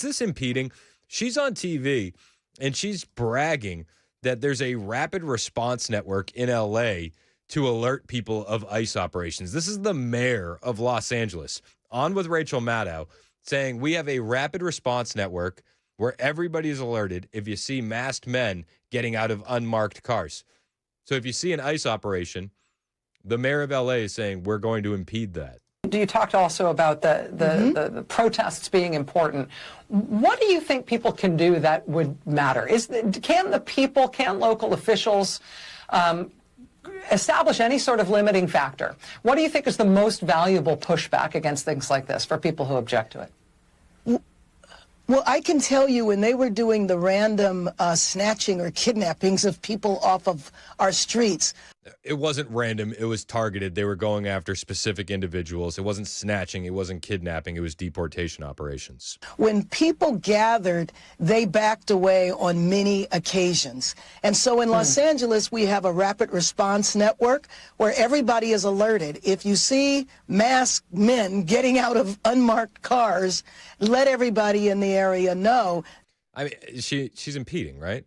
this impeding? She's on TV and she's bragging that there's a rapid response network in LA to alert people of ICE operations. This is the mayor of Los Angeles on with Rachel Maddow, saying we have a rapid response network where everybody is alerted if you see masked men getting out of unmarked cars. So if you see an ICE operation, the mayor of LA is saying we're going to impede that. You talked also about the protests being important. What do you think people can do that would matter? Can local officials establish any sort of limiting factor? What do you think is the most valuable pushback against things like this for people who object to it? Well, I can tell you when they were doing the random snatching or kidnappings of people off of our streets. It wasn't random. It was targeted. They were going after specific individuals. It wasn't snatching. It wasn't kidnapping. It was deportation operations. When people gathered, they backed away on many occasions. And so in Los Angeles, we have a rapid response network where everybody is alerted. If you see masked men getting out of unmarked cars, let everybody in the area know. I mean, she's impeding, right?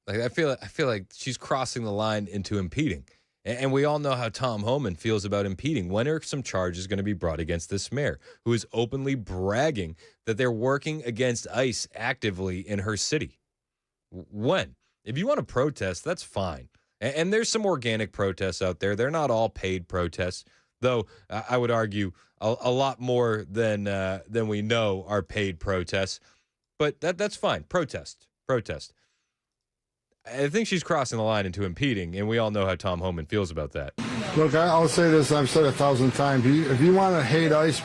Like I feel like she's crossing the line into impeding. And we all know how Tom Homan feels about impeding. When are some charges going to be brought against this mayor who is openly bragging that they're working against ICE actively in her city? When? If you want to protest, that's fine. And there's some organic protests out there. They're not all paid protests, though I would argue a lot more than we know are paid protests. But that's fine. Protest. I think she's crossing the line into impeding, and we all know how Tom Homan feels about that. Look, I'll say this, I've said 1,000 times. If you want to hate ICE,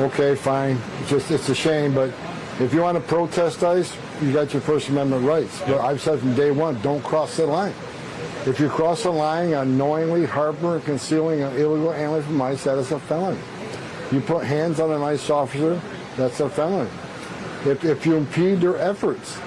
okay, fine. It's a shame, but if you want to protest ICE, you got your First Amendment rights. But I've said from day one, don't cross the line. If you cross the line on knowingly harboring and concealing an illegal alien from ICE, that is a felony. You put hands on an ICE officer, that's a felony. If you impede their efforts,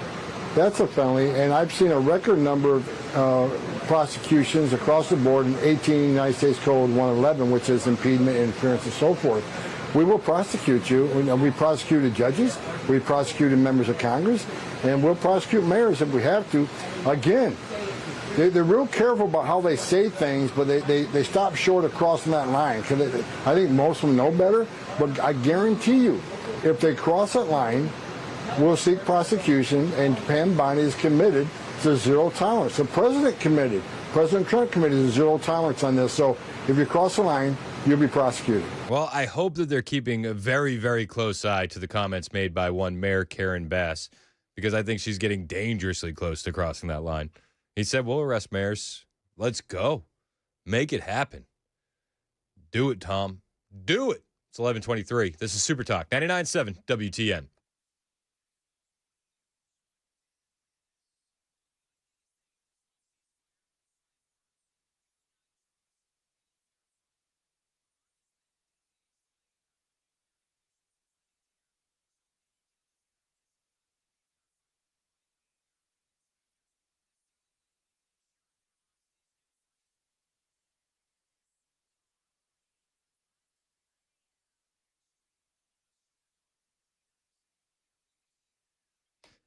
that's a felony, and I've seen a record number of prosecutions across the board in 18 United States Code 111, which is impediment, interference, and so forth. We will prosecute you. We prosecuted judges, we prosecuted members of Congress, and we'll prosecute mayors if we have to. Again, they're real careful about how they say things, but they stop short of crossing that line. Because I think most of them know better, but I guarantee you, if they cross that line, we'll seek prosecution, and Pam Bondi is committed to zero tolerance. The president committed. President Trump committed to zero tolerance on this. So if you cross the line, you'll be prosecuted. Well, I hope that they're keeping a very, very close eye to the comments made by one Mayor Karen Bass, because I think she's getting dangerously close to crossing that line. He said, we'll arrest mayors. Let's go. Make it happen. Do it, Tom. Do it. It's 11:23. This is Super Talk 99.7 WTN.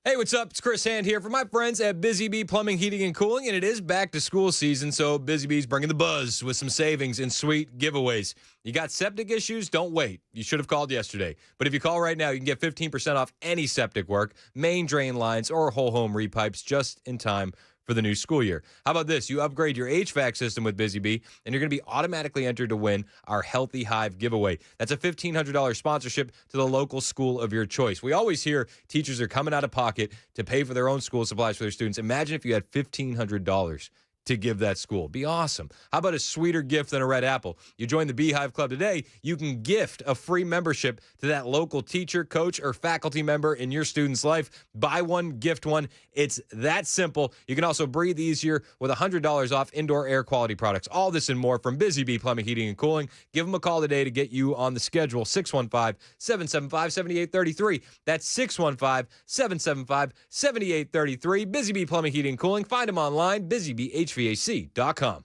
Hey, what's up? It's Chris Hand here for my friends at Busy Bee Plumbing, Heating, and Cooling, and it is back to school season, so Busy Bee's bringing the buzz with some savings and sweet giveaways. You got septic issues? Don't wait. You should have called yesterday. But if you call right now, you can get 15% off any septic work, main drain lines, or whole home repipes just in time for the new school year. How about this? You upgrade your HVAC system with Busy Bee, and you're going to be automatically entered to win our Healthy Hive giveaway. That's a $1,500 sponsorship to the local school of your choice. We always hear teachers are coming out of pocket to pay for their own school supplies for their students. Imagine if you had $1,500 to give that school. Be awesome. How about a sweeter gift than a red apple? You join the Beehive Club today, you can gift a free membership to that local teacher, coach, or faculty member in your student's life. Buy one, gift one. It's that simple. You can also breathe easier with $100 off indoor air quality products. All this and more from Busy Bee Plumbing, Heating, and Cooling. Give them a call today to get you on the schedule. 615-775-7833. That's 615-775-7833. Busy Bee Plumbing, Heating, and Cooling. Find them online, busybeehvac.com.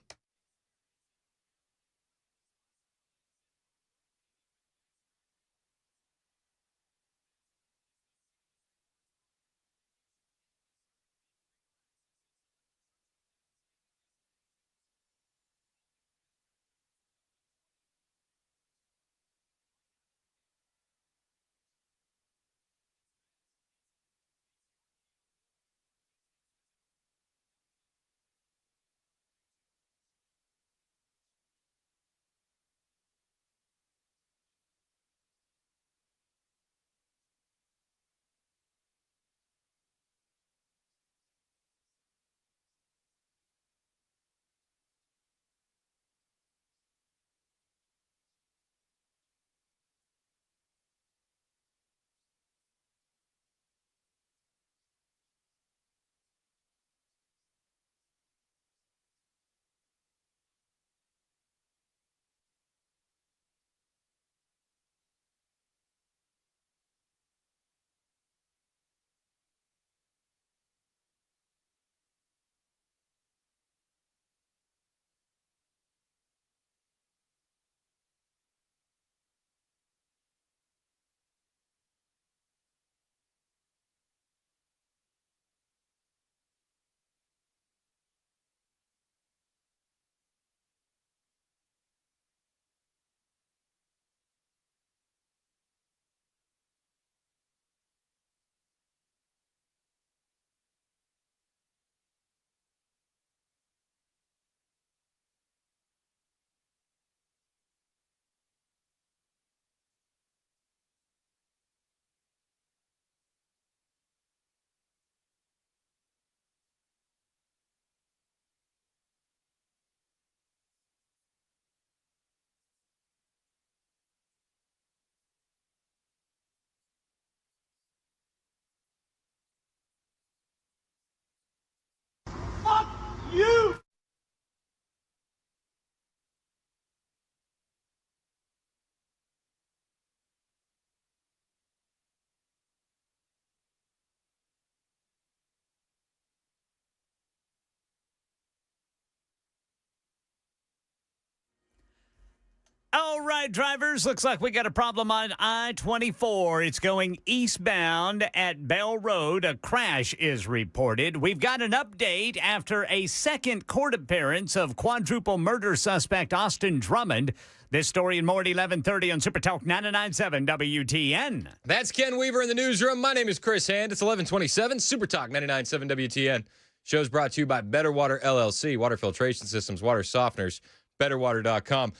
right, drivers, looks like we got a problem on I-24. It's going eastbound at Bell Road. A crash is reported. We've got an update after a second court appearance of quadruple murder suspect Austin Drummond. This story and more at 11:30 on Super Talk 99.7 WTN. That's Ken Weaver in the newsroom. My name is Chris Hand. It's 11:27, Super Talk 99.7 WTN. Show's brought to you by Better Water LLC, water filtration systems, water softeners, betterwater.com.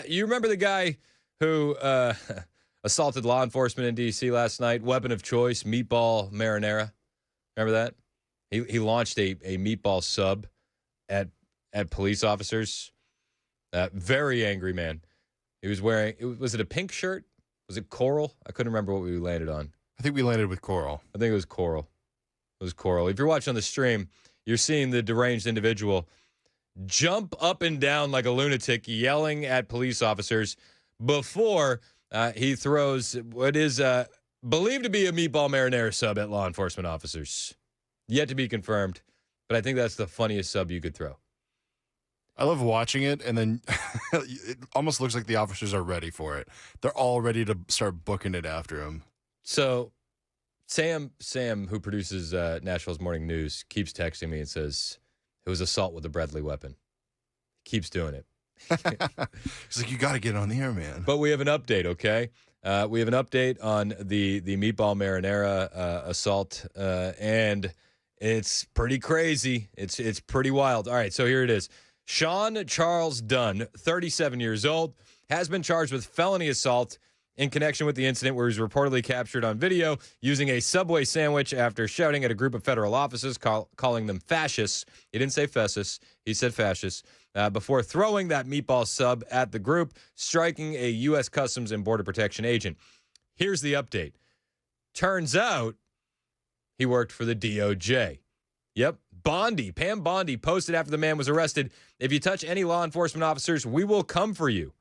You remember the guy who assaulted law enforcement in D.C. last night? Weapon of choice, meatball marinara. Remember that? He launched a meatball sub at police officers. Very angry man. He was wearing, was it a pink shirt? Was it coral? I couldn't remember what we landed on. I think we landed with coral. I think it was coral. It was coral. If you're watching on the stream, you're seeing the deranged individual jump up and down like a lunatic, yelling at police officers before he throws what is believed to be a meatball marinara sub at law enforcement officers. Yet to be confirmed, but I think that's the funniest sub you could throw. I love watching it, and then it almost looks like the officers are ready for it. They're all ready to start booking it after him. So Sam, who produces Nashville's Morning News, keeps texting me and says it was assault with a deadly weapon. Keeps doing it. He's like, you got to get on the air, man. But we have an update, okay? We have an update on the meatball marinara assault, and it's pretty crazy. It's pretty wild. All right, so here it is. Sean Charles Dunn, 37 years old, has been charged with felony assault in connection with the incident where he was reportedly captured on video using a Subway sandwich after shouting at a group of federal officers, calling them fascists. He didn't say fascists. He said fascists. Before throwing that meatball sub at the group, striking a U.S. Customs and Border Protection agent. Here's the update. Turns out he worked for the DOJ. Yep. Pam Bondi posted after the man was arrested, "If you touch any law enforcement officers, we will come for you.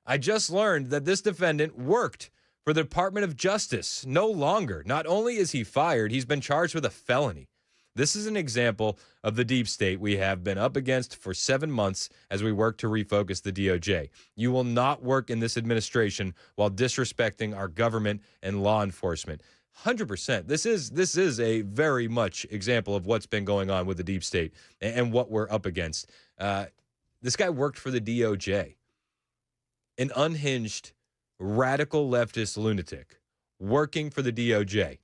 I just learned that this defendant worked for the Department of Justice. No longer. Not only is he fired, he's been charged with a felony." This is an example of the deep state we have been up against for 7 months as we work to refocus the DOJ. You will not work in this administration while disrespecting our government and law enforcement. 100%. This is a very much example of what's been going on with the deep state and what we're up against. This guy worked for the DOJ. An unhinged, radical leftist lunatic working for the DOJ,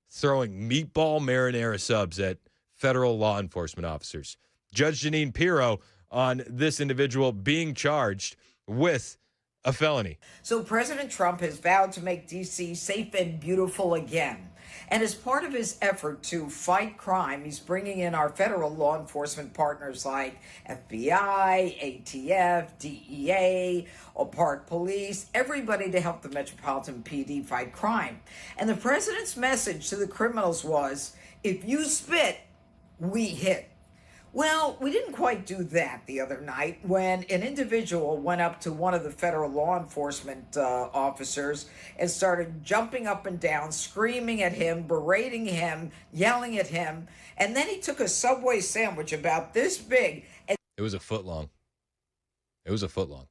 throwing meatball marinara subs at federal law enforcement officers. Judge Janine Pirro on this individual being charged with a felony. So President Trump has vowed to make D.C. safe and beautiful again. And as part of his effort to fight crime, he's bringing in our federal law enforcement partners like FBI, ATF, DEA, Park Police, everybody to help the Metropolitan PD fight crime. And the president's message to the criminals was, if you spit, we hit. Well, we didn't quite do that the other night when an individual went up to one of the federal law enforcement officers and started jumping up and down, screaming at him, berating him, yelling at him. And then he took a Subway sandwich about this big. And it was a foot long. It was a foot long.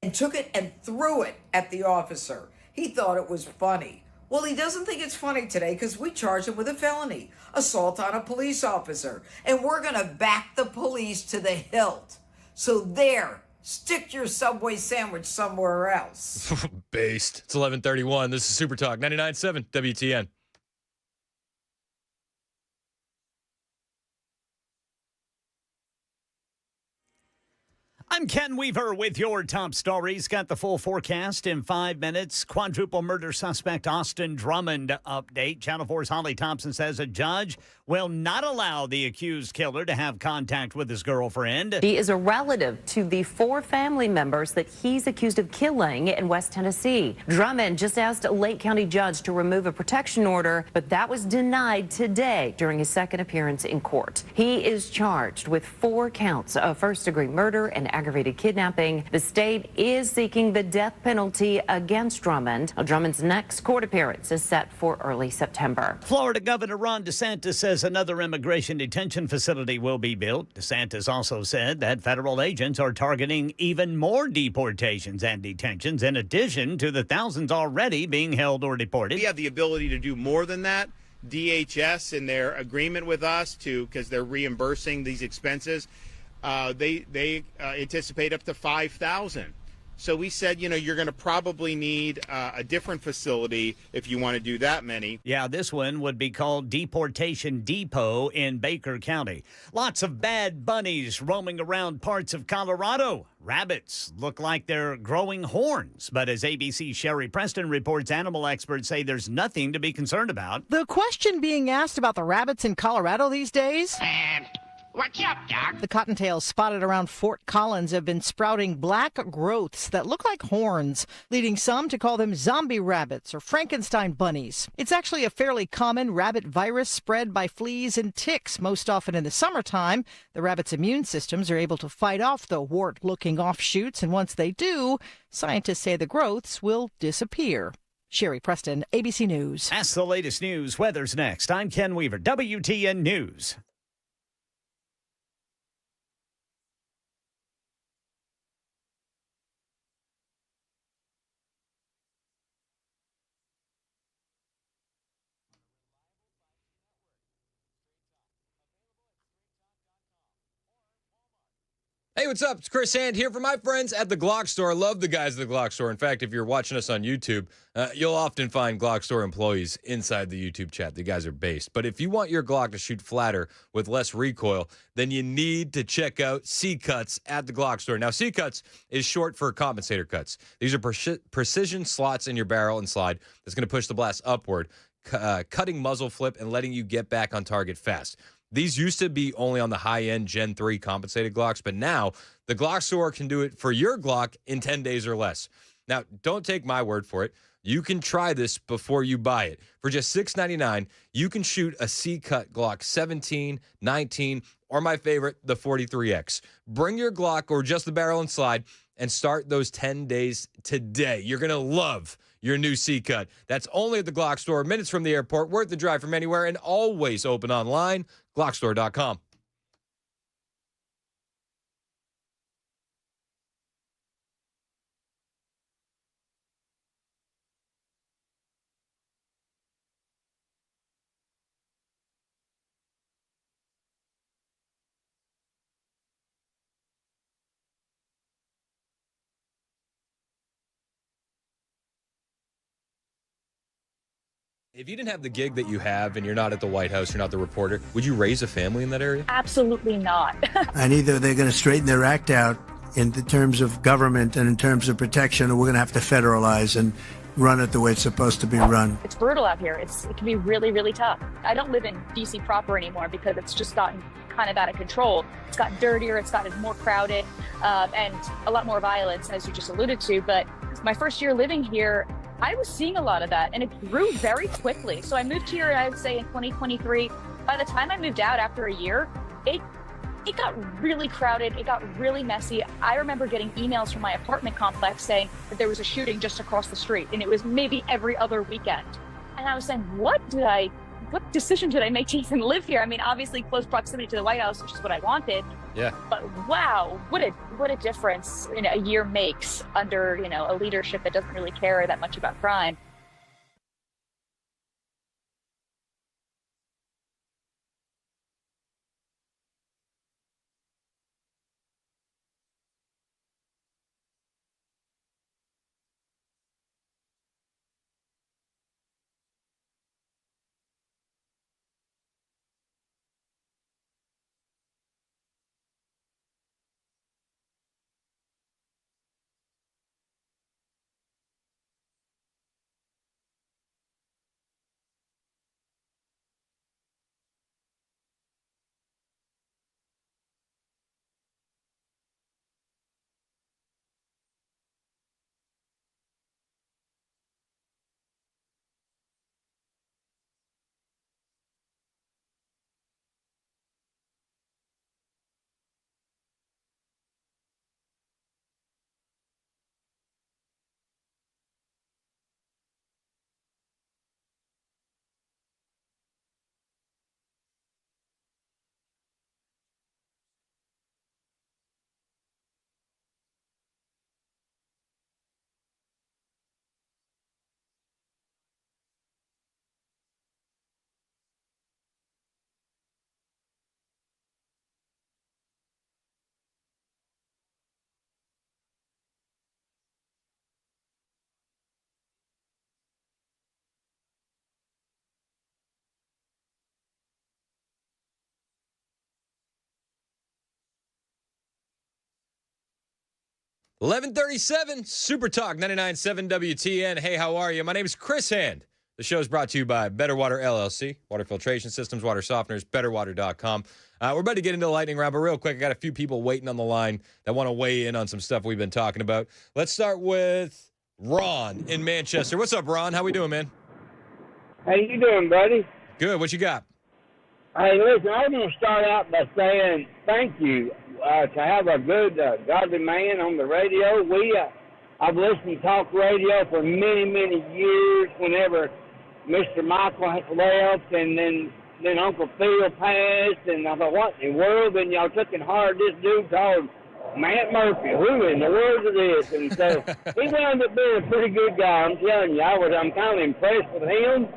And took it and threw it at the officer. He thought it was funny. Well, he doesn't think it's funny today because we charged him with a felony, assault on a police officer. And we're going to back the police to the hilt. So there, stick your Subway sandwich somewhere else. Based. It's 11:31. This is Super Talk 99.7 WTN. I'm Ken Weaver with your top stories. Got the full forecast in 5 minutes. Quadruple murder suspect Austin Drummond update. Channel 4's Holly Thompson says a judge will not allow the accused killer to have contact with his girlfriend. He is a relative to the 4 family members that he's accused of killing in West Tennessee. Drummond just asked a Lake County judge to remove a protection order, but that was denied today during his second appearance in court. He is charged with 4 counts of first-degree murder and aggravated aggravated kidnapping. The state is seeking the death penalty against Drummond. Now, Drummond's next court appearance is set for early September. Florida Governor Ron DeSantis says another immigration detention facility will be built. DeSantis also said that federal agents are targeting even more deportations and detentions in addition to the thousands already being held or deported. We have the ability to do more than that. DHS, in their agreement with us, because they're reimbursing these expenses, they anticipate up to 5,000. So we said, you're going to probably need a different facility if you want to do that many. Yeah, this one would be called Deportation Depot in Baker County. Lots of bad bunnies roaming around parts of Colorado. Rabbits look like they're growing horns. But as ABC's Sherry Preston reports, animal experts say there's nothing to be concerned about. The question being asked about the rabbits in Colorado these days? What's up, Doc? The cottontails spotted around Fort Collins have been sprouting black growths that look like horns, leading some to call them zombie rabbits or Frankenstein bunnies. It's actually a fairly common rabbit virus spread by fleas and ticks, most often in the summertime. The rabbits' immune systems are able to fight off the wart-looking offshoots, and once they do, scientists say the growths will disappear. Sherry Preston, ABC News. That's the latest news. Weather's next. I'm Ken Weaver, WTN News. Hey, what's up? It's Chris Hand here for my friends at the Glock Store. Love the guys at the Glock Store. In fact, if you're watching us on YouTube, you'll often find Glock Store employees inside the YouTube chat. The guys are based. But if you want your Glock to shoot flatter with less recoil, then you need to check out C-Cuts at the Glock Store. Now, C-Cuts is short for compensator cuts. These are precision slots in your barrel and slide that's going to push the blast upward, cutting muzzle flip and letting you get back on target fast. These used to be only on the high-end Gen 3 compensated Glocks, but now the Glock Store can do it for your Glock in 10 days or less. Now, don't take my word for it. You can try this before you buy it. For just $6.99, you can shoot a C-Cut Glock 17, 19, or my favorite, the 43X. Bring your Glock or just the barrel and slide and start those 10 days today. You're going to love your new C-Cut. That's only at the Glock Store, minutes from the airport, worth the drive from anywhere, and always open online, GlockStore.com. If you didn't have the gig that you have and you're not at the White House, you're not the reporter, would you raise a family in that area? Absolutely not. And either they're going to straighten their act out in the terms of government and in terms of protection, or we're going to have to federalize and run it the way it's supposed to be run. It's brutal out here. It can be really, really tough. I don't live in D.C. proper anymore because it's just gotten kind of out of control. It's gotten dirtier, it's gotten more crowded, and a lot more violence, as you just alluded to. But my first year living here, I was seeing a lot of that, and it grew very quickly. So I moved here, I would say, in 2023. By the time I moved out after a year, it got really crowded. It got really messy. I remember getting emails from my apartment complex saying that there was a shooting just across the street, and it was maybe every other weekend. And I was saying, what decision did I make to even live here? I mean, obviously close proximity to the White House, which is what I wanted. Yeah. But wow, what a difference a year makes under, a leadership that doesn't really care that much about crime. 11:37, Super Talk 99.7 WTN. Hey, how are you? My name is Chris Hand. The show is brought to you by Better Water LLC, water filtration systems, water softeners, betterwater.com. We're about to get into the lightning round, but real quick, I got a few people waiting on the line that want to weigh in on some stuff we've been talking about. Let's start with Ron in Manchester. What's up, Ron? How we doing, man? How you doing, buddy? Good. What you got? Hey, listen, I was going to start out by saying thank you to have a good, godly man on the radio. I've listened to talk radio for many, many years whenever Mr. Michael left and then Uncle Phil passed, and I thought, what in the world? Then y'all took and hired this dude called Matt Murphy. Who in the world is this? And so he wound up being a pretty good guy. I'm telling you, I'm kind of impressed with him.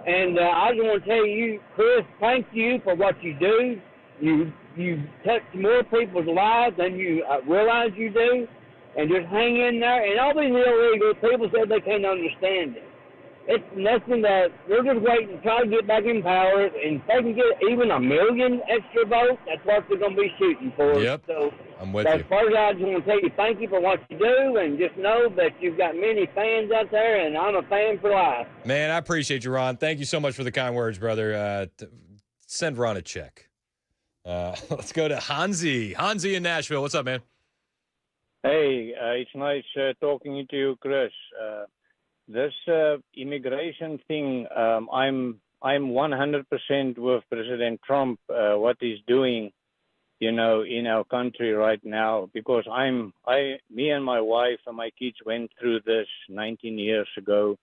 And I just want to tell you, Chris, thank you for what you do. You touch more people's lives than you realize you do. And just hang in there. And all these illegal people said they can't understand it. It's nothing that they're just waiting to try to get back in power. And if they can get even 1 million extra votes, that's what they're going to be shooting for. Yep. So I'm with as you. far as I just want to tell you, thank you for what you do. And just know that you've got many fans out there, and I'm a fan for life. Man, I appreciate you, Ron. Thank you so much for the kind words, brother. Send Ron a check. Let's go to Hansi. Hansi in Nashville. What's up, man? Hey, it's nice talking to you, Chris. This immigration thing, I'm 100% with President Trump, what he's doing, in our country right now, because me and my wife and my kids went through this 19 years ago.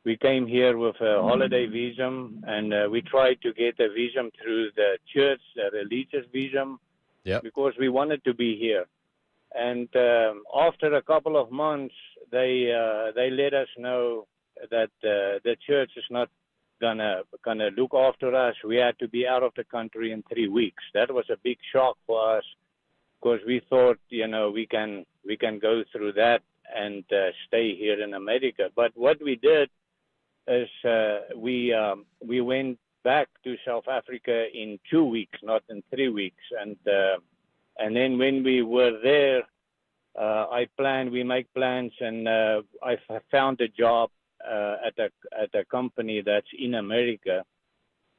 We came here with a holiday visa, and we tried to get a visa through the church, a religious visa, because we wanted to be here. And after a couple of months, they let us know that the church is not gonna look after us. We had to be out of the country in 3 weeks. That was a big shock for us, because we thought, we can go through that and stay here in America. But what we did is we went back to South Africa in 2 weeks, not in 3 weeks, and then when we were there, we make plans, and I found a job at a company that's in America.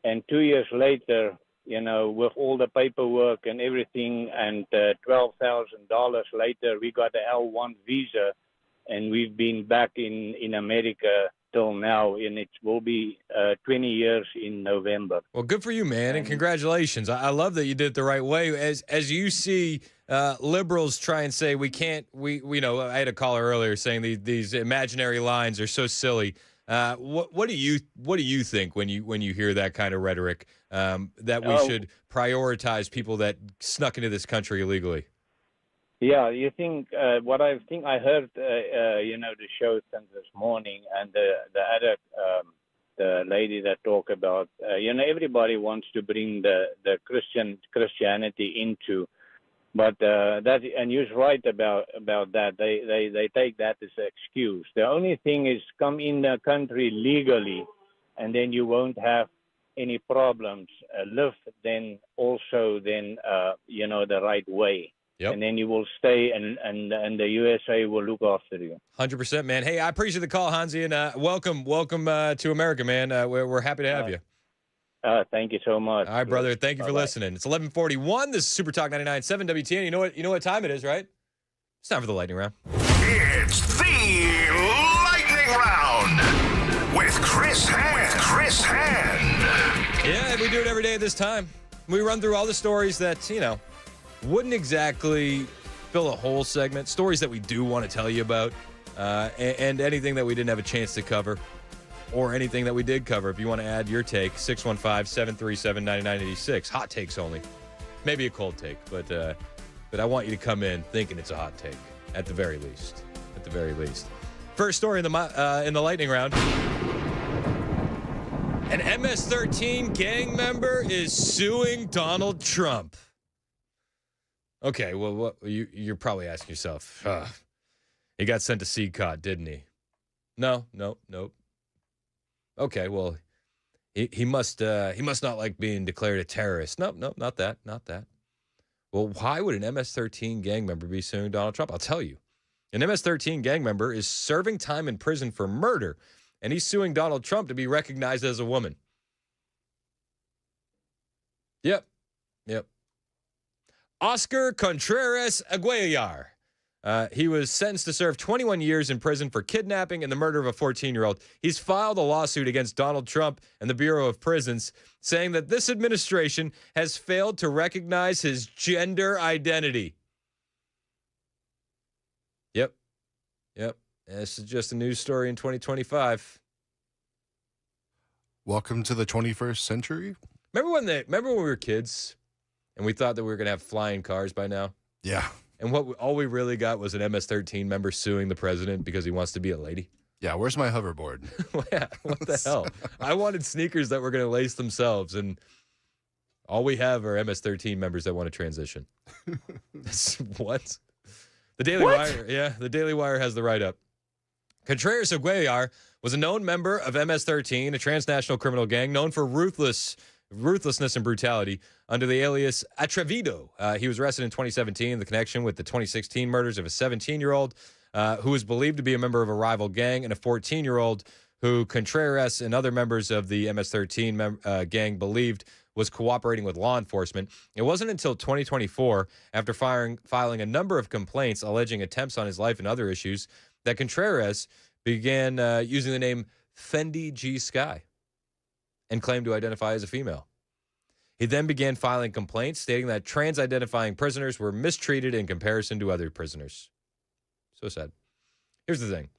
And 2 years later, with all the paperwork and everything, and $12,000 later, we got the L1 visa, and we've been back in America till now, and it will be 20 years in November. Well, good for you, man, and congratulations. I love that you did it the right way. As you see liberals try and say we can't, I had a caller earlier saying these imaginary lines are so silly. What do you think when you hear that kind of rhetoric, that we should prioritize people that snuck into this country illegally? Yeah, you think what I think I heard, the show since this morning, and the other the lady that talked about, everybody wants to bring the Christianity into, but that, and you're right about that. They take that as an excuse. The only thing is come in the country legally, and then you won't have any problems. Live then also the right way. Yep. And then you will stay, and the USA will look after you. 100%, man. Hey, I appreciate the call, Hansi, and welcome to America, man. We're happy to have you. Thank you so much. All right, brother. Thank you for listening. It's 11:41. This is Super Talk 99.7 WTN. You know what time it is, right? It's time for the lightning round. It's the lightning round with Chris Hand. Yeah, we do it every day at this time. We run through all the stories that wouldn't exactly fill a whole segment, stories that we do want to tell you about, and anything that we didn't have a chance to cover, or anything that we did cover. If you want to add your take, 615-737-9986. Hot takes only. Maybe a cold take, but I want you to come in thinking it's a hot take, at the very least. At the very least. First story in the lightning round. An MS-13 gang member is suing Donald Trump. Okay, well, you're probably asking yourself, he got sent to CCOT, didn't he? No. Okay, well, he must not like being declared a terrorist. No, not that. Well, why would an MS-13 gang member be suing Donald Trump? I'll tell you. An MS-13 gang member is serving time in prison for murder, and he's suing Donald Trump to be recognized as a woman. Yep. Oscar Contreras Aguilar. He was sentenced to serve 21 years in prison for kidnapping and the murder of a 14-year-old. He's filed a lawsuit against Donald Trump and the Bureau of Prisons, saying that this administration has failed to recognize his gender identity. Yep. This is just a news story in 2025. Welcome to the 21st century. Remember when we were kids and we thought that we were going to have flying cars by now? Yeah. And all we really got was an MS-13 member suing the president because he wants to be a lady? Yeah, where's my hoverboard? Yeah, what the hell? I wanted sneakers that were going to lace themselves, and all we have are MS-13 members that want to transition. What? The Daily Wire, the Daily Wire has the write-up. Contreras Aguilar was a known member of MS-13, a transnational criminal gang known for ruthlessness and brutality under the alias Atrevido. He was arrested in 2017 in the connection with the 2016 murders of a 17-year-old who was believed to be a member of a rival gang and a 14-year-old who Contreras and other members of the MS-13 gang believed was cooperating with law enforcement. It wasn't until 2024, after filing a number of complaints alleging attempts on his life and other issues, that Contreras began using the name Fendi G. Sky and claimed to identify as a female. He then began filing complaints stating that trans-identifying prisoners were mistreated in comparison to other prisoners. So sad. Here's the thing.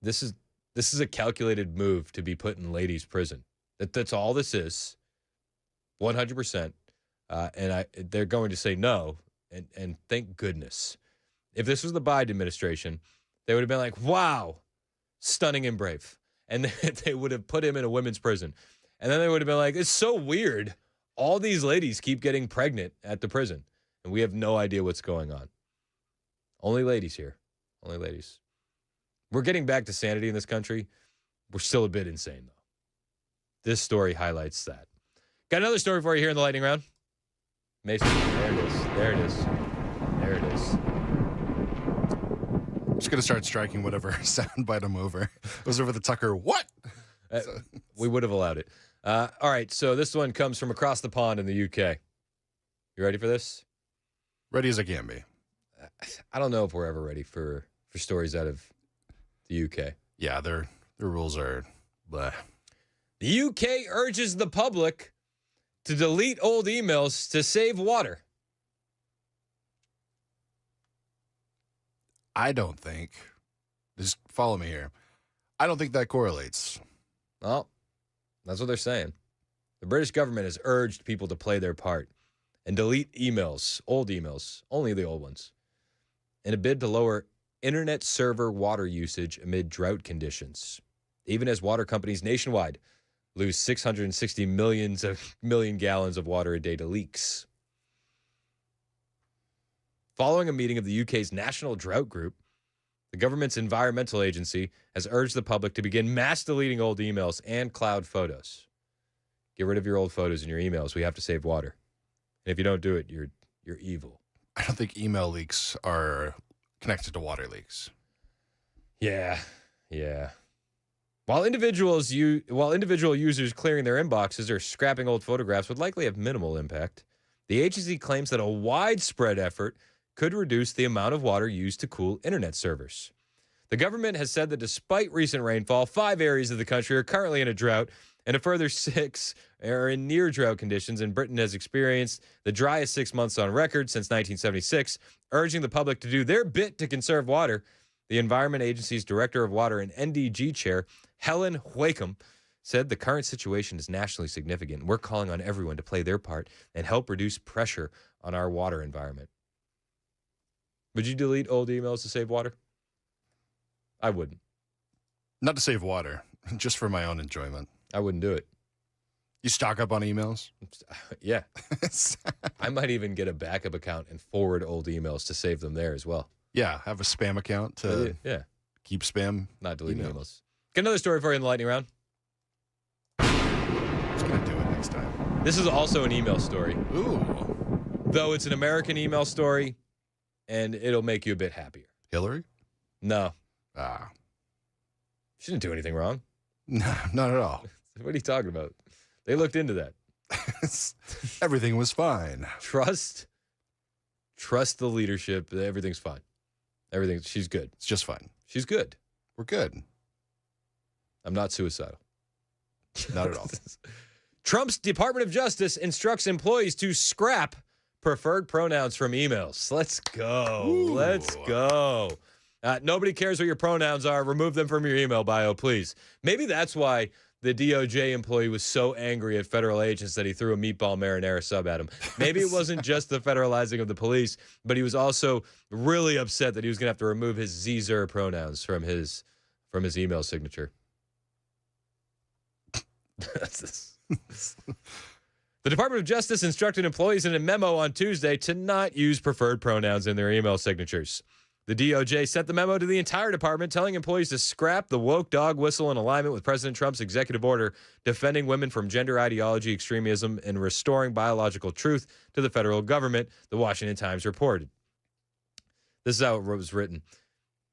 This is a calculated move to be put in ladies' prison. That's all this is. 100%. And they're going to say no, and thank goodness. If this was the Biden administration, they would have been like, wow, stunning and brave. And they would have put him in a women's prison. And then they would have been like, it's so weird. All these ladies keep getting pregnant at the prison, and we have no idea what's going on. Only ladies here. Only ladies. We're getting back to sanity in this country. We're still a bit insane, though. This story highlights that. Got another story for you here in the lightning round. Mason, there it is. There it is. There it is. I'm just going to start striking whatever soundbite I'm over. It was over the Tucker, what? We would have allowed it. All right, so this one comes from across the pond in the UK. You ready for this? Ready as I can be. I don't know if we're ever ready for stories out of the UK. Yeah, their rules are blah. The UK urges the public to delete old emails to save water. I don't think, just follow me here, I don't think that correlates. Well, that's what they're saying. The British government has urged people to play their part and delete emails, old emails, only the old ones, in a bid to lower internet server water usage amid drought conditions, even as water companies nationwide lose 660 million gallons of water a day to leaks. Following a meeting of the UK's National Drought Group, the government's environmental agency has urged the public to begin mass deleting old emails and cloud photos. Get rid of your old photos and your emails. We have to save water. And if you don't do it, you're evil. I don't think email leaks are connected to water leaks. Yeah. While individual users clearing their inboxes or scrapping old photographs would likely have minimal impact, the agency claims that a widespread effort could reduce the amount of water used to cool internet servers. The government has said that despite recent rainfall, 5 areas of the country are currently in a drought, and a further 6 are in near drought conditions, and Britain has experienced the driest 6 months on record since 1976, urging the public to do their bit to conserve water. The Environment Agency's Director of Water and NDG Chair, Helen Wakeham, said the current situation is nationally significant. We're calling on everyone to play their part and help reduce pressure on our water environment. Would you delete old emails to save water? I wouldn't. Not to save water, just for my own enjoyment. I wouldn't do it. You stock up on emails? Yeah. I might even get a backup account and forward old emails to save them there as well. Yeah, have a spam account to keep spam. Not deleting emails. Get another story for you in the lightning round. I'm just going to do it next time. This is also an email story. Ooh. Though it's an American email story, and it'll make you a bit happier. Hillary? No. She didn't do anything wrong. No, not at all. What are you talking about? They looked into that. Everything was fine. Trust the leadership. Everything's fine. She's good. It's just fine. She's good. We're good. I'm not suicidal. Not at all. Trump's Department of Justice instructs employees to scrap preferred pronouns from emails. Let's go. Ooh. Let's go. Nobody cares what your pronouns are. Remove them from your email bio, please. Maybe that's why the DOJ employee was so angry at federal agents that he threw a meatball marinara sub at him. Maybe it wasn't just the federalizing of the police, but he was also really upset that he was going to have to remove his Zer pronouns from his email signature. The Department of Justice instructed employees in a memo on Tuesday to not use preferred pronouns in their email signatures. The DOJ sent the memo to the entire department, telling employees to scrap the woke dog whistle in alignment with President Trump's executive order defending women from gender ideology, extremism, and restoring biological truth to the federal government, the Washington Times reported. This is how it was written.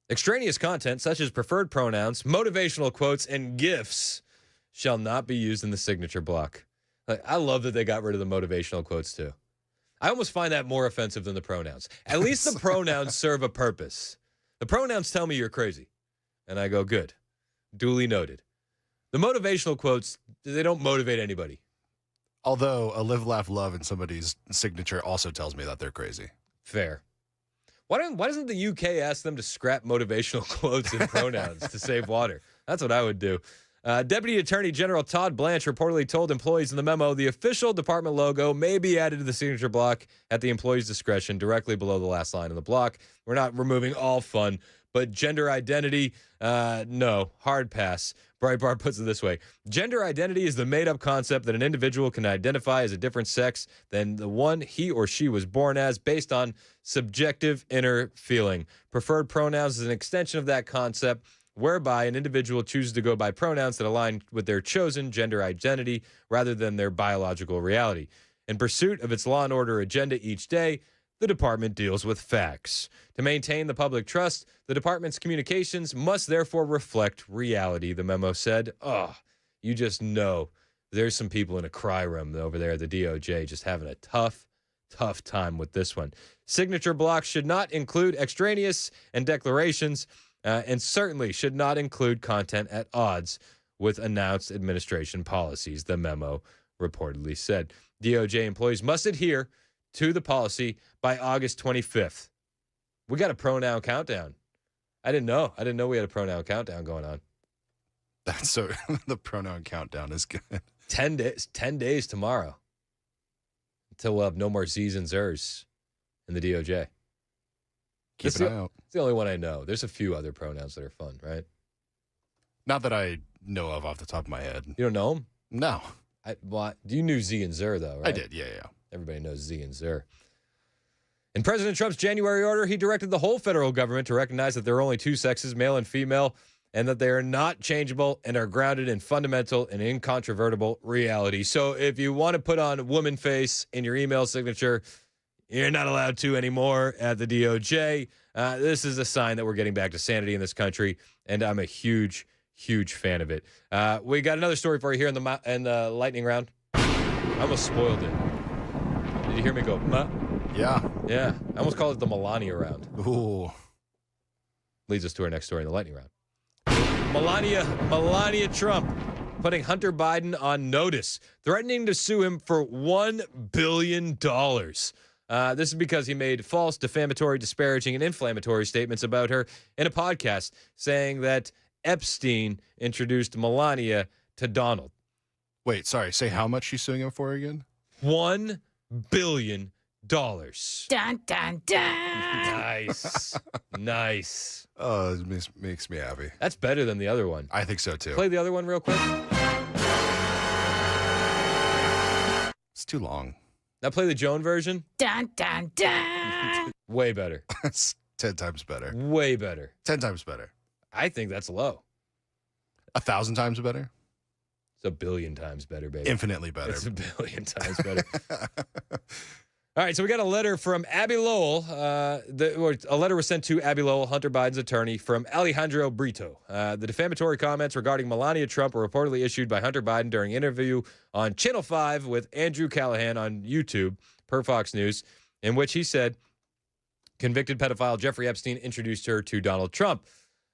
Extraneous content, such as preferred pronouns, motivational quotes, and GIFs shall not be used in the signature block. I love that they got rid of the motivational quotes, too. I almost find that more offensive than the pronouns. At least the pronouns serve a purpose. The pronouns tell me you're crazy. And I go, good. Duly noted. The motivational quotes, they don't motivate anybody. Although a live, laugh, love in somebody's signature also tells me that they're crazy. Fair. Why doesn't the UK ask them to scrap motivational quotes and pronouns to save water? That's what I would do. Deputy Attorney General Todd Blanche reportedly told employees in the memo the official department logo may be added to the signature block at the employee's discretion directly below the last line of the block. We're not removing all fun, but gender identity, no, hard pass. Breitbart puts it this way. Gender identity is the made-up concept that an individual can identify as a different sex than the one he or she was born as based on subjective inner feeling. Preferred pronouns is an extension of that concept, whereby an individual chooses to go by pronouns that align with their chosen gender identity rather than their biological reality. In pursuit of its law and order agenda each day, the department deals with facts. To maintain the public trust, the department's communications must therefore reflect reality, the memo said. Oh, you just know there's some people in a cry room over there at the DOJ just having a tough time with this one. Signature blocks should not include extraneous and declarations, and certainly should not include content at odds with announced administration policies, the memo reportedly said. DOJ employees must adhere to the policy by August 25th. We got a pronoun countdown. I didn't know we had a pronoun countdown going on. That's so the pronoun countdown is good. 10 days tomorrow until we'll have no more Z's and Zers in the DOJ. Keep an eye out. It's the only one I know. There's a few other pronouns that are fun, right? Not that I know of off the top of my head. You don't know them? No. You knew Z and Zer, though, right? I did, yeah. Everybody knows Z and Zer. In President Trump's January order, he directed the whole federal government to recognize that there are only two sexes, male and female, and that they are not changeable and are grounded in fundamental and incontrovertible reality. So if you want to put on woman face in your email signature, you're not allowed to anymore at the DOJ. This is a sign that we're getting back to sanity in this country, and I'm a huge fan of it. We got another story for you here in the lightning round. I almost spoiled it. Did you hear me go, "Ma"? Yeah. Yeah. I almost called it the Melania round. Ooh. Leads us to our next story in the lightning round. Melania Trump putting Hunter Biden on notice, threatening to sue him for $1 billion. This is because he made false, defamatory, disparaging, and inflammatory statements about her in a podcast, saying that Epstein introduced Melania to Donald. Wait, sorry. Say how much she's suing him for again? $1 billion. Dun, dun, dun. Nice. Oh, it makes me happy. That's better than the other one. I think so, too. Play the other one real quick. It's too long. Now play the Joan version. Dun, dun, dun. Way better. It's 10 times better. Way better. 10 times better. I think that's low. 1,000 times better? It's 1 billion times better, baby. Infinitely better. It's 1 billion times better. All right, so we got a letter from Abby Lowell. A letter was sent to Abby Lowell, Hunter Biden's attorney, from Alejandro Brito. The defamatory comments regarding Melania Trump were reportedly issued by Hunter Biden during an interview on Channel 5 with Andrew Callahan on YouTube, per Fox News, in which he said convicted pedophile Jeffrey Epstein introduced her to Donald Trump.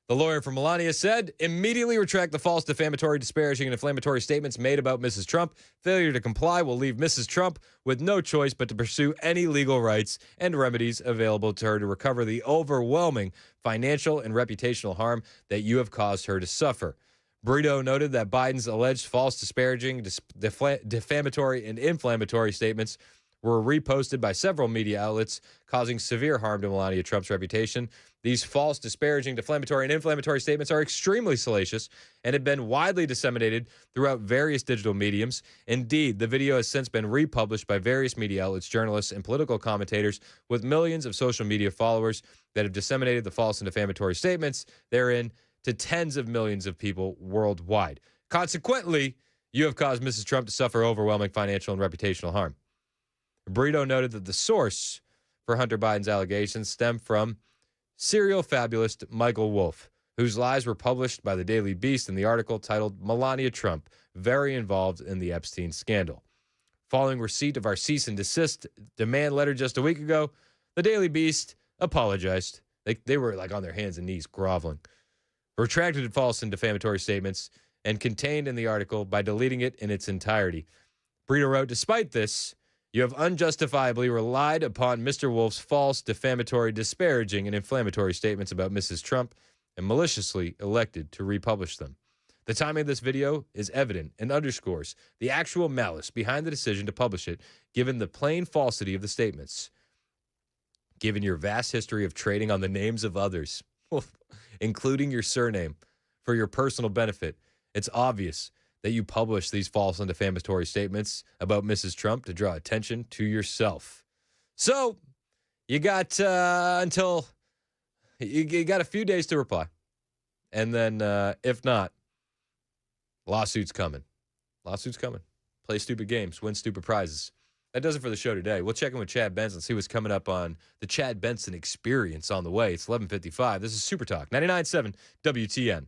The lawyer for Melania said, immediately retract the false, defamatory, disparaging, and inflammatory statements made about Mrs. Trump. Failure to comply will leave Mrs. Trump with no choice but to pursue any legal rights and remedies available to her to recover the overwhelming financial and reputational harm that you have caused her to suffer. Brito noted that Biden's alleged false, disparaging, defamatory, and inflammatory statements were reposted by several media outlets, causing severe harm to Melania Trump's reputation. These false, disparaging, defamatory, and inflammatory statements are extremely salacious and have been widely disseminated throughout various digital mediums. Indeed, the video has since been republished by various media outlets, journalists, and political commentators with millions of social media followers that have disseminated the false and defamatory statements therein to tens of millions of people worldwide. Consequently, you have caused Mrs. Trump to suffer overwhelming financial and reputational harm. Brito noted that the source for Hunter Biden's allegations stem from serial fabulist Michael Wolff, whose lies were published by the Daily Beast in the article titled Melania Trump, Very Involved in the Epstein Scandal. Following receipt of our cease and desist demand letter just a week ago, the Daily Beast apologized. They were like on their hands and knees groveling, retracted false and defamatory statements, and contained in the article by deleting it in its entirety. Brito wrote, despite this, you have unjustifiably relied upon Mr. Wolff's false, defamatory, disparaging, and inflammatory statements about Mrs. Trump and maliciously elected to republish them. The timing of this video is evident and underscores the actual malice behind the decision to publish it, given the plain falsity of the statements. Given your vast history of trading on the names of others, including your surname, for your personal benefit, it's obvious that you publish these false and defamatory statements about Mrs. Trump to draw attention to yourself. So you got until you got a few days to reply. And then if not, lawsuits coming. Lawsuits coming. Play stupid games, win stupid prizes. That does it for the show today. We'll check in with Chad Benson, see what's coming up on the Chad Benson Experience on the way. It's 11:55. This is Super Talk 99.7 WTN.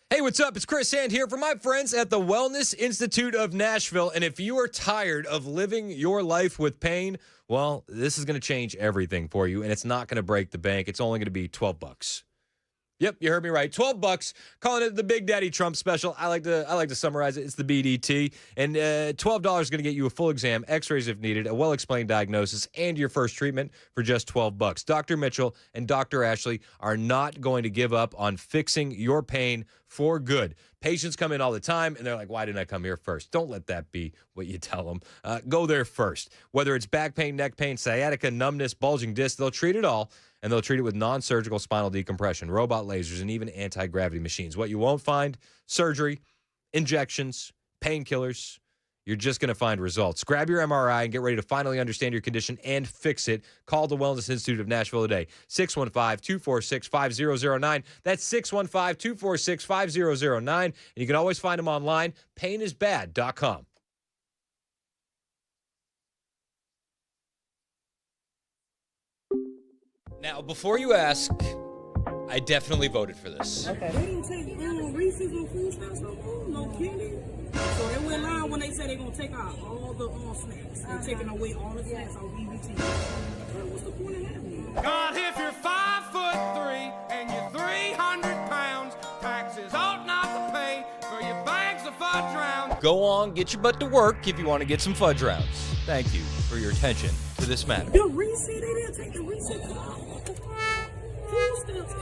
Hey, what's up? It's Chris Hand here for my friends at the Wellness Institute of Nashville. And if you are tired of living your life with pain, well, this is going to change everything for you, and it's not going to break the bank. It's only going to be $12. Yep, you heard me right. $12. Calling it the Big Daddy Trump special. I like to summarize it. It's the BDT. And $12 is going to get you a full exam, x-rays if needed, a well-explained diagnosis, and your first treatment for just $12. Dr. Mitchell and Dr. Ashley are not going to give up on fixing your pain for good. Patients come in all the time, and they're like, why didn't I come here first? Don't let that be what you tell them. Go there first. Whether it's back pain, neck pain, sciatica, numbness, bulging disc, they'll treat it all. And they'll treat it with non-surgical spinal decompression, robot lasers, and even anti-gravity machines. What you won't find, surgery, injections, painkillers. You're just going to find results. Grab your MRI and get ready to finally understand your condition and fix it. Call the Wellness Institute of Nashville today, 615-246-5009. That's 615-246-5009. And you can always find them online, painisbad.com. Now, before you ask, I definitely voted for this. Okay. They don't take Reese's or food stamps no more, no candy. So they went live when they said they're going to take out all the snacks. They're taking away all the snacks on EBT. What's the point of having it? God, if you're 5'3" and you're 300 pounds, taxes ought not to pay for your bags of fudge rounds. Go on, get your butt to work if you want to get some fudge rounds. Thank you for your attention to this matter. The Reese, they didn't take the Reese. Food stamps is